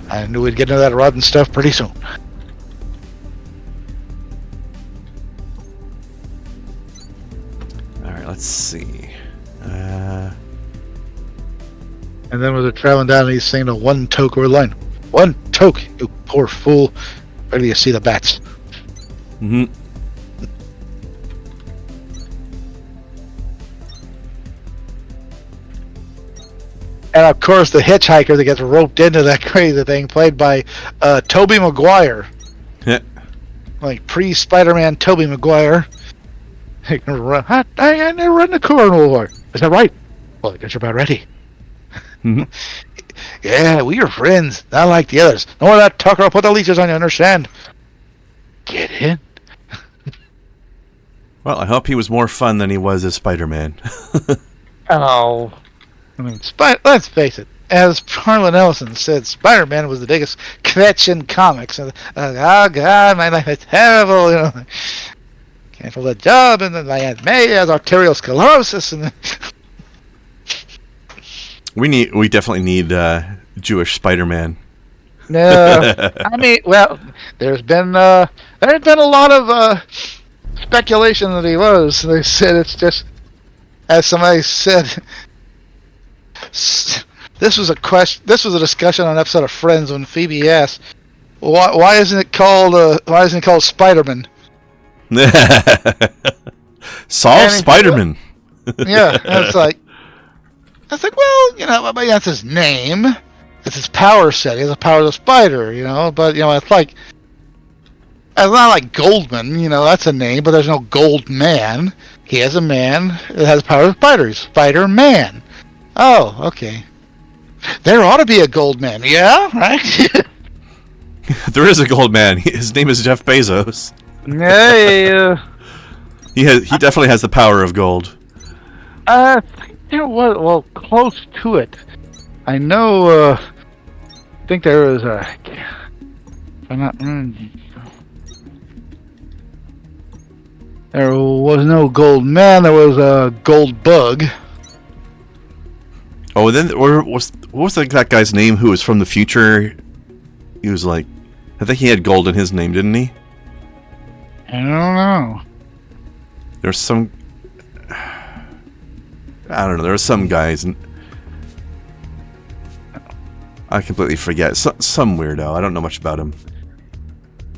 I knew we'd get into that rotten stuff pretty soon. Alright, let's see. And then with it traveling down, he's saying a one toke over the line. One toke, you poor fool. Where do you see the bats? Mm-hmm. And of course, the hitchhiker that gets roped into that crazy thing, played by Tobey Maguire. Yeah. Like pre-Spider-Man Tobey Maguire. He can run. I never run the corner before. Is that right? Well, I guess you're about ready. Mm-hmm. Yeah, we are friends, not like the others. No more of that talk, or I'll put the leeches on you, understand? Get in. Well, I hope he was more fun than he was as Spider-Man. Oh. I mean, let's face it. As Harlan Ellison said, Spider-Man was the biggest catch in comics. And, oh, God, my life is terrible. You know, can't hold a job, and then my Aunt May has arteriosclerosis. And we definitely need Jewish Spider-Man. no, I mean, well, there's been a lot of speculation that he was. They said it's just, as somebody said, this was a question. This was a discussion on an episode of Friends when Phoebe asked, "Why isn't it called Spider-Man?" Solve Spider-Man. Yeah, and it's like, well, you know, that's his name. It's his power set. He has the power of the spider, you know. But you know, it's not like Goldman, you know. That's a name, but there's no Goldman. He has a man that has the power of the spider. He's Spider-Man. Oh, okay. There ought to be a Goldman. Yeah, right. There is a gold man. His name is Jeff Bezos. Yeah. He definitely has the power of gold. There was, well, close to it. I know. I think there was a. I'm not. There was no gold man. There was a gold bug. Oh, and then what was that guy's name who was from the future? He was like, I think he had gold in his name, didn't he? I don't know. There's some. I don't know. There were some guys, and I completely forget. Some weirdo. I don't know much about him.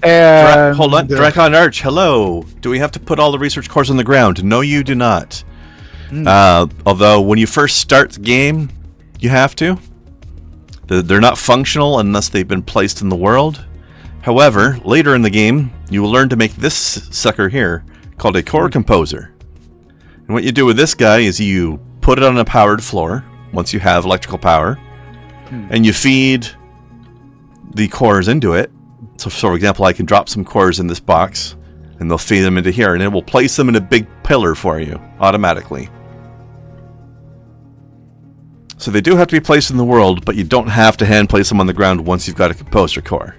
And Hold on, Dracon Arch. Hello. Do we have to put all the research cores on the ground? No, you do not. Although when you first start the game, you have to. They're not functional unless they've been placed in the world. However, later in the game, you will learn to make this sucker here, called a core composer. And what you do with this guy is you put it on a powered floor, once you have electrical power, and you feed the cores into it. So, for example, I can drop some cores in this box, and they'll feed them into here, and it will place them in a big pillar for you, automatically. So they do have to be placed in the world, but you don't have to hand place them on the ground once you've got a composer core.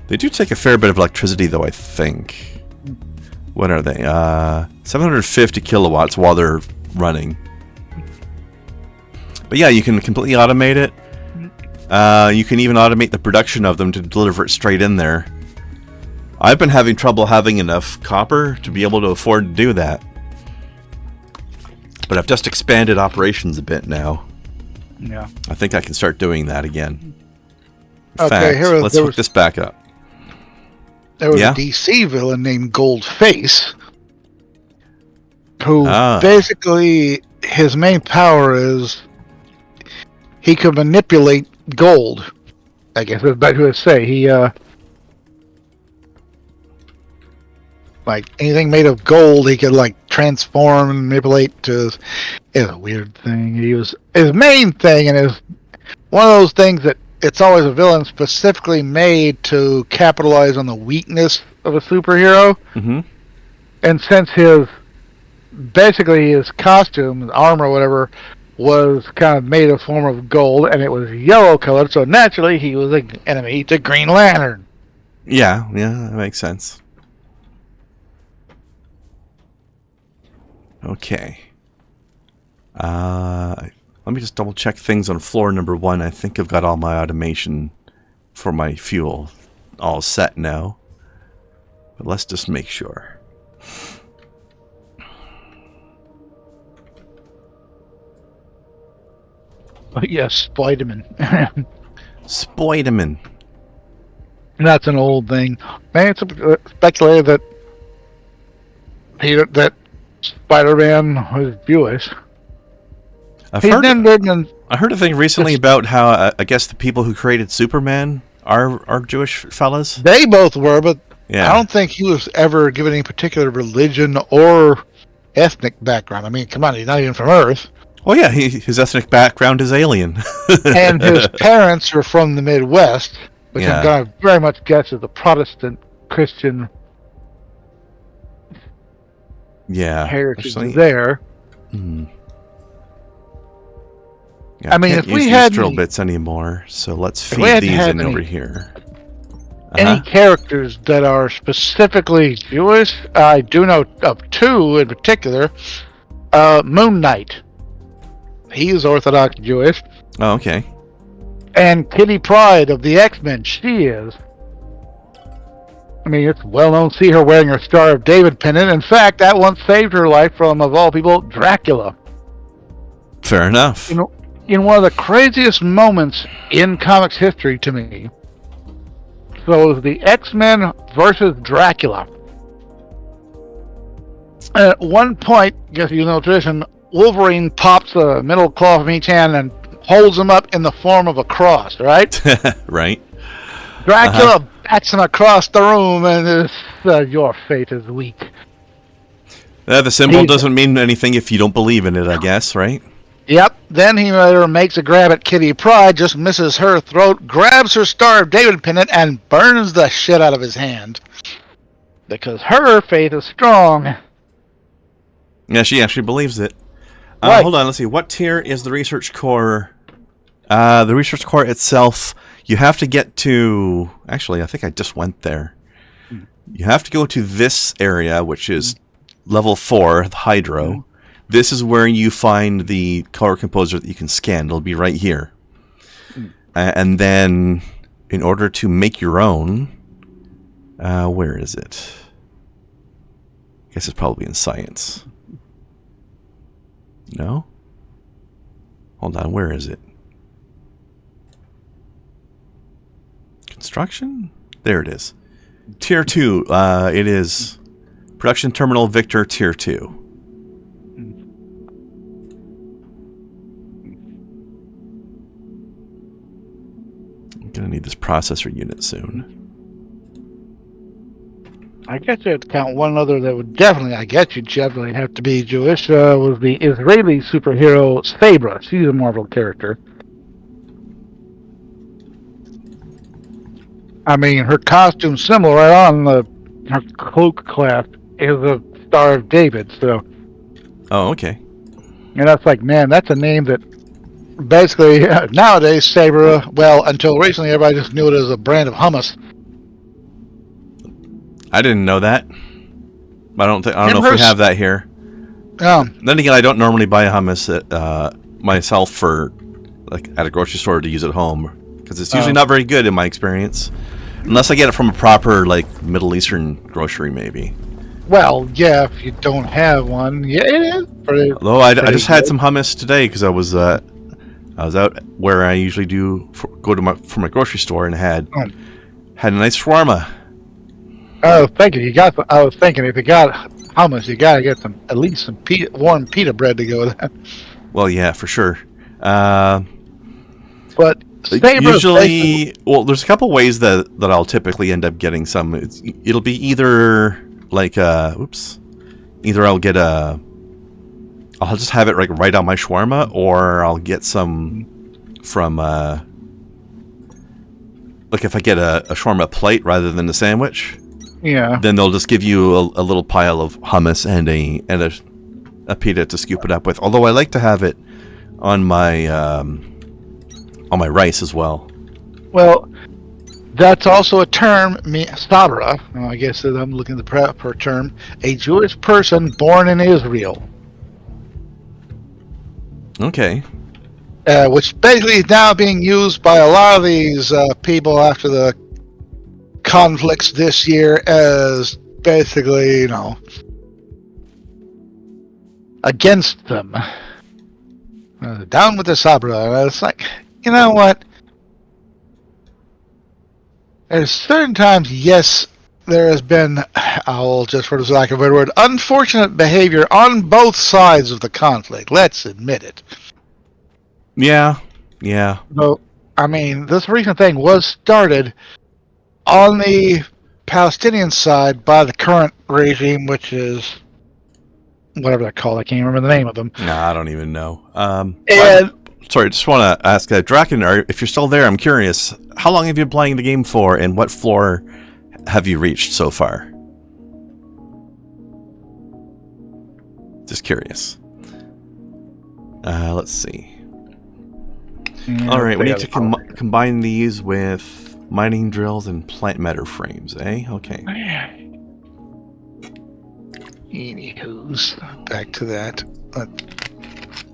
They do take a fair bit of electricity, though, I think. What are they? 750 kilowatts while they're running. But yeah, you can completely automate it. You can even automate the production of them to deliver it straight in there. I've been having trouble having enough copper to be able to afford to do that. But I've just expanded operations a bit now. Yeah. I think I can start doing that again. In Okay, fact, let's hook this back up. There was Yeah? a DC villain named Goldface, who Ah. basically, his main power is he could manipulate gold. I guess that's about to say. He, like, anything made of gold, he could, like, transform and manipulate to... It's a weird thing. His main thing, and is one of those things that it's always a villain specifically made to capitalize on the weakness of a superhero. Mm-hmm. And since basically his costume, his armor, whatever, was kind of made of form of gold, and it was yellow colored, so naturally he was an enemy to Green Lantern. Yeah, that makes sense. Okay. Let me just double check things on floor number 1. I think I've got all my automation for my fuel all set now. But let's just make sure. Oh, yes, Spider-Man. Spider-Man. That's an old thing. Man, it's speculated that Spider-Man was Jewish. I heard a thing recently about how I guess the people who created Superman are Jewish fellas. They both were, but yeah. I don't think he was ever given any particular religion or ethnic background. I mean, come on, he's not even from Earth. Well, yeah, his ethnic background is alien. And his parents are from the Midwest, which Yeah. I'm going to very much guess is the Protestant Christian heritage there. Hmm. Yeah, I mean, can't if we use had these drill any- bits anymore, so let's If we feed hadn't these had in any- over here. Any characters that are specifically Jewish, I do know of 2 in particular. Moon Knight. He is Orthodox Jewish. Oh, okay. And Kitty Pryde of the X-Men, she is. I mean, it's well known to see her wearing her Star of David pennant. In fact, that once saved her life from, of all people, Dracula. Fair enough. In one of the craziest moments in comics history to me. So it was the X-Men versus Dracula. At one point, guess you know tradition, Wolverine pops a metal claw from each hand and holds him up in the form of a cross, right? Right. Dracula bats him across the room and your fate is weak. The symbol doesn't mean anything if you don't believe in it, I guess, right? Yep. Then he makes a grab at Kitty Pryde, just misses her throat, grabs her Star of David pennant, and burns the shit out of his hand. Because her faith is strong. Yeah, she actually believes it. Right. Hold on, let's see. What tier is the research core? The research core itself, you have to get to... Actually, I think I just went there. You have to go to this area, which is level 4, the Hydro. This is where you find the color composer that you can scan. It'll be right here. And then, in order to make your own... where is it? I guess it's probably in science. No? Hold on, where is it? Construction? There it is. Tier 2, it is Production Terminal Victor Tier 2. I'm gonna need this processor unit soon. I guess I'd count one other that would definitely, definitely have to be Jewish, was the Israeli superhero Sabra. She's a Marvel character. I mean, her costume's similar right on her cloak clasp is a Star of David, so... Oh, okay. And that's like, man, that's a name that basically, nowadays, Sabra, well, until recently, everybody just knew it as a brand of hummus. I didn't know that. I don't know if we have that here. Then again, I don't normally buy hummus myself for at a grocery store to use at home because it's usually not very good in my experience, unless I get it from a proper Middle Eastern grocery, maybe. Well, yeah, if you don't have one, yeah, it is pretty. Although I just had some hummus today because I was out where I usually go to for my grocery store and had a nice shawarma. I was thinking if you got hummus, you gotta get at least some warm pita bread to go with that. Well, yeah, for sure. But usually, there's a couple ways that I'll typically end up getting some. It'll be either either I'll just have it right on my shawarma, or I'll get some from if I get a shawarma plate rather than a sandwich. Yeah. then they'll just give you a little pile of hummus and a pita to scoop it up with. Although I like to have it on my rice as well. Well, that's also a term, sabra. I guess that I'm looking at the proper term. A Jewish person born in Israel. Okay. Which basically is now being used by a lot of these people after the conflicts this year as basically, against them. Down with the Sabra. It's like, you know what? There's certain times, yes, there has been, I'll just for the lack of a better word, unfortunate behavior on both sides of the conflict. Let's admit it. Yeah. So, I mean, this recent thing was started on the Palestinian side by the current regime, which is whatever they're called. I can't remember the name of them. Nah, I don't even know. And Sorry, just want to ask, Draken, if you're still there, I'm curious, how long have you been playing the game for, and what floor have you reached so far? Just curious. Let's see. All right, we need to combine these with mining drills and plant matter frames, eh? Okay. Anywho's back to that.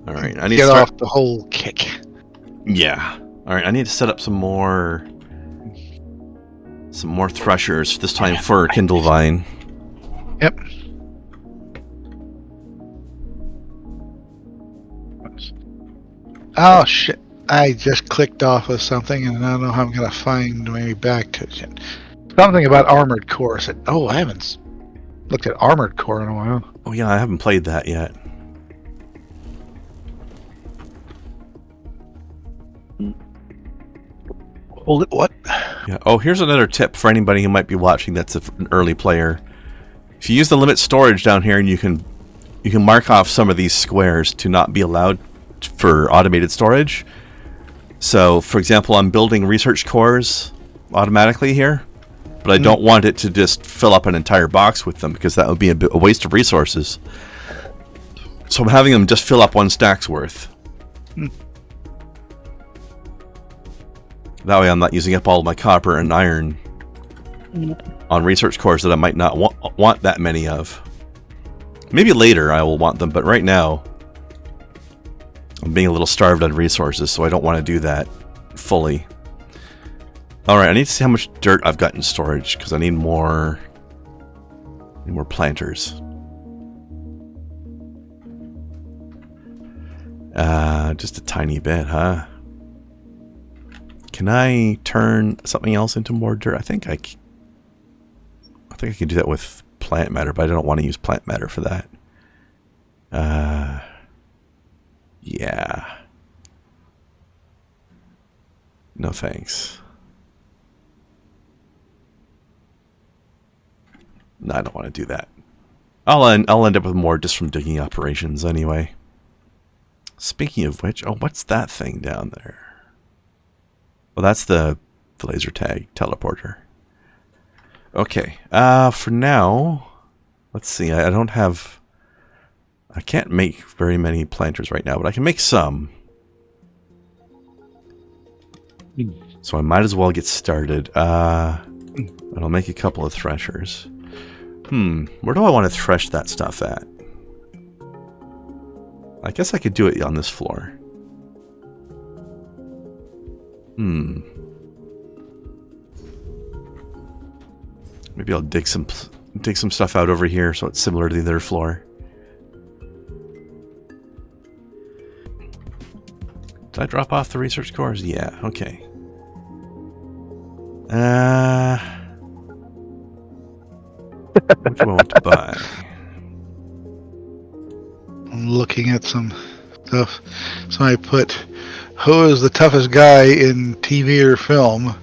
All right, I need get to start off the whole kick. Yeah. All right, I need to set up some more threshers this time for Kindlevine. Yep. Oh shit! I just clicked off of something, and I don't know how I'm gonna find my way back to it. Something about Armored Core. I said, "Oh, I haven't looked at Armored Core in a while." Oh yeah, I haven't played that yet. Hold it. What? Yeah. Oh, here's another tip for anybody who might be watching that's an early player. If you use the limit storage down here, and you can mark off some of these squares to not be allowed for automated storage. So, for example, I'm building research cores automatically here, but I don't want it to just fill up an entire box with them because that would be a waste of resources. So I'm having them just fill up one stack's worth. That way I'm not using up all my copper and iron on research cores that I might not want that many of. Maybe later I will want them, but right now I'm being a little starved on resources, so I don't want to do that fully. Alright, I need to see how much dirt I've got in storage, because I need more planters. Just a tiny bit, huh? Can I turn something else into more dirt? I think I can do that with plant matter, but I don't want to use plant matter for that. Yeah. No thanks. No, I don't want to do that. I'll end up with more just from digging operations anyway. Speaking of which, oh, what's that thing down there? Well, that's the laser tag teleporter. Okay. For now, let's see. I can't make very many planters right now, but I can make some. So I might as well get started. And I'll make a couple of threshers. Where do I want to thresh that stuff at? I guess I could do it on this floor. Maybe I'll dig some stuff out over here so it's similar to the other floor. Did I drop off the research cores? Yeah, okay. Which one to buy? I'm looking at some stuff. Somebody put, who is the toughest guy in TV or film?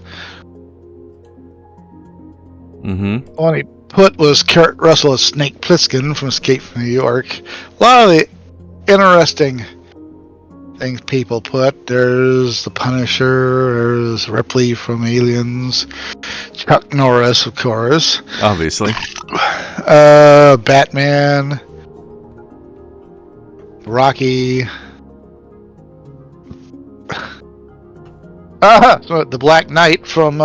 One he put was Kurt Russell as Snake Plissken from Escape from New York. A lot of the interesting things people put. There's the Punisher, there's Ripley from Aliens, Chuck Norris, of course, Obviously. Batman, Rocky. So the Black Knight from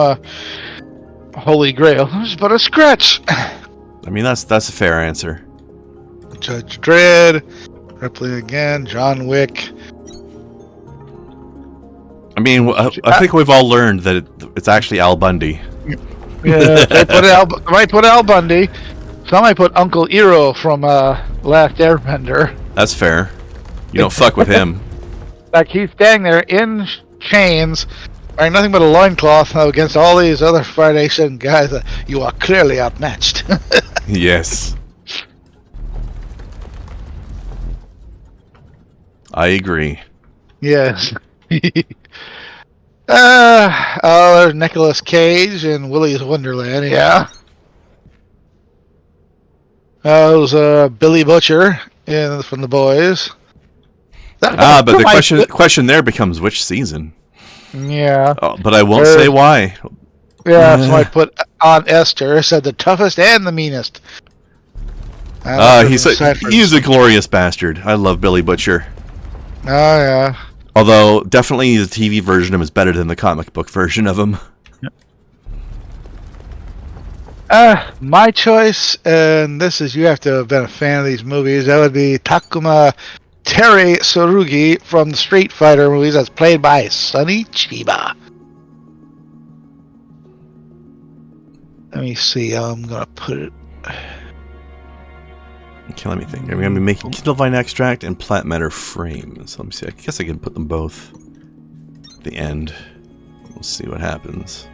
Holy Grail. It was but a scratch. I mean, that's a fair answer. Judge Dredd, Ripley again, John Wick. I mean, I think we've all learned that it's actually Al Bundy. Yeah, somebody put Al Bundy. Somebody put Uncle Iroh from Last Airbender. That's fair. You don't fuck with him. Like he's standing there in chains, wearing nothing but a loincloth against all these other Federation guys. You are clearly outmatched. Yes. I agree. Yes. There's Nicolas Cage in Willy's Wonderland, yeah. There's Billy Butcher from The Boys. But the question there becomes which season? Yeah. Oh, but I won't say why. Yeah, so I put Aunt Esther, said the toughest and the meanest. He's a glorious bastard. I love Billy Butcher. Oh, yeah. Although, definitely the TV version of him is better than the comic book version of him. My choice, and this is, you have to have been a fan of these movies, that would be Takuma Terry Tsurugi from the Street Fighter movies, that's played by Sonny Chiba. Let me see, I'm going to put it... Okay, let me think. I'm going to be making Kindle Vine extract and plant matter frames. Let me see. I guess I can put them both at the end. We'll see what happens.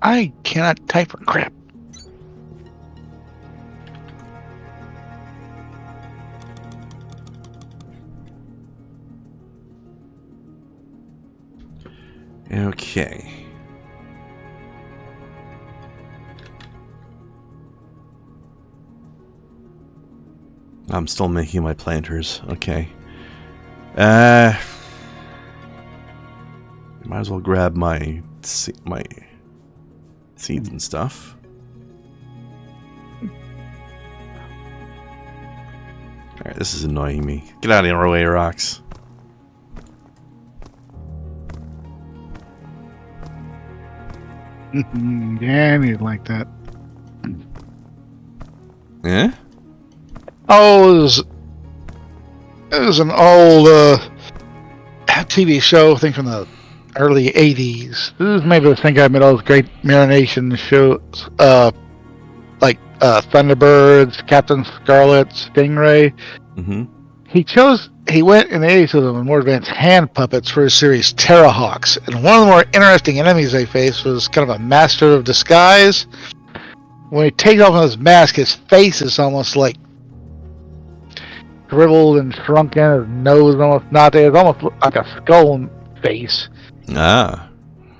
I cannot type for crap. Okay. I'm still making my planters. Okay. Might as well grab my seeds and stuff. Alright, this is annoying me. Get out of our way, rocks. Yeah, I like that. Yeah? Oh, it was an old TV show, I think from the early 80s. This is maybe the thing I made all those great marination shows, like Thunderbirds, Captain Scarlet, Stingray. Mm-hmm. He went in the 80s with them in more advanced hand puppets for his series Terrahawks. And one of the more interesting enemies they faced was kind of a master of disguise. When he takes off his mask, his face is almost like shriveled and shrunken, his nose almost not there. It's almost like a skull face. Ah.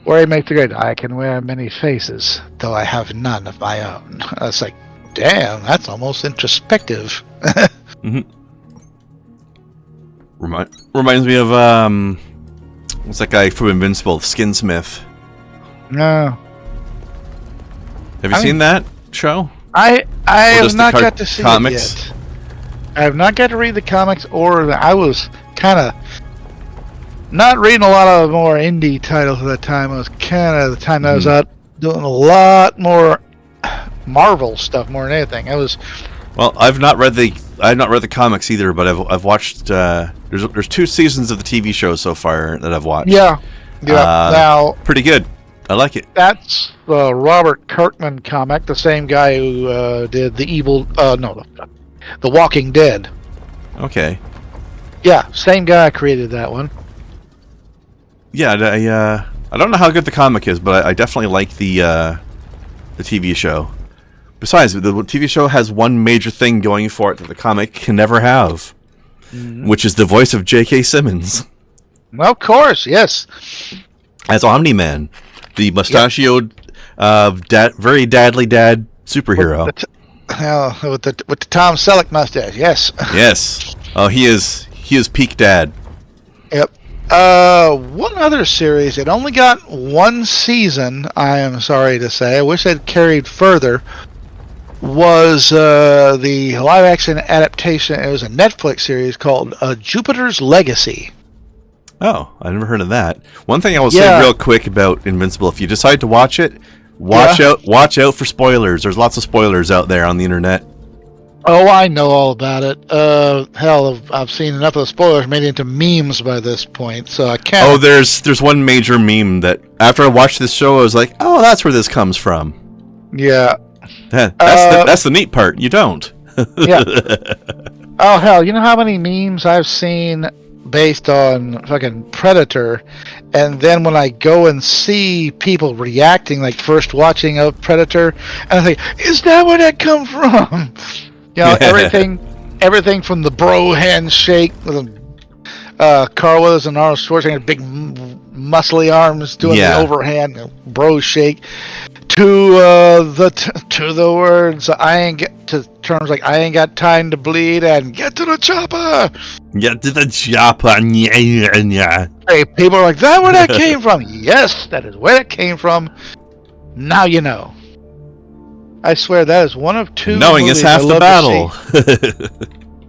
Where he makes the great, I can wear many faces, though I have none of my own. I was like, damn, that's almost introspective. Mm-hmm. Reminds me of, what's that guy from Invincible, Skinsmith? No. Have you seen that show? I have not got to see comics? it yet. I have not got to read the comics, I was kind of not reading a lot of more indie titles at that time. It was kind of the time that I was out doing a lot more Marvel stuff more than anything. Well, I've not read the comics either, but I've watched. There's 2 seasons of the TV show so far that I've watched. Yeah. Now, pretty good. I like it. That's the Robert Kirkman comic, the same guy who did The Walking Dead. Okay. Yeah, same guy created that one. Yeah, I don't know how good the comic is, but I definitely like the TV show. Besides, the TV show has one major thing going for it that the comic can never have, which is the voice of J.K. Simmons. Well, of course, yes. As Omni-Man, the mustachioed, very dadly dad superhero. with the Tom Selleck mustache. Yes. Yes. Oh, he is peak dad. Yep. One other series. It only got one season. I am sorry to say. I wish it carried further. Was the live-action adaptation? It was a Netflix series called Jupiter's Legacy. Oh, I never heard of that. One thing I will say Yeah. real quick about Invincible: if you decide to watch it, watch out for spoilers. There's lots of spoilers out there on the internet. Oh, I know all about it. Hell, I've seen enough of the spoilers made into memes by this point, so I can't. Oh, there's one major meme that after I watched this show, I was like, oh, that's where this comes from. Yeah. That's the neat part. You don't. Yeah. Oh, hell, you know how many memes I've seen based on fucking Predator, and then when I go and see people reacting, like first watching of Predator, and I think, is that where that come from? You know, everything from the bro handshake with Carl Weathers and Arnold Schwarzenegger, big muscly arms doing the overhand bro shake, to the words to terms like I ain't got time to bleed and get to the chopper. Get to the chopper. Hey, people are like, that where that came from? Yes, that is where it came from. Now you know. I swear that is one of two. Knowing is half the battle.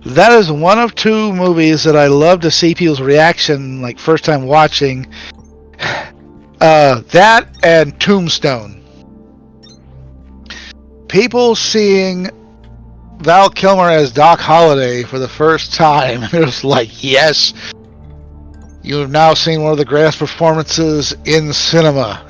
That is one of two movies that I love to see people's reaction, like first time watching. That and Tombstone. People seeing Val Kilmer as Doc Holliday for the first time, it was like, yes, you have now seen one of the greatest performances in cinema.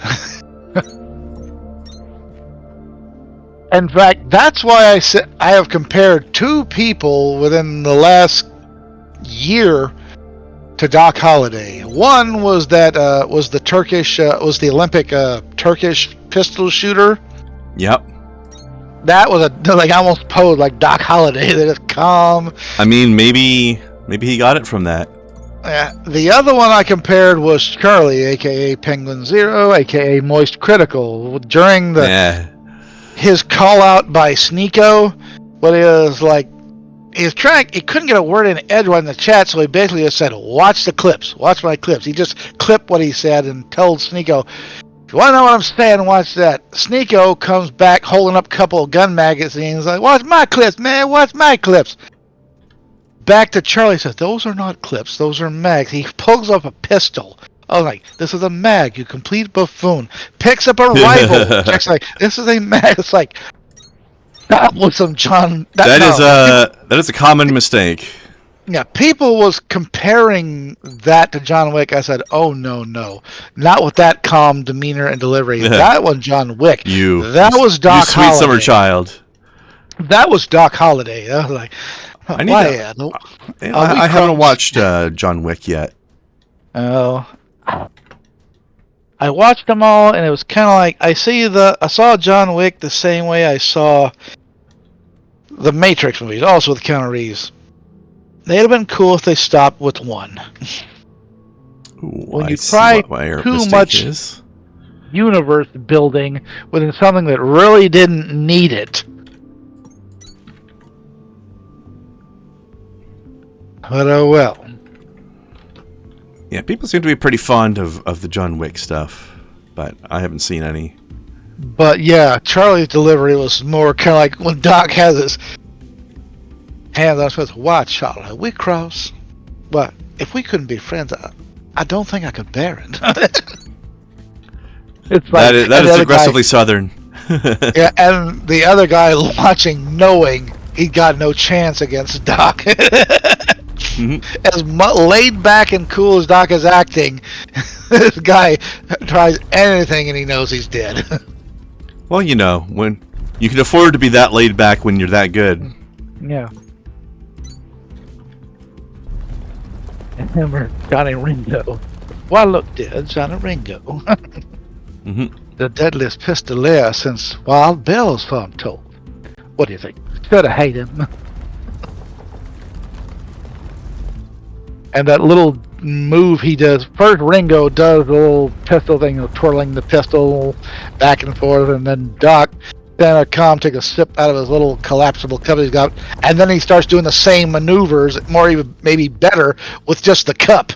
In fact, that's why I said I have compared two people within the last year to Doc Holliday. One was that was the Olympic Turkish pistol shooter. Yep. That was almost posed like Doc Holliday. They're just calm. I mean, maybe he got it from that. The other one I compared was Charlie, aka Penguin Zero, aka Moist Critical. During his call out by Sneeko, what is like, he couldn't get a word in edgewise in the chat, so he basically just said, watch the clips, watch my clips. He just clipped what he said and told Sneeko, if you want to know what I'm saying, watch that. Sneeko comes back holding up a couple of gun magazines, like, watch my clips, man, watch my clips. Back to Charlie, says, those are not clips, those are mags. He pulls up a pistol. I was like, this is a mag, you complete buffoon. Picks up a rifle. Jack's like, this is a mag. It's like, that was some John... That is a common mistake. Yeah, people was comparing that to John Wick. I said, oh, no. Not with that calm demeanor and delivery. That was John Wick. That was Doc Holliday. You sweet summer child. That was Doc Holliday. I was like, I haven't watched John Wick yet. Oh. I watched them all, and it was kind of like, I saw John Wick the same way I saw the Matrix movies, also with Keanu Reeves. They'd have been cool if they stopped with one. When you try too much universe building within something that really didn't need it. But oh well. Yeah, people seem to be pretty fond of the John Wick stuff, but I haven't seen any. But yeah, Charlie's delivery was more kind of like when Doc has his hands on his watch, Charlie, we cross. But if we couldn't be friends, I don't think I could bear it. It's like that is aggressively Southern. Yeah, and the other guy watching, knowing he got no chance against Doc. Mm-hmm. As laid back and cool as Doc is acting, this guy tries anything and he knows he's dead. Well, you know, when you can afford to be that laid back when you're that good. Yeah. And remember Johnny Ringo. Why look, dear, Johnny Ringo. Mm-hmm. The deadliest pistolier since Wild Bill's, so I'm told. What do you think? Should have hated him. And that little move he does, first Ringo does the little pistol thing, twirling the pistol back and forth, and then Doc then Calm takes a sip out of his little collapsible cup he's got, and then he starts doing the same maneuvers, more even maybe better, with just the cup.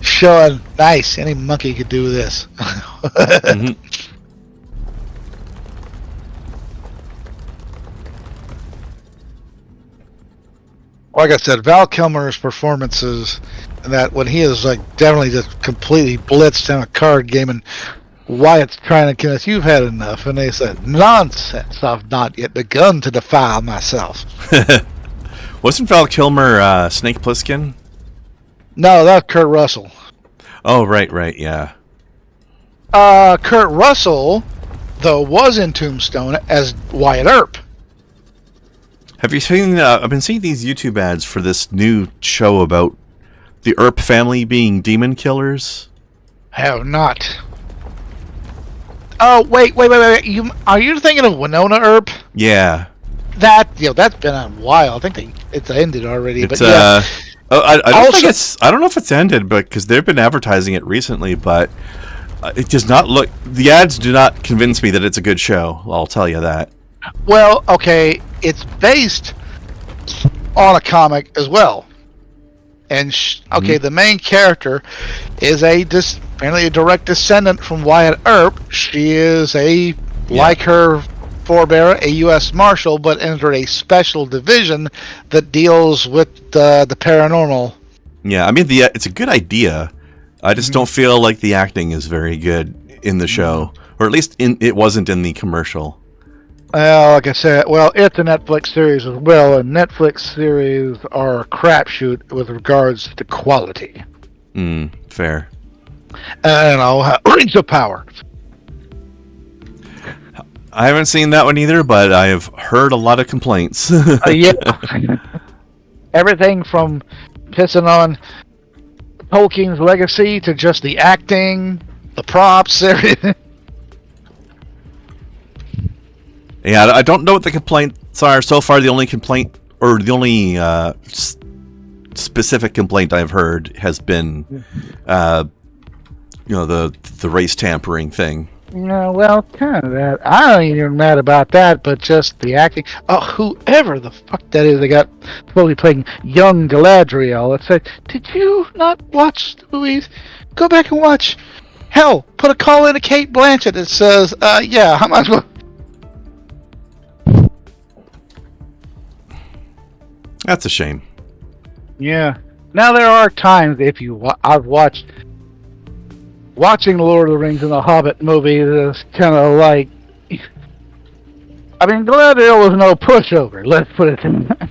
Showing, nice, any monkey could do this. Mhm. Like I said, Val Kilmer's performances, and that when he is like definitely just completely blitzed in a card game, and Wyatt's trying to convince you've had enough, and they said, "Nonsense! I've not yet begun to defile myself." Wasn't Val Kilmer Snake Plissken? No, that's Kurt Russell. Oh, right, yeah. Kurt Russell, though, was in Tombstone as Wyatt Earp. Have you seen? I've been seeing these YouTube ads for this new show about the Earp family being demon killers. Have not. Oh, wait. Are you thinking of Winona Earp? Yeah, That's been on a while. I think it's ended already. it's but yeah. I don't think Also- it's. I don't know if it's ended, but because they've been advertising it recently, but it does not look. The ads do not convince me that it's a good show. I'll tell you that. Well, okay, it's based on a comic as well. And the main character is apparently a direct descendant from Wyatt Earp. She is like her forebear, a U.S. Marshal, but entered a special division that deals with the paranormal. Yeah, I mean, it's a good idea. I just don't feel like the acting is very good in the show, or at least it wasn't in the commercial. Well, like I said, it's a Netflix series as well, and Netflix series are a crapshoot with regards to quality. Fair. Rings of Power. I haven't seen that one either, but I have heard a lot of complaints. Yeah. Everything from pissing on Tolkien's legacy to just the acting, the props, everything. Yeah, I don't know what the complaints are. So far, the only complaint, or the only specific complaint I've heard has been, the race tampering thing. Yeah, well, kind of that. I ain't even mad about that, but just the acting. Oh, whoever the fuck that is, they got supposedly playing young Galadriel. It said, did you not watch the movies? Go back and watch. Hell, put a call in to Kate Blanchett. It says, yeah, how much? That's a shame. Yeah. Now there are times if I've watching The Lord of the Rings and the Hobbit movie is kind of like, I mean, Galadriel was no pushover. Let's put it in that.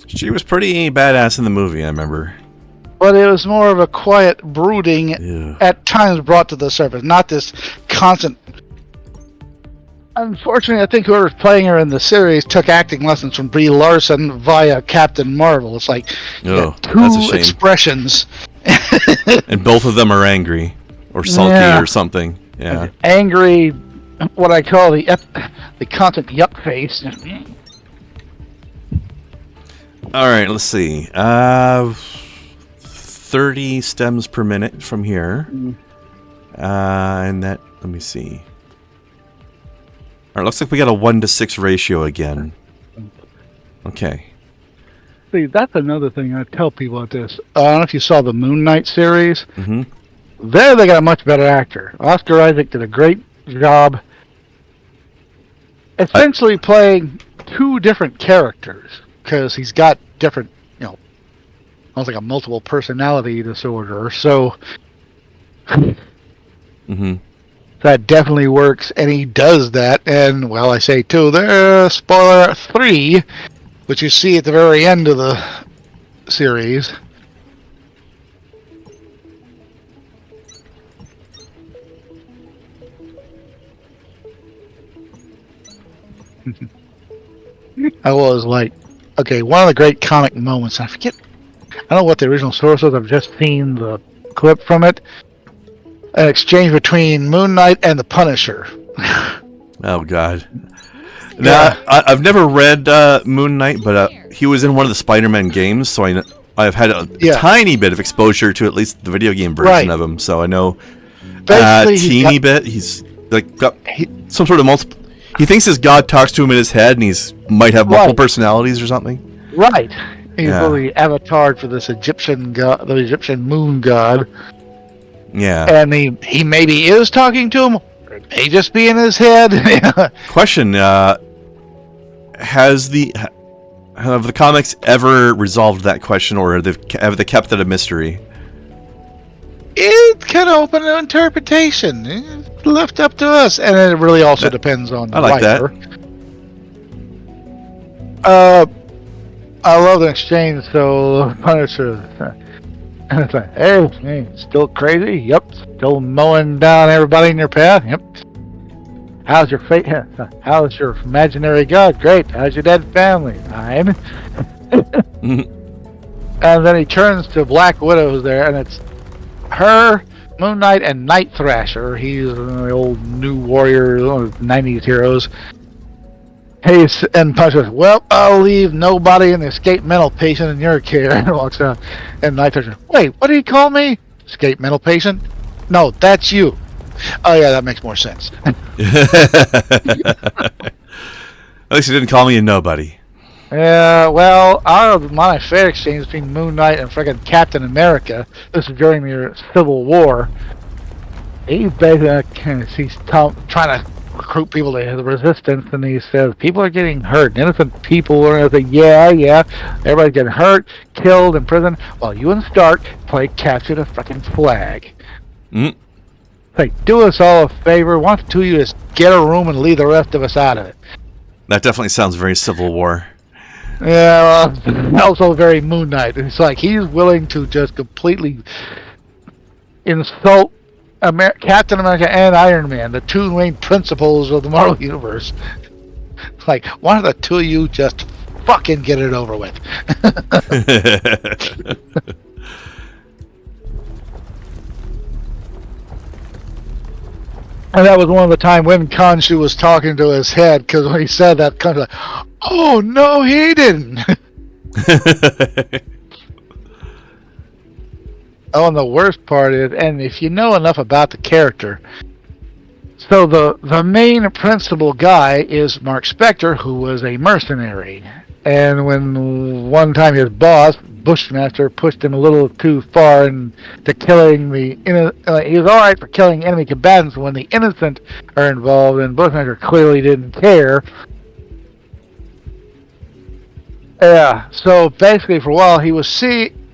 She was pretty badass in the movie, I remember. But it was more of a quiet brooding, at times brought to the surface, not this constant. Unfortunately, I think whoever's playing her in the series took acting lessons from Brie Larson via Captain Marvel. It's like That's a two shame. expressions. And both of them are angry or sulky or something. Yeah. Angry, what I call the constant yuck face. All right, let's see. 30 stems per minute from here. And that, let me see. All right, looks like we got a 1-to-6 ratio again. Okay. See, that's another thing I tell people about this. I don't know if you saw the Moon Knight series. Mm-hmm. There they got a much better actor. Oscar Isaac did a great job essentially playing two different characters because he's got different, almost like a multiple personality disorder. So that definitely works, and he does that. And, well, I say too, there's spoiler 3, which you see at the very end of the series. I was like, okay, one of the great comic moments, I forget, I don't know what the original source was, I've just seen the clip from it. An exchange between Moon Knight and the Punisher. Oh, God. Now, I've never read Moon Knight, but he was in one of the Spider-Man games, so I've had a tiny bit of exposure to at least the video game version of him, so I know a teeny bit. like got some sort of multiple. He thinks his god talks to him in his head, and might have multiple personalities or something. Right. He's really avatared for this Egyptian god, the Egyptian moon god. Yeah. And he maybe is talking to him, or it may just be in his head. Question: have the comics ever resolved that question, or have they kept it a mystery? It's kind of open to interpretation. It's left up to us, and it really also depends on the writer. I love the exchange. So Punisher, and it's like, hey, still crazy? Yep. Still mowing down everybody in your path? Yep. How's your fate? How's your imaginary god? Great. How's your dead family? Fine. And then he turns to Black Widow, who's there, and it's her, Moon Knight, and Night Thrasher. He's the old new warrior, 90s heroes. And Punisher says, well, I'll leave nobody in the escape mental patient in your care. And walks out. And Night Thrasher, wait, what did he call me? Escape mental patient? No, that's you. Oh, yeah, that makes more sense. At least he didn't call me a nobody. Yeah, well, my fair exchange between Moon Knight and freaking Captain America, this is during the Civil War. He basically, he's trying to recruit people to the resistance, and he says, people are getting hurt, innocent people are, like, yeah, everybody's getting hurt, killed, imprisoned, while you and Stark play capture the freaking flag. Like, do us all a favor, why don't you just get a room and leave the rest of us out of it? That definitely sounds very Civil War. Yeah, well, also very Moon Knight. It's like he's willing to just completely insult Captain America and Iron Man, the two main principles of the Marvel Universe. Like, why don't the two of you just fucking get it over with? And that was one of the time when Khonshu was talking to his head, because when he said that, Khonshu was like, oh, no, he didn't. Oh, and the worst part is, and if you know enough about the character, so the main principal guy is Mark Spector, who was a mercenary. And when one time his boss, Bushmaster, pushed him a little too far into killing he was alright for killing enemy combatants when the innocent are involved, and Bushmaster clearly didn't care. Yeah, so basically for a while he was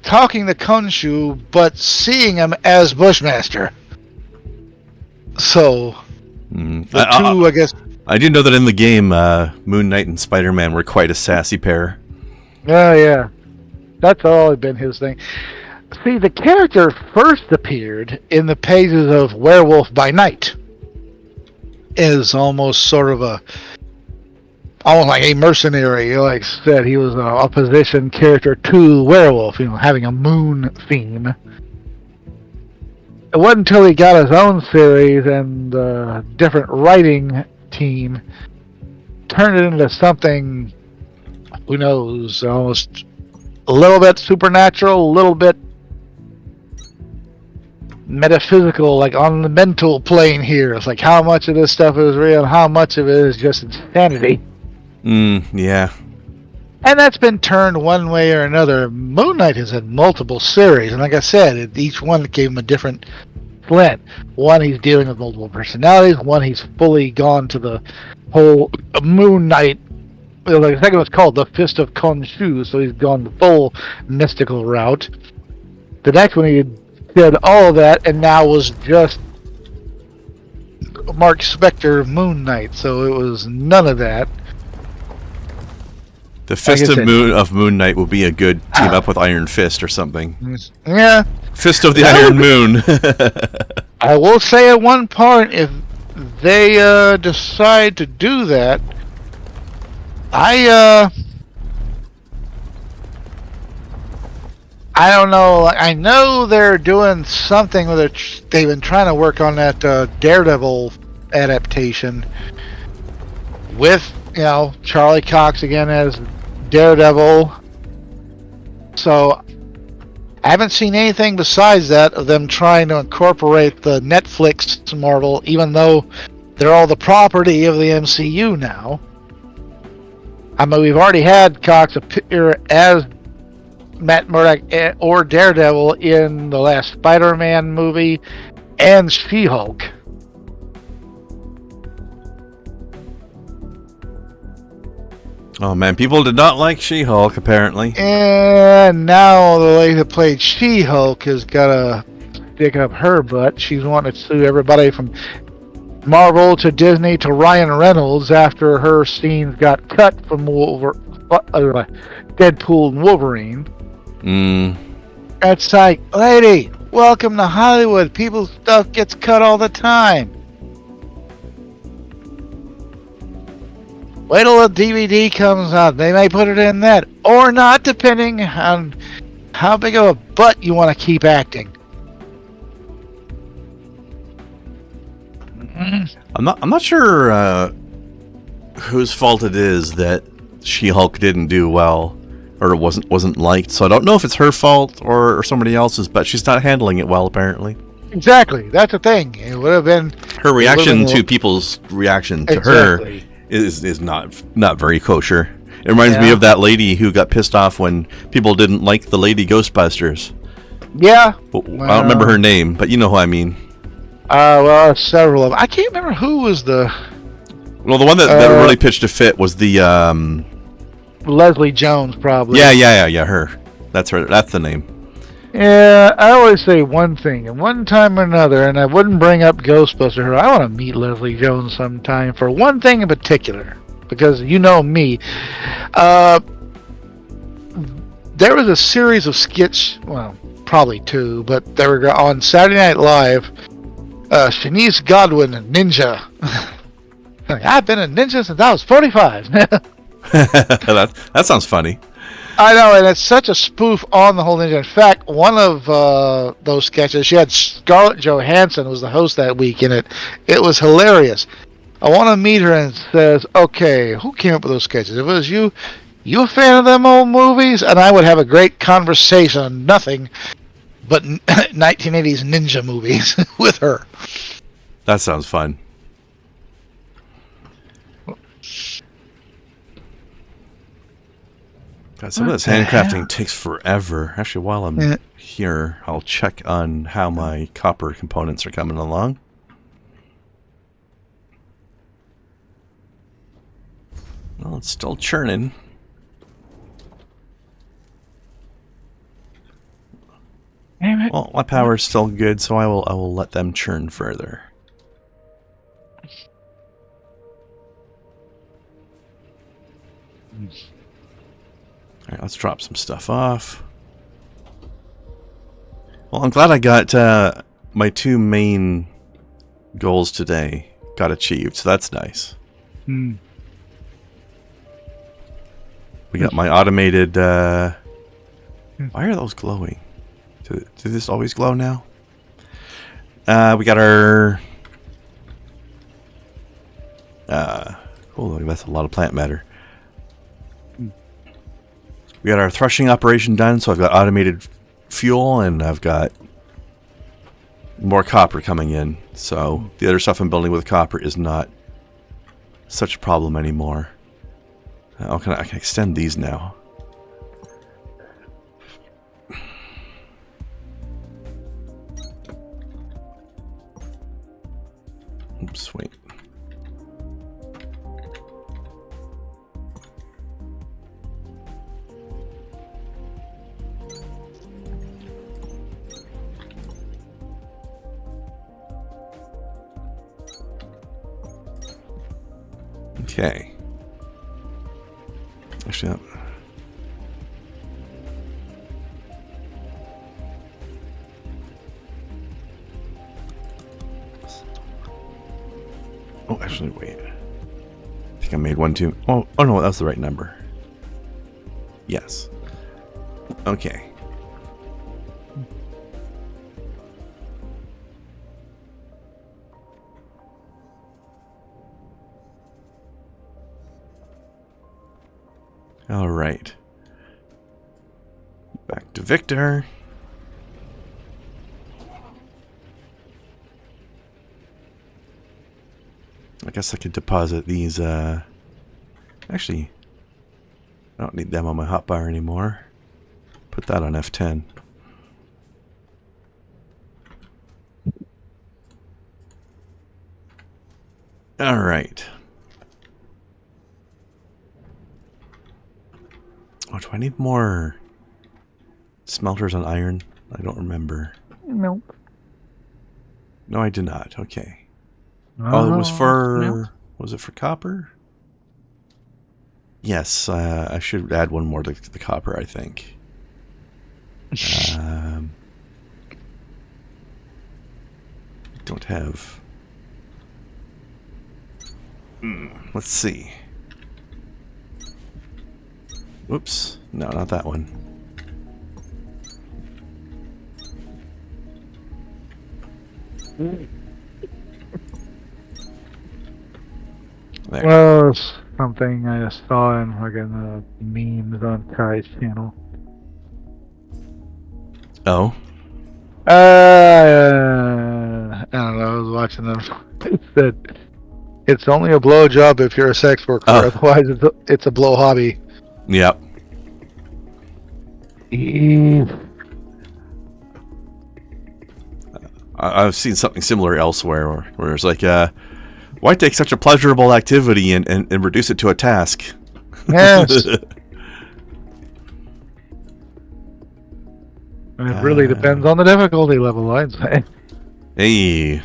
talking to Khonshu, but seeing him as Bushmaster. So, the two, I guess... I do know that in the game, Moon Knight and Spider-Man were quite a sassy pair. Oh, yeah. That's always been his thing. See, the character first appeared in the pages of Werewolf by Night. Is almost sort of almost like a mercenary. Like I said, he was an opposition character to Werewolf, having a moon theme. It wasn't until he got his own series and different writing team turned it into something, who knows, almost a little bit supernatural, a little bit metaphysical, like on the mental plane here. It's like how much of this stuff is real and how much of it is just insanity. Yeah. And that's been turned one way or another. Moon Knight has had multiple series, and like I said, each one gave him a different slant. One, he's dealing with multiple personalities. One, he's fully gone to the whole Moon Knight. Like the second one's called the Fist of Khonshu, so he's gone the full mystical route. The next one, he did all of that, and now was just Mark Spector Moon Knight, so it was none of that. The Fist of Moon Knight will be a good team up with Iron Fist or something. Yeah. Fist of the Iron Moon. I will say at one point, if they decide to do that, I don't know. I know they're doing something with it. They've been trying to work on that Daredevil adaptation with, Charlie Cox again as Daredevil. So I haven't seen anything besides that of them trying to incorporate the Netflix Marvel, even though they're all the property of the MCU now. I mean, we've already had Cox appear as Matt Murdock or Daredevil in the last Spider-Man movie and She-Hulk. Oh man, people did not like She-Hulk apparently. And now the lady that played She-Hulk has got a stick up her butt. She's wanting to sue everybody from Marvel to Disney to Ryan Reynolds after her scenes got cut from Deadpool and Wolverine. It's like, lady, welcome to Hollywood. People's stuff gets cut all the time. Wait till a DVD comes out. They may put it in that. Or not, depending on how big of a butt you want to keep acting. I'm not sure whose fault it is that She-Hulk didn't do well, or it wasn't liked. So I don't know if it's her fault or somebody else's, but she's not handling it well apparently. Exactly, that's the thing. It would have been her reaction to people's reaction to exactly. her is not very kosher. It reminds me of that lady who got pissed off when people didn't like the Lady Ghostbusters. Yeah, I don't remember her name, but you know who I mean. Well, several of them. I can't remember who was the. Well, the one that really pitched a fit was the Leslie Jones, probably. Yeah, her. That's her. That's the name. Yeah, I always say one thing, and one time or another, and I wouldn't bring up Ghostbuster. I want to meet Leslie Jones sometime for one thing in particular, because you know me. There was a series of skits, well, probably two, but they were on Saturday Night Live. Shanice Godwin, Ninja. I've been a ninja since I was 45. that sounds funny. I know, and it's such a spoof on the whole ninja. In fact, one of those sketches, she had Scarlett Johansson was the host that week in it. It was hilarious. I want to meet her and says, okay, who came up with those sketches? If it was you a fan of them old movies? And I would have a great conversation on nothing but 1980s ninja movies with her. That sounds fun. God, some of this handcrafting takes forever. Actually, while I'm here, I'll check on how my copper components are coming along. Well, it's still churning. Well, my power is still good, so I will let them churn further. Alright, let's drop some stuff off. Well, I'm glad I got my two main goals today got achieved, so that's nice. We got my automated... Why are those glowing? Do this always glow now? We got our... oh, that's a lot of plant matter. We got our threshing operation done, so I've got automated fuel, and I've got more copper coming in. So the other stuff I'm building with copper is not such a problem anymore. I can extend these now. Oops, wait. Okay. Actually, oh, actually, wait. I think I made one too. Oh no, that's the right number. Yes. Okay. All right. Back to Victor. I guess I could deposit these, actually, I don't need them on my hotbar anymore. Put that on F10. Alright. Oh, do I need more smelters on iron? I don't remember. Nope. No, I did not. Okay. Oh, it was for... Nope. Was it for copper? Yes, I should add one more to the copper, I think. Don't have... let's see. Whoops. No, not that one. There. Well, it's something I just saw in fucking memes on Kai's channel. Oh. I don't know. I was watching them. It said it's only a blow job if you're a sex worker. Oh. Otherwise, it's a blow hobby. Yep. I've seen something similar elsewhere, where it's like, why take such a pleasurable activity and reduce it to a task? Yes. It really depends on the difficulty level, I'd say. Hey.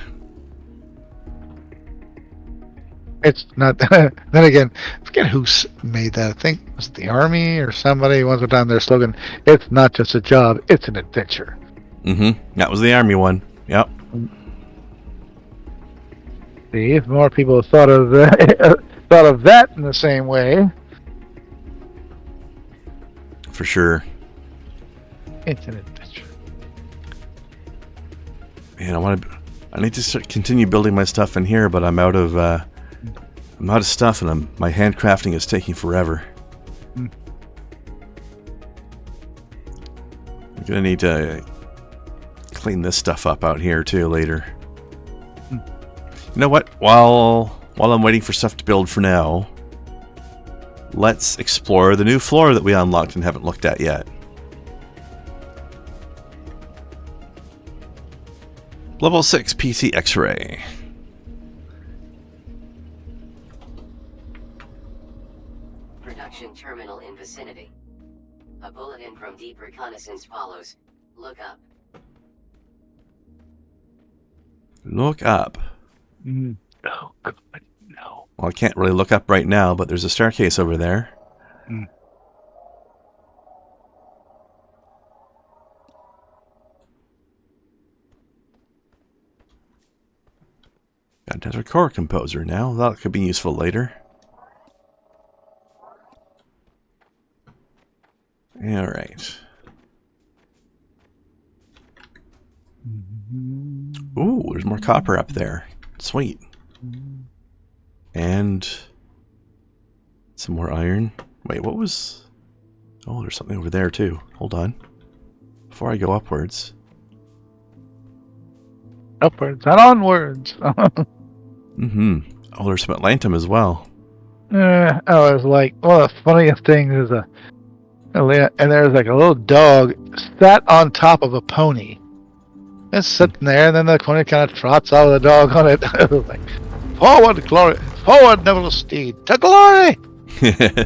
It's not. Then again, I forget who made that. I think it was the Army or somebody once put down their slogan. It's not just a job; it's an adventure. Mm-hmm. That was the Army one. Yep. See, if more people thought of that in the same way, For sure. it's an adventure. Man, I need to continue building my stuff in here, but I'm out of stuff, and my handcrafting is taking forever. Hmm. I'm gonna need to clean this stuff up out here too later. Hmm. You know what? While I'm waiting for stuff to build for now, let's explore the new floor that we unlocked and haven't looked at yet. Level 6 PC X-ray. Production terminal in vicinity. A bulletin from deep reconnaissance follows. Look up. Look up. Oh God, no. Well, I can't really look up right now, but there's a staircase over there. Mm. Got another core composer now. That could be useful later. Alright. Ooh, there's more copper up there. Sweet. And some more iron. Wait, what was... Oh, there's something over there too. Hold on. Before I go upwards. Upwards and onwards. Mm-hmm. Oh, there's some Atlantum as well. I was like, one of the funniest things is and there's like a little dog sat on top of a pony. It's sitting there, and then the pony kind of trots out with the dog on it. I was like, forward, glory, forward, noble steed, to glory! I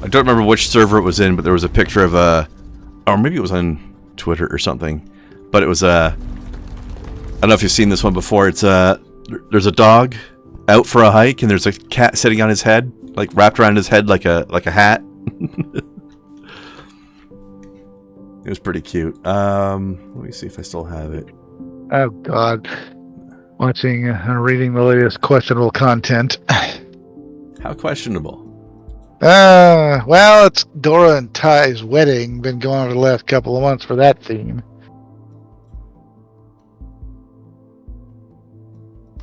don't remember which server it was in, but there was a picture of or maybe it was on Twitter or something. But it was I don't know if you've seen this one before. It's there's a dog out for a hike, and there's a cat sitting on his head, like wrapped around his head like a hat. It was pretty cute. Let me see if I still have it. Oh God, watching and reading the latest questionable content. How questionable? Well, it's Dora and Ty's wedding. Been going on for the last couple of months for that theme.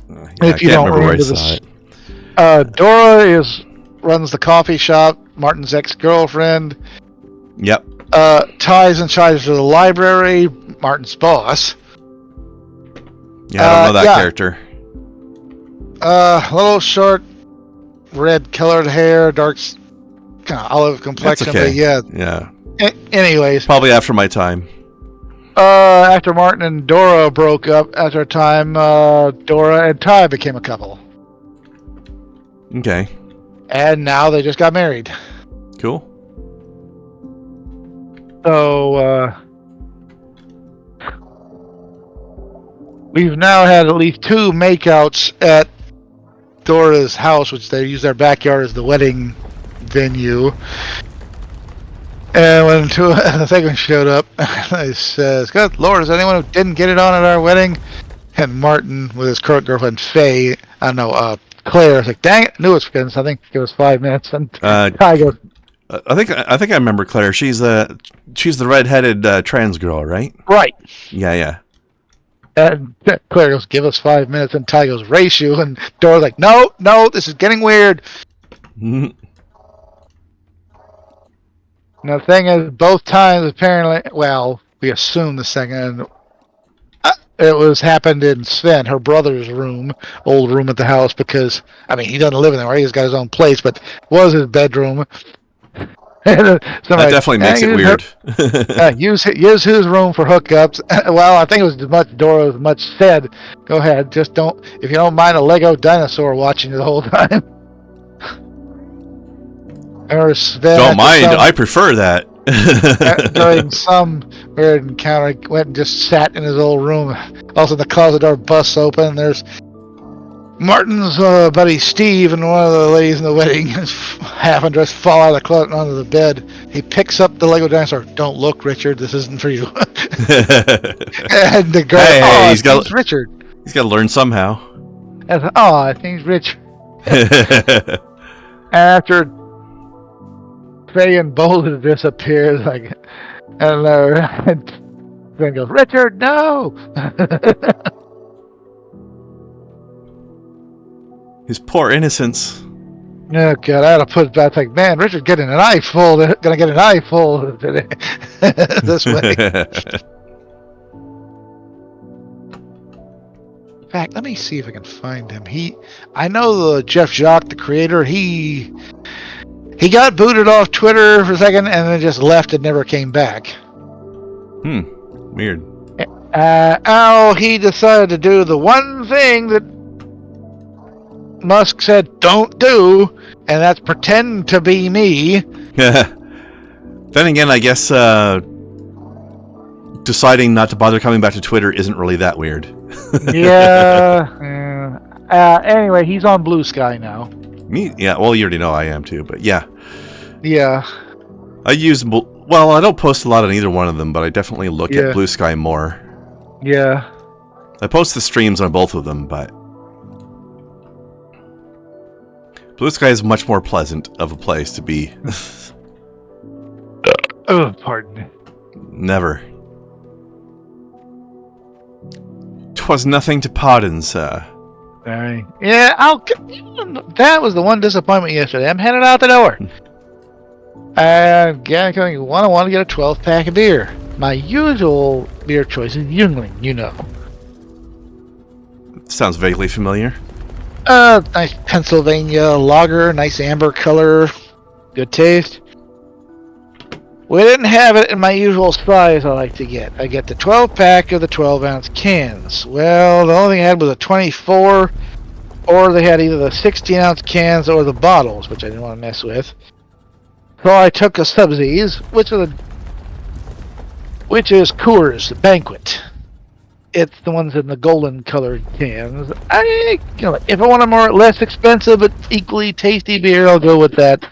Yeah, If I you can't don't remember where I remember saw this- it. Dora runs the coffee shop. Martin's ex-girlfriend. Yep. Ty's in charge of the library. Martin's boss. Yeah, I don't know that yeah. character. Little short, red-colored hair, dark, kind of olive That's complexion. okay. But yeah. Yeah. Anyways, Probably after my time. after Martin and Dora broke up, after a time, Dora and Ty became a couple, Okay. and now they just got married. Cool. So we've now had at least 2 makeouts at Dora's house, which they use their backyard as the wedding venue. And when the second one showed up, I says, "Good Lord, is there anyone who didn't get it on at our wedding?" And Martin, with his current girlfriend Faye, I don't know, Claire, was like, "Dang it, knew it was forgetting something." Give us 5 minutes, and Ty goes, I think I remember Claire. She's the redheaded trans girl, right? "Right." Yeah. And Claire goes, "Give us 5 minutes," and Ty goes, "Race you," and Dora's like, "No, this is getting weird." Mhm. And the thing is, both times apparently, well, we assume the second, it was happened in Sven, her brother's room, old room at the house, because, I mean, he doesn't live in there, right? He's got his own place, but it was his bedroom. That definitely makes it weird. Use his room for hookups. Well, I think it was Dora as much said, "Go ahead, just don't, if you don't mind a Lego dinosaur watching you the whole time." Or Sven, Don't mind. I prefer that. during some weird encounter, he went and just sat in his old room. Also, the closet door busts open, and there's Martin's buddy Steve and one of the ladies in the wedding, half undressed, fall out of the closet and onto the bed. He picks up the Lego dinosaur. "Don't look, Richard. This isn't for you." And the girl, Hey, he's got Richard. He's got to learn somehow. And I said, I think he's Richard. After Faye and Bolden disappears, like, and then goes, "Richard, no!" His poor innocence. Oh God, I had to put it back. Like, man, Richard getting an eyeful. Gonna get an eyeful today. This way. In fact, let me see if I can find him. I know the Jeff Jacques, the creator. He got booted off Twitter for a second and then just left and never came back. Weird. He decided to do the one thing that Musk said don't do, and that's pretend to be me. Then again, I guess deciding not to bother coming back to Twitter isn't really that weird. Yeah. Anyway, he's on Blue Sky now. Me? Yeah, well, you already know I am too, but yeah. Yeah. I use, well, I don't post a lot on either one of them, but I definitely look at Blue Sky more. Yeah. I post the streams on both of them, but Blue Sky is much more pleasant of a place to be. Oh, pardon me. Never. 'Twas nothing to pardon, sir. Sorry. Yeah, that was the one disappointment yesterday. I'm headed out the door. I want to get a 12-pack of beer. My usual beer choice is Yuengling, you know. Sounds vaguely familiar. Nice Pennsylvania lager, nice amber color, good taste. We didn't have it in my usual size I like to get. I get the 12-pack of the 12-ounce cans. Well, the only thing I had was a 24, or they had either the 16-ounce cans or the bottles, which I didn't want to mess with. So I took a Subsies, which is Coors Banquet. It's the ones in the golden colored cans. If I want a less expensive but equally tasty beer, I'll go with that.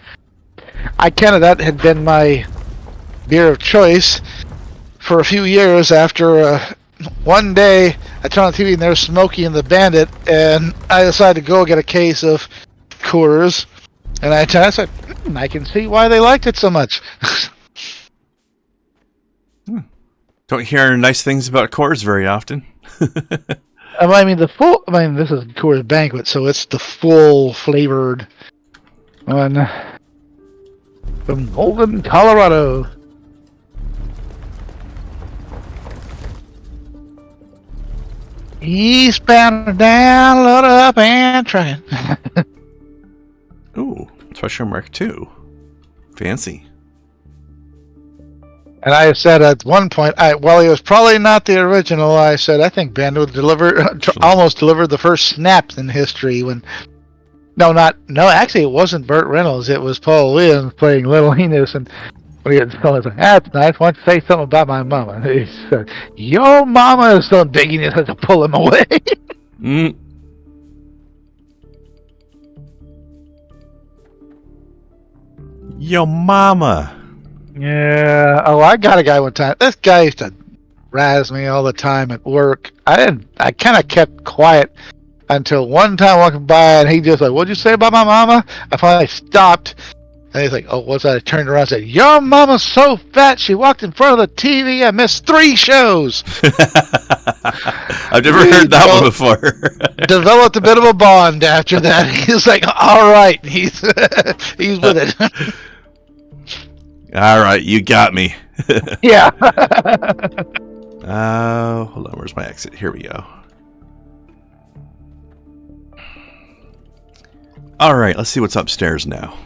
That had been my beer of choice for a few years. After one day I turned on the TV and there's Smokey and the Bandit, and I decided to go get a case of Coors, and I said, I can see why they liked it so much. Don't hear nice things about Coors very often. This is Coors Banquet, so it's the full flavored one from Golden, Colorado. Eastbound, down, load up, and trucking. Ooh, Treasure Mark 2. Fancy. And I said at one point, while he was probably not the original, I said I think Ben would almost delivered the first snap in history when. Actually, it wasn't Burt Reynolds. It was Paul Williams playing Little Enos, and when he had told us, "That's nice. Why don't you say something about my mama?" And he said, "Your mama is so digging it to pull him away." Mm. Yo mama. Yeah. Oh, I got a guy one time. This guy used to razz me all the time at work. I kind of kept quiet until one time walking by, and he just like, "What'd you say about my mama?" I finally stopped, and he's like, "Oh, what's that?" I turned around and said, "Your mama's so fat, she walked in front of the TV and missed 3 shows." I've never heard that one before. Developed a bit of a bond after that. He's like, "All right," he's with it. All right, you got me. Yeah. Hold on. Where's my exit? Here we go. All right, let's see what's upstairs now.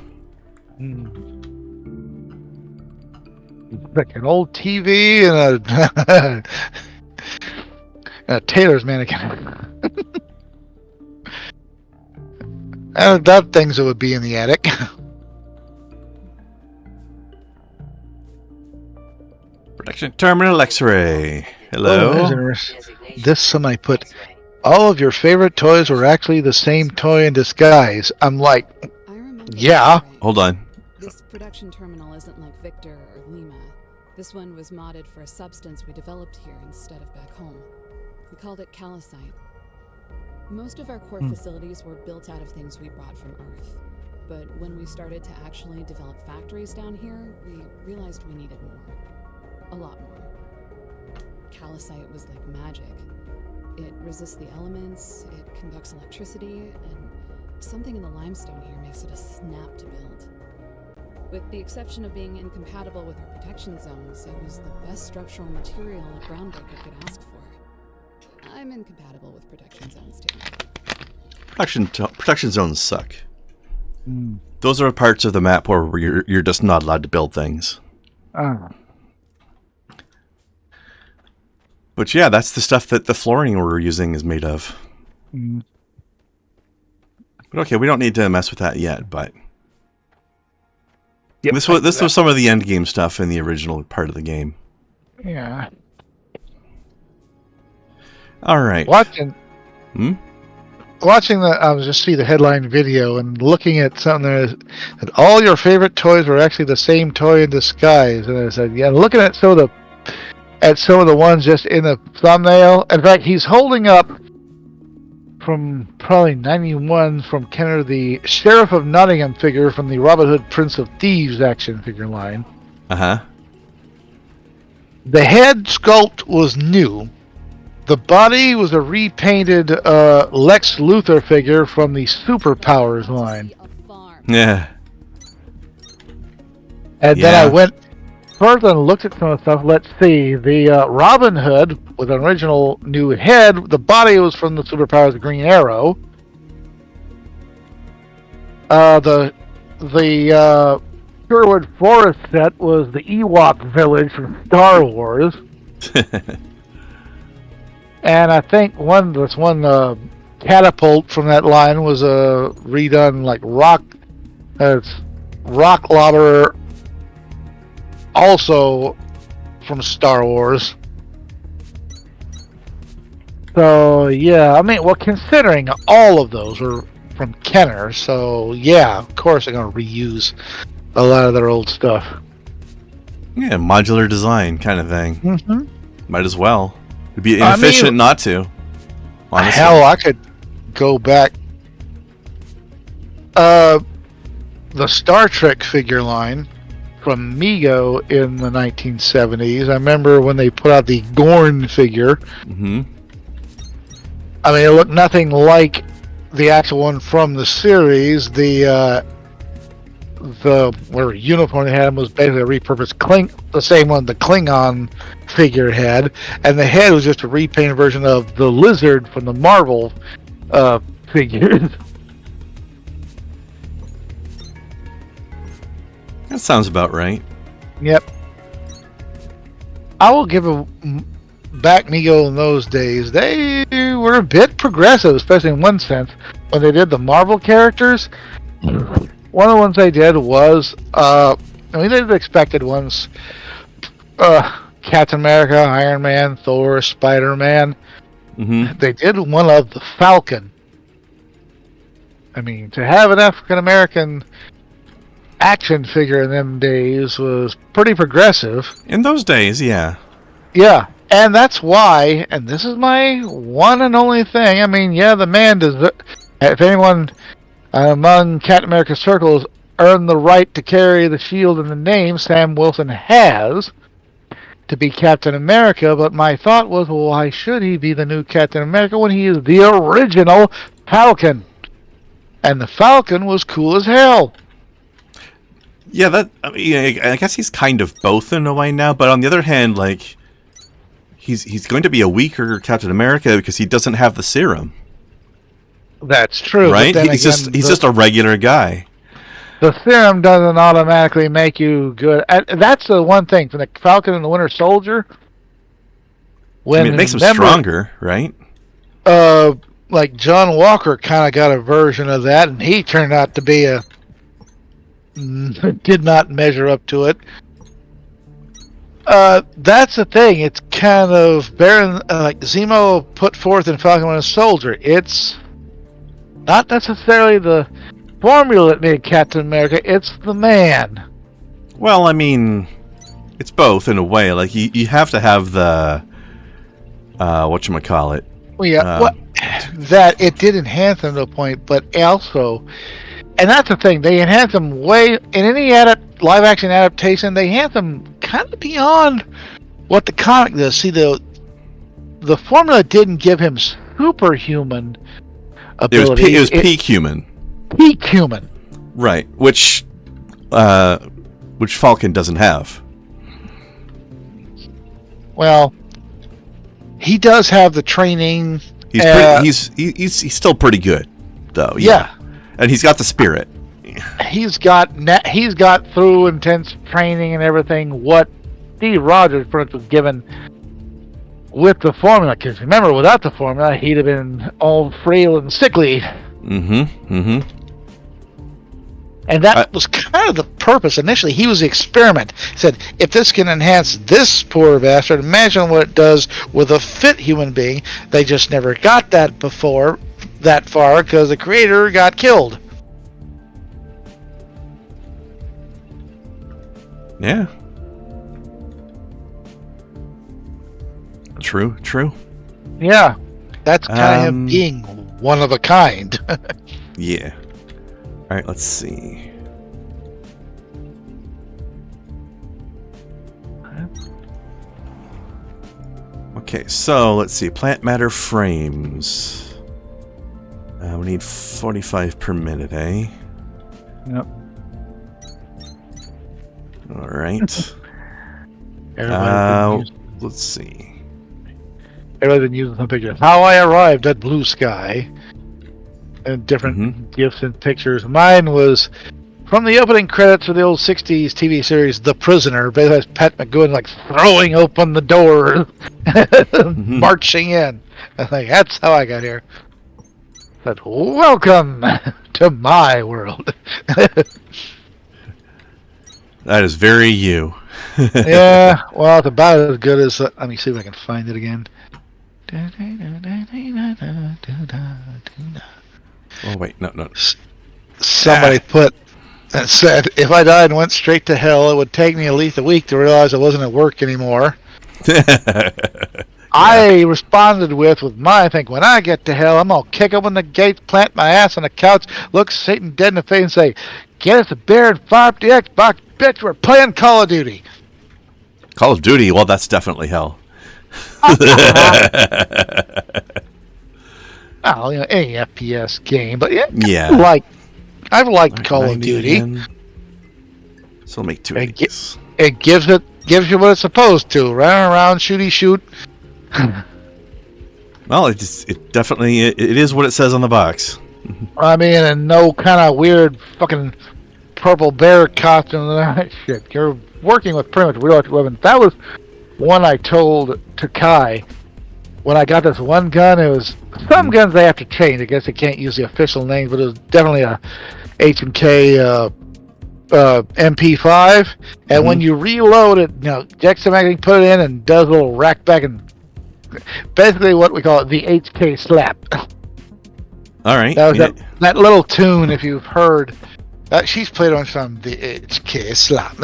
Like an old TV and a tailor's mannequin. That things that would be in the attic. Production Terminal X-Ray. Hello. This somebody put, all of your favorite toys were actually the same toy in disguise. I'm like, I remember. yeah. Hold on. This production terminal isn't like Victor or Lima. This one was modded for a substance we developed here instead of back home. We called it calcite. Most of our core facilities were built out of things we brought from Earth. But when we started to actually develop factories down here, we realized we needed more. A lot more. Calcite was like magic. It resists the elements, it conducts electricity, and something in the limestone here makes it a snap to build. With the exception of being incompatible with our protection zones, it was the best structural material a groundbreaker could ask for. I'm incompatible with protection zones too. Protection zones suck. Those are parts of the map where you're just not allowed to build things. But yeah, that's the stuff that the flooring we're using is made of. But okay, we don't need to mess with that yet, but... Yep, this was some of the end game stuff in the original part of the game. Yeah. All right. Watching I was just see the headline video and looking at something there that all your favorite toys were actually the same toy in disguise, and I said, yeah. Looking at some of the ones just in the thumbnail. In fact, he's holding up from probably 91 from Kenner the Sheriff of Nottingham figure from the Robin Hood Prince of Thieves action figure line. Uh-huh. The head sculpt was new. The body was a repainted Lex Luthor figure from the Superpowers line. Yeah. And then I went further and looked at some of the stuff. Let's see. The Robin Hood with an original new head. The body was from the Superpowers Green Arrow. The Sherwood Forest set was the Ewok village from Star Wars. And I think one catapult from that line was redone like rock lobber, also from Star Wars. So yeah, I mean, well, considering all of those were from Kenner, so yeah, of course they're going to reuse a lot of their old stuff. Yeah, modular design kind of thing. Mm-hmm. Might as well. It'd be inefficient not to. Honestly. Hell, I could go back. The Star Trek figure line from Mego in the 1970s. I remember when they put out the Gorn figure. Mm-hmm. I mean, it looked nothing like the actual one from the series. The the whatever uniform they had was basically a repurposed the same one the Klingon figure had, and the head was just a repainted version of the lizard from the Marvel figures. That sounds about right. Yep. I will give back Nego in those days. They were a bit progressive, especially in one sense. When they did the Marvel characters, one of the ones they did was, I mean, they did the expected ones. Captain America, Iron Man, Thor, Spider-Man. Mm-hmm. They did one of the Falcon. I mean, to have an African-American action figure in them days was pretty progressive. In those days, yeah. Yeah, and that's why, and this is my one and only thing, I mean, yeah, the man does, if anyone among Captain America circles earned the right to carry the shield and the name, Sam Wilson has, to be Captain America, but my thought was, well, why should he be the new Captain America when he is the original Falcon? And the Falcon was cool as hell. Yeah, I guess he's kind of both in a way now, but on the other hand, like, he's going to be a weaker Captain America because he doesn't have the serum. That's true. Right? He's just a regular guy. The serum doesn't automatically make you good. That's the one thing from the Falcon and the Winter Soldier. I mean, it makes him stronger, right? Like John Walker kind of got a version of that, and he turned out to be did not measure up to it. That's the thing. It's kind of barren. Like Zemo put forth in Falcon and Winter Soldier. It's not necessarily the formula that made Captain America. It's the man. Well, I mean, it's both in a way. Like you have to have the whatchamacallit. Well, yeah, that it did enhance him to a point, but also, and that's the thing, they enhance him way in any live action adaptation. They enhance him kind of beyond what the comic does. See, the formula didn't give him superhuman ability. It was peak human. Peak human. Right, which Falcon doesn't have. Well, he does have the training. He's still pretty good, though. Yeah, and he's got the spirit. He's got through intense training and everything. What Steve Rogers, for instance, was given with the formula. Because remember, without the formula, he'd have been all frail and sickly. Mm-hmm. Mm-hmm. And that was kind of the purpose. Initially, he was the experiment. He said, if this can enhance this poor bastard, imagine what it does with a fit human being. They just never got that far, because the creator got killed. Yeah. True. Yeah. That's kind of him being one of a kind. Yeah. All right, let's see. Okay, so let's see. Plant matter frames. We need 45 per minute, eh? Yep. All right. Let's see. Everybody's been using some pictures. How I arrived at Blue Sky. And different gifs and pictures. Mine was from the opening credits of the old 60s TV series The Prisoner. Basically, that's Pat McGowan like throwing open the door, marching in. I think that's how I got here. But welcome to my world. That is very you. Yeah, well, it's about as good as. Let me see if I can find it again. Oh wait, no. Somebody put and said, if I died and went straight to hell, it would take me at least a week to realize I wasn't at work anymore. I responded with I think when I get to hell, I'm gonna kick open the gates, plant my ass on the couch, look Satan dead in the face, and say, "Get us a beer and fire up the Xbox, bitch. We're playing Call of Duty." Call of Duty? Well, that's definitely hell. Oh, any FPS game, but yeah. I've liked Call of Duty. So I'll make 2 It of these. It gives you what it's supposed to. Run around, shooty shoot. Well, it definitely it is what it says on the box. I mean, and no kind of weird fucking purple bear costume and that shit. You're working with pretty much real life weapons. That was one I told to Kai when I got this one gun. It was some guns they have to change. I guess they can't use the official name, but it was definitely a H&K MP5. And when you reload it, ejects the magazine, put it in, and does a little rack back, and basically what we call it, the HK slap. All right. That was that little tune, if you've heard. She's played on some the HK slap.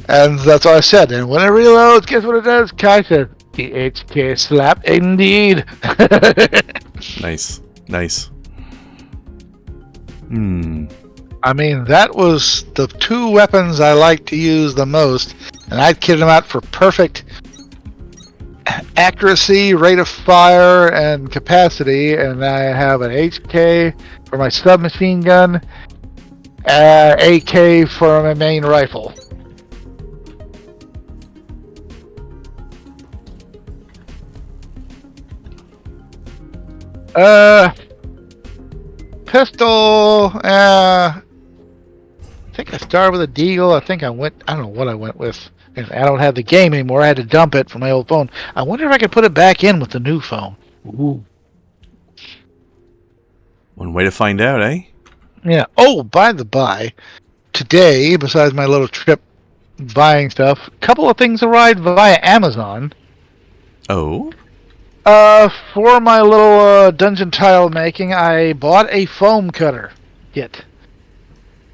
And that's what I said. And when it reloads, guess what it does? Kai says, the HK slap indeed. Nice. I mean, that was the 2 weapons I like to use the most. And I'd kit them out for perfect accuracy, rate of fire, and capacity. And I have an HK for my submachine gun, AK for my main rifle. Pistol, I think I started with a Deagle. I don't know what I went with. And I don't have the game anymore. I had to dump it from my old phone. I wonder if I could put it back in with the new phone. Ooh. One way to find out, eh? Yeah. Oh, by the by, today, besides my little trip buying stuff, a couple of things arrived via Amazon. Oh? For my little dungeon tile making, I bought a foam cutter kit.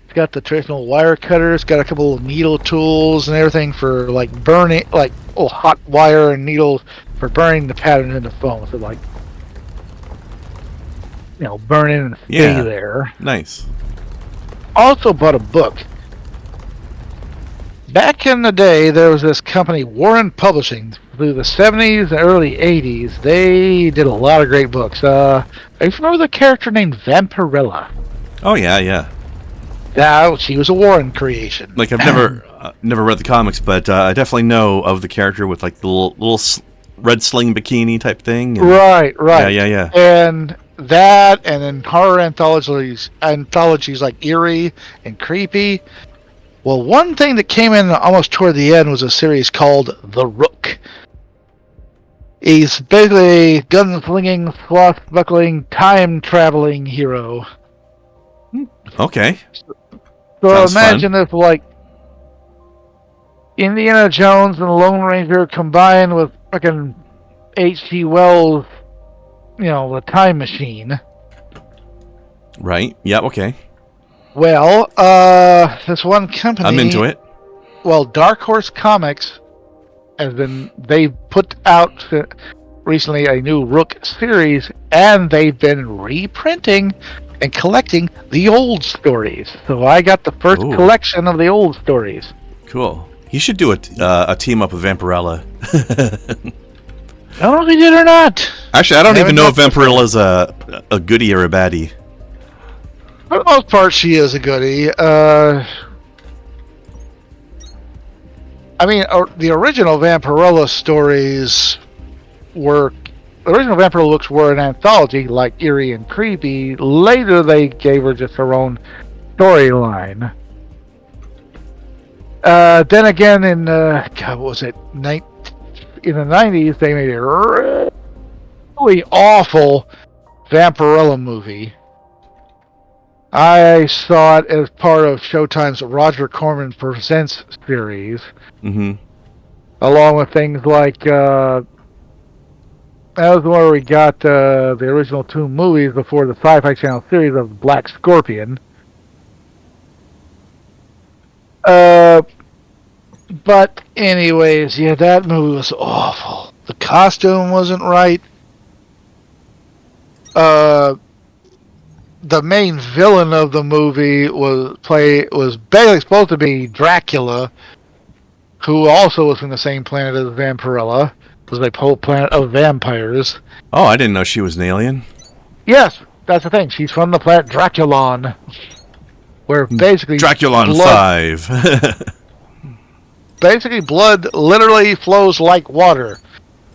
It's got the traditional wire cutter. It's got a couple of needle tools and everything for like burning, hot wire and needles for burning the patterns into foam. So burn in and stay there. Nice. Also bought a book. Back in the day, there was this company, Warren Publishing, through the 70s and early 80s. They did a lot of great books. Are you familiar with a character named Vampirella? Oh, yeah. Now, she was a Warren creation. Like, I've never read the comics, but I definitely know of the character with, like, the little red sling bikini type thing. And... Right. Yeah. And that, and then horror anthologies like Eerie and Creepy. Well, one thing that came in almost toward the end was a series called The Rook. He's basically a gun-slinging, swashbuckling, time-traveling hero. Okay. So Sounds imagine fun. if, like, Indiana Jones and the Lone Ranger combined with fucking H.G. Wells, the Time Machine. Right. Yeah, okay. Well, this one company... I'm into it. Well, Dark Horse Comics they put out recently a new Rook series, and they've been reprinting and collecting the old stories. So I got the first collection of the old stories. Cool. You should do a team up with Vampirella. I don't know if he did or not. Actually, I don't even know if Vampirella's a goodie or a baddie. For the most part, she is a goodie. I mean, the original Vampirella stories were... The original Vampirella books were an anthology, like Eerie and Creepy. Later, they gave her just her own storyline. Then again, in... God, what was it? In the 90s, they made a really awful Vampirella movie. I saw it as part of Showtime's Roger Corman Presents series. Mm-hmm. Along with things like, that was where we got the original 2 movies before the Sci-Fi Channel series of Black Scorpion. But anyways, yeah, that movie was awful. The costume wasn't right. The main villain of the movie was basically supposed to be Dracula, who also was from the same planet as Vampirella. It was like whole planet of vampires. Oh, I didn't know she was an alien. Yes, that's the thing. She's from the planet Draculon. where basically Dracula on blood, 5. basically blood literally flows like water.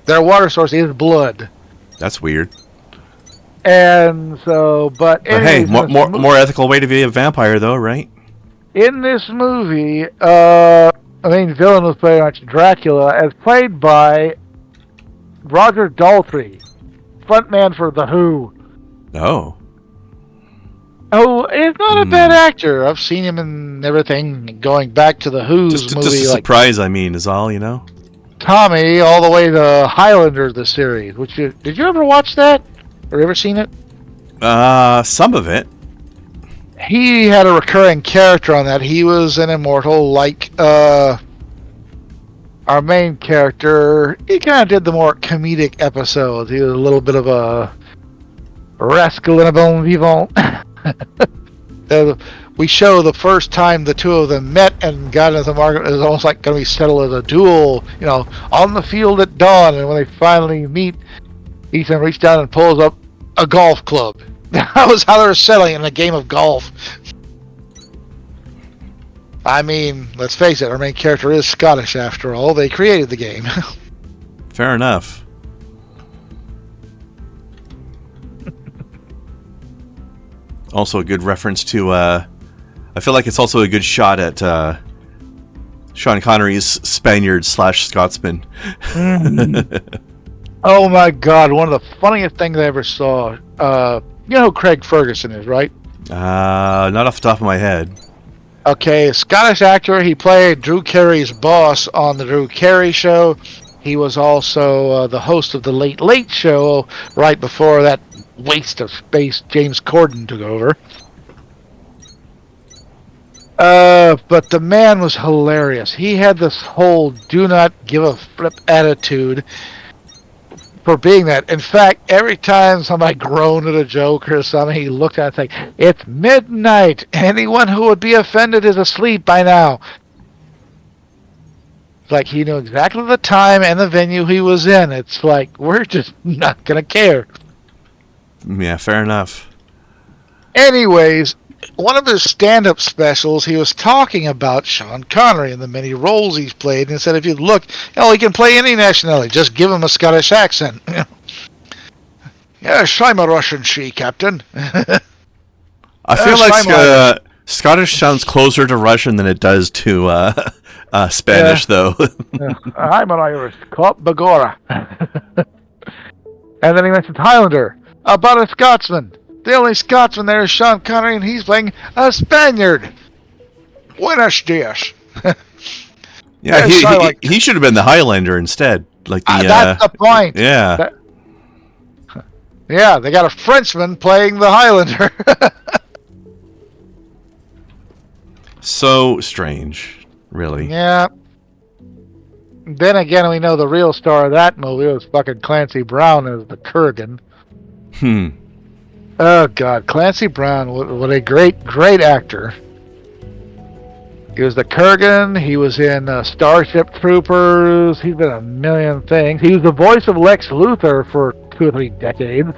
Their water source is blood. That's weird. And so, but Hey, anyways, more ethical way to be a vampire, though, right? in this movie, I mean, villain was pretty much Dracula, as played by Roger Daltrey, frontman for The Who. Oh. Oh, he's not a bad actor. I've seen him in everything, going back to The Who's Just movie, a like surprise, I mean, is all, you know? Tommy, all the way to Highlander, the series. Did you ever watch that? Or ever seen it? Some of it. He had a recurring character on that. He was an immortal, like our main character. He kind of did the more comedic episodes. He was a little bit of a rascal and a bon vivant. We show the first time the two of them met and got into the market. It was almost like going to be settled as a duel, you know, on the field at dawn. And when they finally meet, Ethan reached down and pulls up a golf club. That was how they were settling in a game of golf. I mean, let's face it, our main character is Scottish after all. They created the game. Fair enough. Also a good reference to, I feel like it's also a good shot at Sean Connery's Spaniard/Scotsman. Oh my god, one of the funniest things I ever saw. You know who Craig Ferguson is, right? Not off the top of my head. Okay, a Scottish actor. He played Drew Carey's boss on the Drew Carey Show. He was also the host of the Late Late Show right before that waste of space James Corden took over. But the man was hilarious. He had this whole do not give a flip attitude for being that. In fact, every time somebody groaned at a joke or something, he looked at it like, it's midnight. Anyone who would be offended is asleep by now. It's like he knew exactly the time and the venue he was in. It's like, we're just not going to care. Yeah, fair enough. Anyways, one of his stand-up specials, he was talking about Sean Connery and the many roles he's played, and he said, if you look, he can play any nationality, just give him a Scottish accent. Yes, I'm a Russian Captain. I feel like Scottish sounds closer to Russian than it does to Spanish, though. I'm an Irish cop, Bagora. And then he mentions Highlander, about a Scotsman. The only Scotsman there is Sean Connery, and he's playing a Spaniard. Buenos dias. Yeah, he should have been the Highlander instead. Like that's the point. Yeah. Yeah, they got a Frenchman playing the Highlander. So strange, really. Yeah. Then again, we know the real star of that movie was fucking Clancy Brown as the Kurgan. Oh God, Clancy Brown, what a great actor. He was the Kurgan. He was in Starship Troopers. He's been a million things. He was the voice of Lex Luthor for 2 or 3 decades.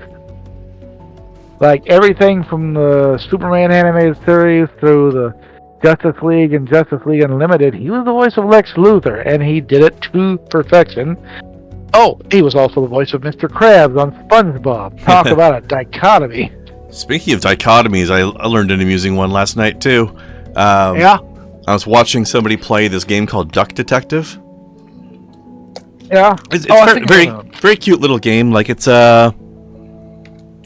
Like everything from the Superman animated series through the Justice League and Justice League Unlimited, he was the voice of Lex Luthor, and he did it to perfection. Oh, he was also the voice of Mr. Krabs on SpongeBob. Talk about a dichotomy. Speaking of dichotomies, I learned an amusing one last night, too. Yeah? I was watching somebody play this game called Duck Detective. Yeah? It's very cute little game. Like, it's a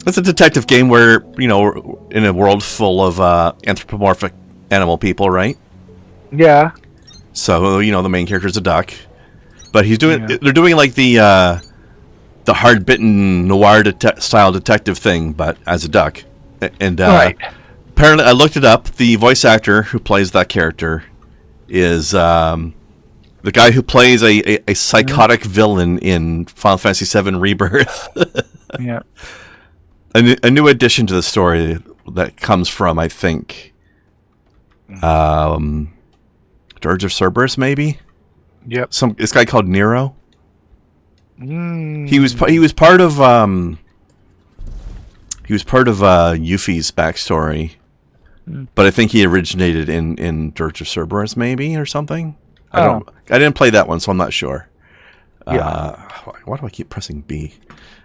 detective game where, you know, in a world full of anthropomorphic animal people, right? Yeah. So, you know, the main character's a duck. But they're doing like the hard-bitten noir style detective thing, but as a duck. And right. Apparently, I looked it up. The voice actor who plays that character is the guy who plays a psychotic villain in Final Fantasy VII Rebirth. Yeah. A new addition to the story that comes from, I think, Dirge of Cerberus, maybe. Yep. This guy called Nero. He was part of Yuffie's backstory, But I think he originated in Dirge of Cerberus, maybe, or something. Oh. I didn't play that one, so I'm not sure. Yeah. Why do I keep pressing B?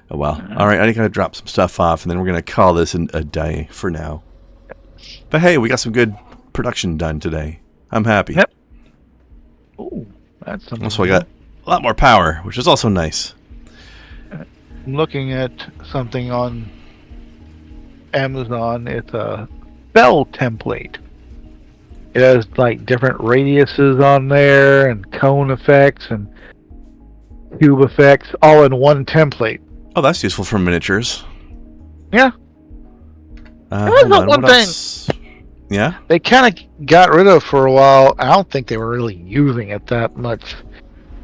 Oh well. All right, I gotta drop some stuff off, and then we're gonna call this a day for now. But hey, we got some good production done today. I'm happy. Yep. Ooh, that's something. Also, I got a lot more power, which is also nice. I'm looking at something on Amazon. It's a spell template. It has like different radiuses on there and cone effects and cube effects all in one template. Oh, that's useful for miniatures. Yeah. Hold on, one what thing. else? Yeah? They kind of got rid of for a while. I don't think they were really using it that much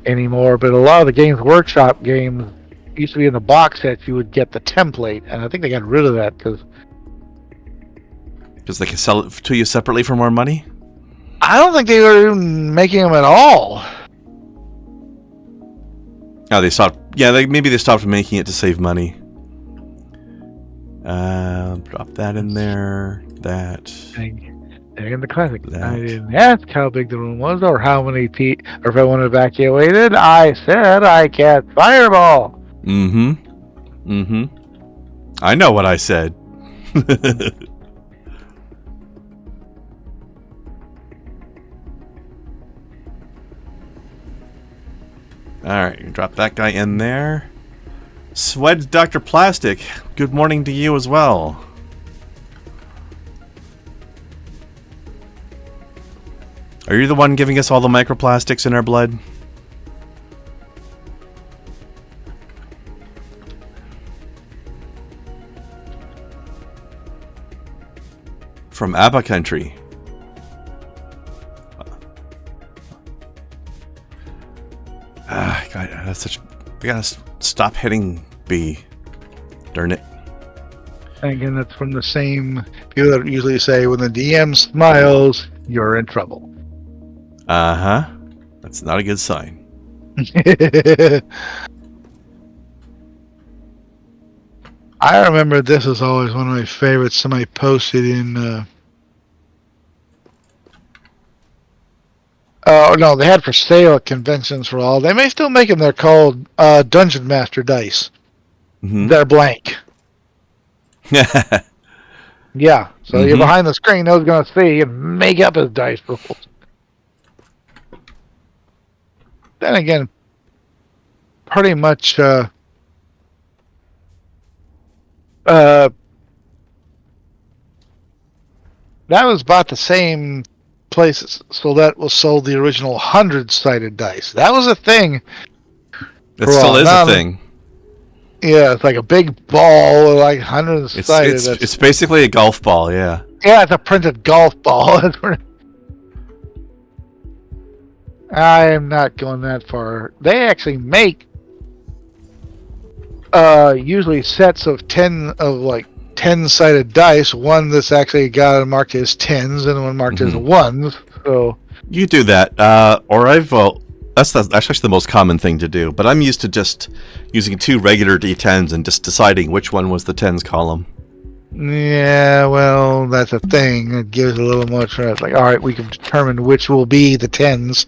anymore, but a lot of the Games Workshop games used to be in the box sets. You would get the template, and I think they got rid of that because Because they can sell it to you separately for more money? I don't think they were even making them at all. Oh, they stopped. Yeah, maybe they stopped making it to save money. Drop that in there. That. They're in the classic. That. I didn't ask how big the room was or how many or if I wanted evacuated. I said I cast fireball. I know what I said. Alright, drop that guy in there. Swed Dr. Plastic, good morning to you as well. Are you the one giving us all the microplastics in our blood? From ABBA country. God, that's such. We gotta stop hitting B. Darn it. And again, that's from the same people that usually say, when the DM smiles, you're in trouble. Uh-huh. That's not a good sign. I remember this is always one of my favorites. Somebody posted in... Oh, no, they had for sale at conventions for all. They may still make them. They're called Dungeon Master dice. Mm-hmm. They're blank. Yeah, so you're behind the screen. No one's going to see and make up his dice rolls. Then again, pretty much... that was about the same places. So that was sold the original 100-sided dice. That was a thing. That still is a thing. Yeah, it's like a big ball, like 100-sided. It's basically a golf ball, yeah. Yeah, it's a printed golf ball. I am not going that far. They actually make usually sets of 10-sided dice. One that's actually got marked as 10s and one marked as 1s. So you do that, or that's actually the most common thing to do. But I'm used to just using 2 regular D10s and just deciding which one was the 10s column. Yeah, well, that's a thing. It gives a little more trust. Like, all right, we can determine which will be the 10s,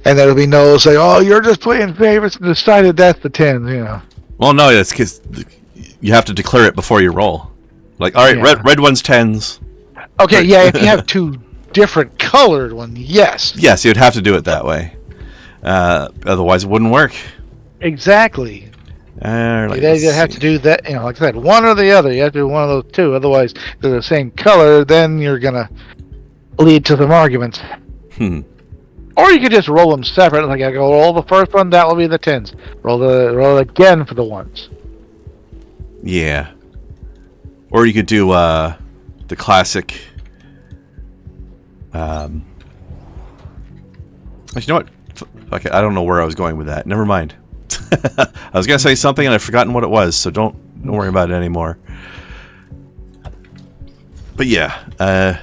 and there'll be no say, oh, you're just playing favorites and decided that's the 10s. You know. Well, no, it's because you have to declare it before you roll. Like, all right, Yeah. red one's 10s. Okay, yeah, if you have 2 different colored ones, yes. Yes, you'd have to do it that way. Otherwise, it wouldn't work. Exactly. Like, You either have to do that, like I said, one or the other. You have to do one of those 2. Otherwise, if they're the same color, then you're going to lead to some arguments. Or you could just roll them separate. Like, I go roll the first one, that will be the 10s. Roll it again for the 1s. Yeah. Or you could do the classic. Actually, you know what? Okay, I don't know where I was going with that. Never mind. I was gonna say something and I've forgotten what it was, so don't worry about it anymore. But yeah,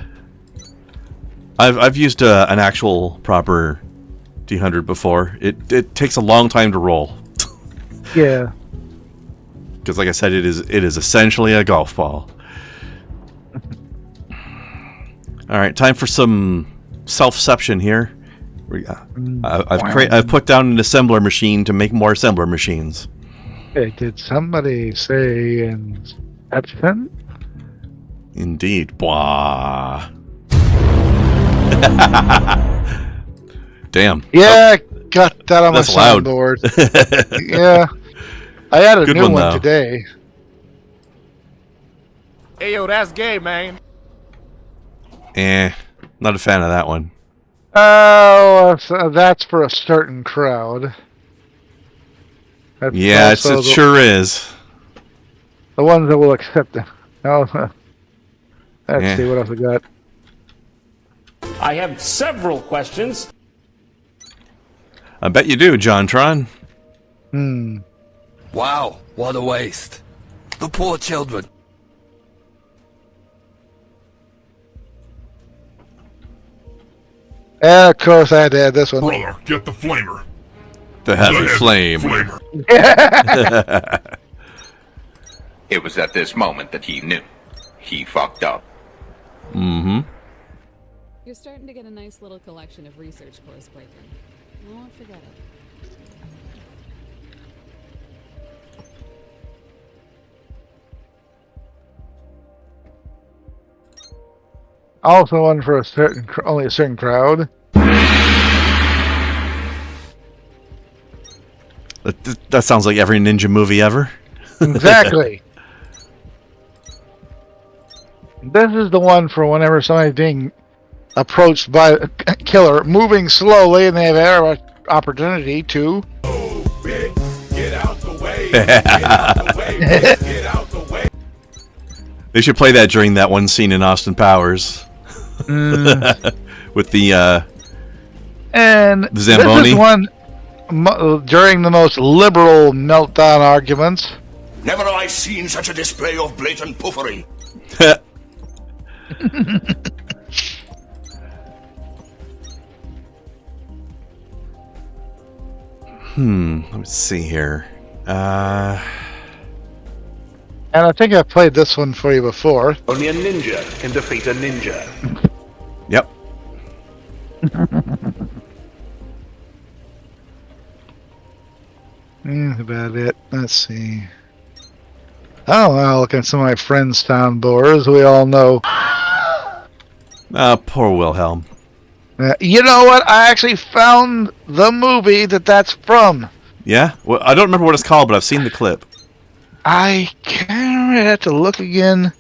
I've used an actual proper D100 before. It takes a long time to roll. Yeah. Because, like I said, it is essentially a golf ball. All right, time for some self-ception here. I've put down an assembler machine to make more assembler machines. Hey, did somebody say Inception? Indeed. Blah. Damn. Yeah, got that on my That's loud. soundboard. Yeah. I had a Good new one, one though. today. Hey, yo, that's gay, man. Not a fan of that one. Oh, that's for a certain crowd. That's Yeah, it also sure is. the ones that will accept it. Oh, let's Yeah. see what else we got. I have several questions. I bet you do, John Tron. Wow, what a waste. The poor children. And of course, I had to add this one. Brother, get the flamer. The heavy flame. Flamer. It was at this moment that he knew. He fucked up. Mm-hmm. You're starting to get a nice little collection of research cores, Breaker. I won't forget it. Also one for a certain, only a certain crowd. That sounds like every ninja movie ever. Exactly. This is the one for whenever somebody's being approached by a killer, moving slowly, and they have every opportunity to. Oh, bitch, get out the way. Get out the way. Bitch, get out the way. They should play that during that one scene in Austin Powers. With the And Zamboni? this is one during the most liberal meltdown arguments. Never have I seen such a display of blatant puffery. Let me see here. And I think I've played this one for you before. Only a ninja can defeat a ninja. Yep. About it. Let's see. Oh, well, look at some of my friends' soundboards. We all know. Poor Wilhelm. You know what? I actually found the movie that's from. Yeah? Well, I don't remember what it's called, but I've seen the clip. I can't have to look again.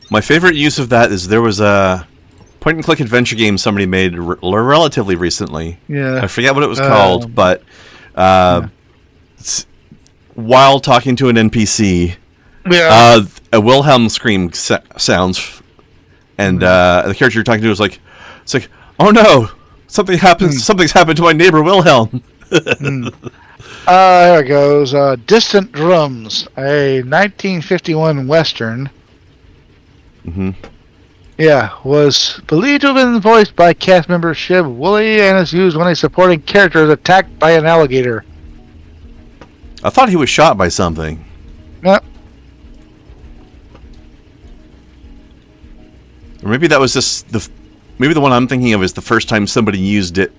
My favorite use of that is there was a point-and-click adventure game somebody made relatively recently. Yeah. I forget what it was called, but while talking to an NPC, a Wilhelm scream sounds, and the character you're talking to is like, it's like, oh no, something's happened to my neighbor Wilhelm. Here it goes. Distant Drums, a 1951 Western. Mm-hmm. Yeah, was believed to have been voiced by cast member Shiv Woolley and is used when a supporting character is attacked by an alligator. I thought he was shot by something. Yep. Or maybe that was just maybe the one I'm thinking of is the first time somebody used it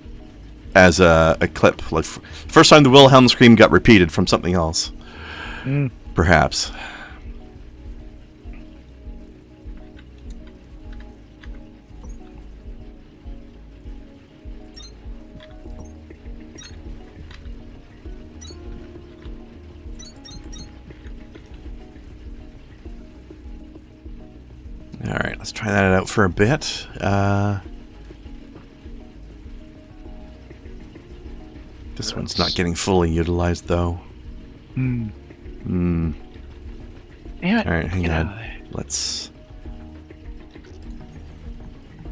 as a clip. Like first time the Wilhelm scream got repeated from something else. Perhaps. Alright, let's try that out for a bit. This one's not getting fully utilized, though. Alright, hang on. Let's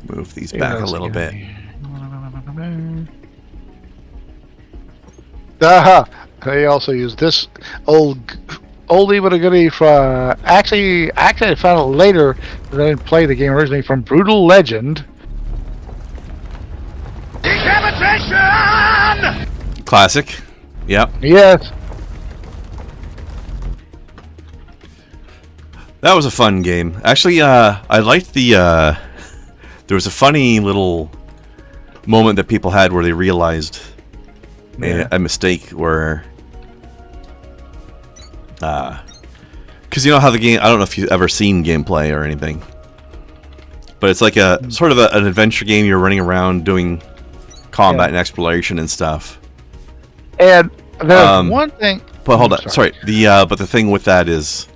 move these back a little bit. They also use this oldie but a goodie for actually I found it later because I didn't play the game originally, from Brutal Legend. Classic. Yep. Yes. That was a fun game. Actually, I liked the. There was a funny little moment that people had where they realized a mistake where. Because you know how the game. I don't know if you've ever seen gameplay or anything, but it's like a sort of an adventure game. You're running around doing combat and exploration and stuff. And there's one thing. But hold on, sorry. But the thing with that is,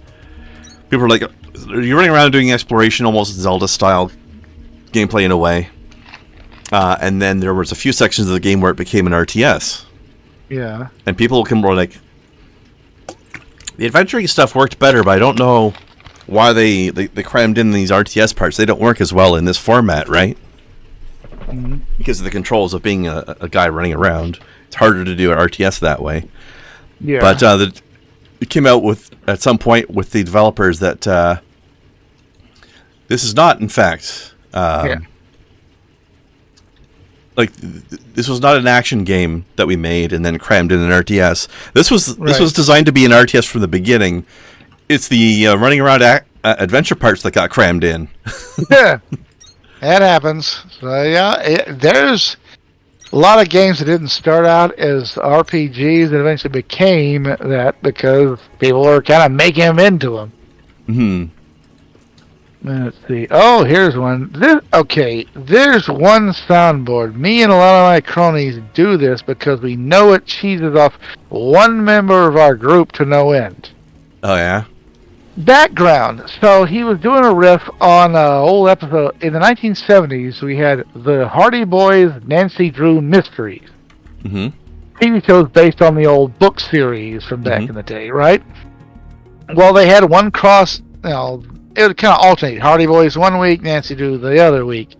people are like, you're running around doing exploration, almost Zelda style gameplay in a way. And then there was a few sections of the game where it became an RTS. Yeah. And people were like, the adventuring stuff worked better, but I don't know why they crammed in these RTS parts. They don't work as well in this format, right? Mm-hmm. Because of the controls of being a guy running around. It's harder to do an RTS that way. Yeah. But it came out with at some point with the developers that this is not, in fact, like this was not an action game that we made and then crammed in an RTS. This was designed to be an RTS from the beginning. It's the running around adventure parts that got crammed in. Yeah, that happens. So yeah, there's a lot of games that didn't start out as RPGs that eventually became that because people were kind of making them into them. Mm-hmm. Let's see. Oh, here's one. There's one soundboard. Me and a lot of my cronies do this because we know it cheeses off one member of our group to no end. Oh, yeah? Background. So he was doing a riff on an old episode. In the 1970s, we had the Hardy Boys Nancy Drew Mysteries. Mm-hmm. TV shows based on the old book series from back in the day, right? Well, they had one cross, it would kind of alternate. Hardy Boys one week, Nancy Drew the other week.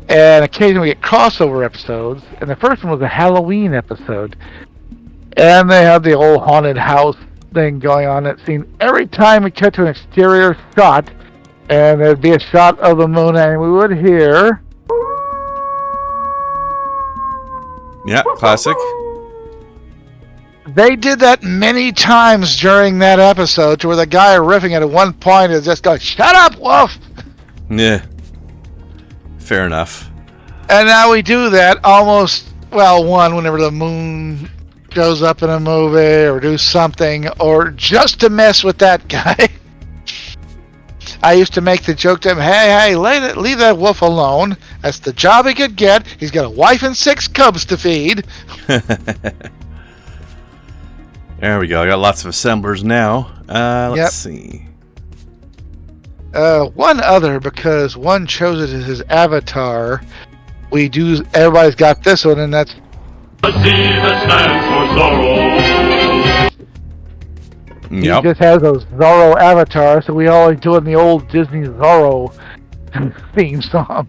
And occasionally we get crossover episodes. And the first one was a Halloween episode. And they had the old haunted house thing going on. It seemed every time we cut to an exterior shot, and there'd be a shot of the moon, and we would hear... Yeah, classic. They did that many times during that episode, to where the guy riffing at one point is just going, "Shut up, Wolf!" Yeah. Fair enough. And now we do that almost, whenever the moon goes up in a movie, or do something, or just to mess with that guy. I used to make the joke to him, hey, leave that wolf alone. That's the job he could get. He's got a wife and 6 cubs to feed. There we go. I got lots of assemblers now. Let's see. One other, because one chose it as his avatar. Everybody's got this one, and that's... The C that stands for Zorro. He just has a Zorro avatar, so we always do it in the old Disney Zorro theme song.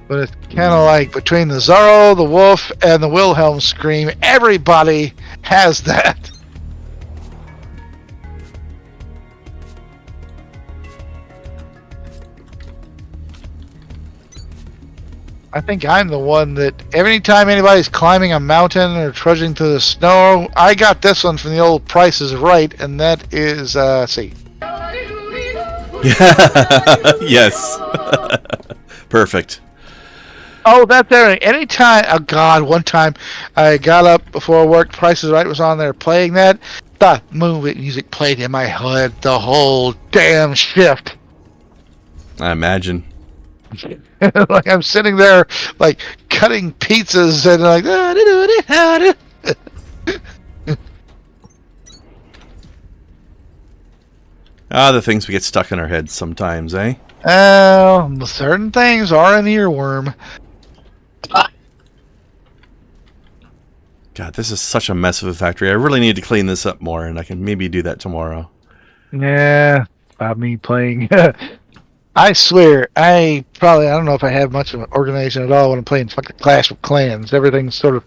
But it's kind of like between the Zorro, the Wolf, and the Wilhelm scream, everybody has that. I think I'm the one that every time anybody's climbing a mountain or trudging through the snow, I got this one from the old Price is Right, and that is, see. Yes. Perfect. Oh, that's there. Anytime, oh God, one time I got up before work, Price is Right was on there playing that. The movie music played in my head the whole damn shift. I imagine. Like I'm sitting there, like cutting pizzas, and like. The things we get stuck in our heads sometimes, eh? Certain things are an earworm. God, this is such a mess of a factory. I really need to clean this up more, and I can maybe do that tomorrow. Yeah, about me playing. I swear, I don't know if I have much of an organization at all when I'm playing fucking Clash of Clans. Everything's sort of,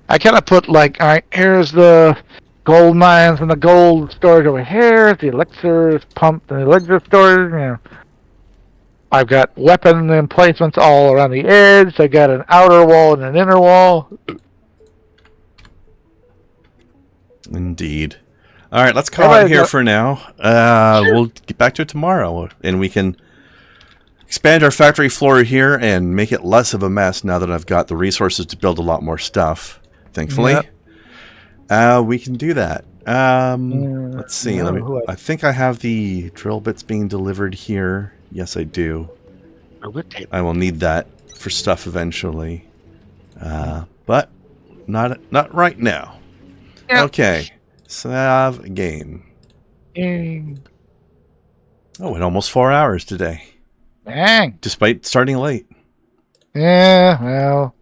I kind of put like, all right, here's the gold mines and the gold storage over here. The elixir is pumped and the elixir storage, I've got weapon emplacements all around the edge. I got an outer wall and an inner wall. Indeed. All right, let's call it here for now. We'll get back to it tomorrow, and we can expand our factory floor here and make it less of a mess now that I've got the resources to build a lot more stuff. Thankfully, we can do that. Let's see. I think I have the drill bits being delivered here. Yes, I do. I will need that for stuff eventually, but not right now. Yep. Okay, save game. Oh, in almost 4 hours today. Dang. Despite starting late. Yeah, well.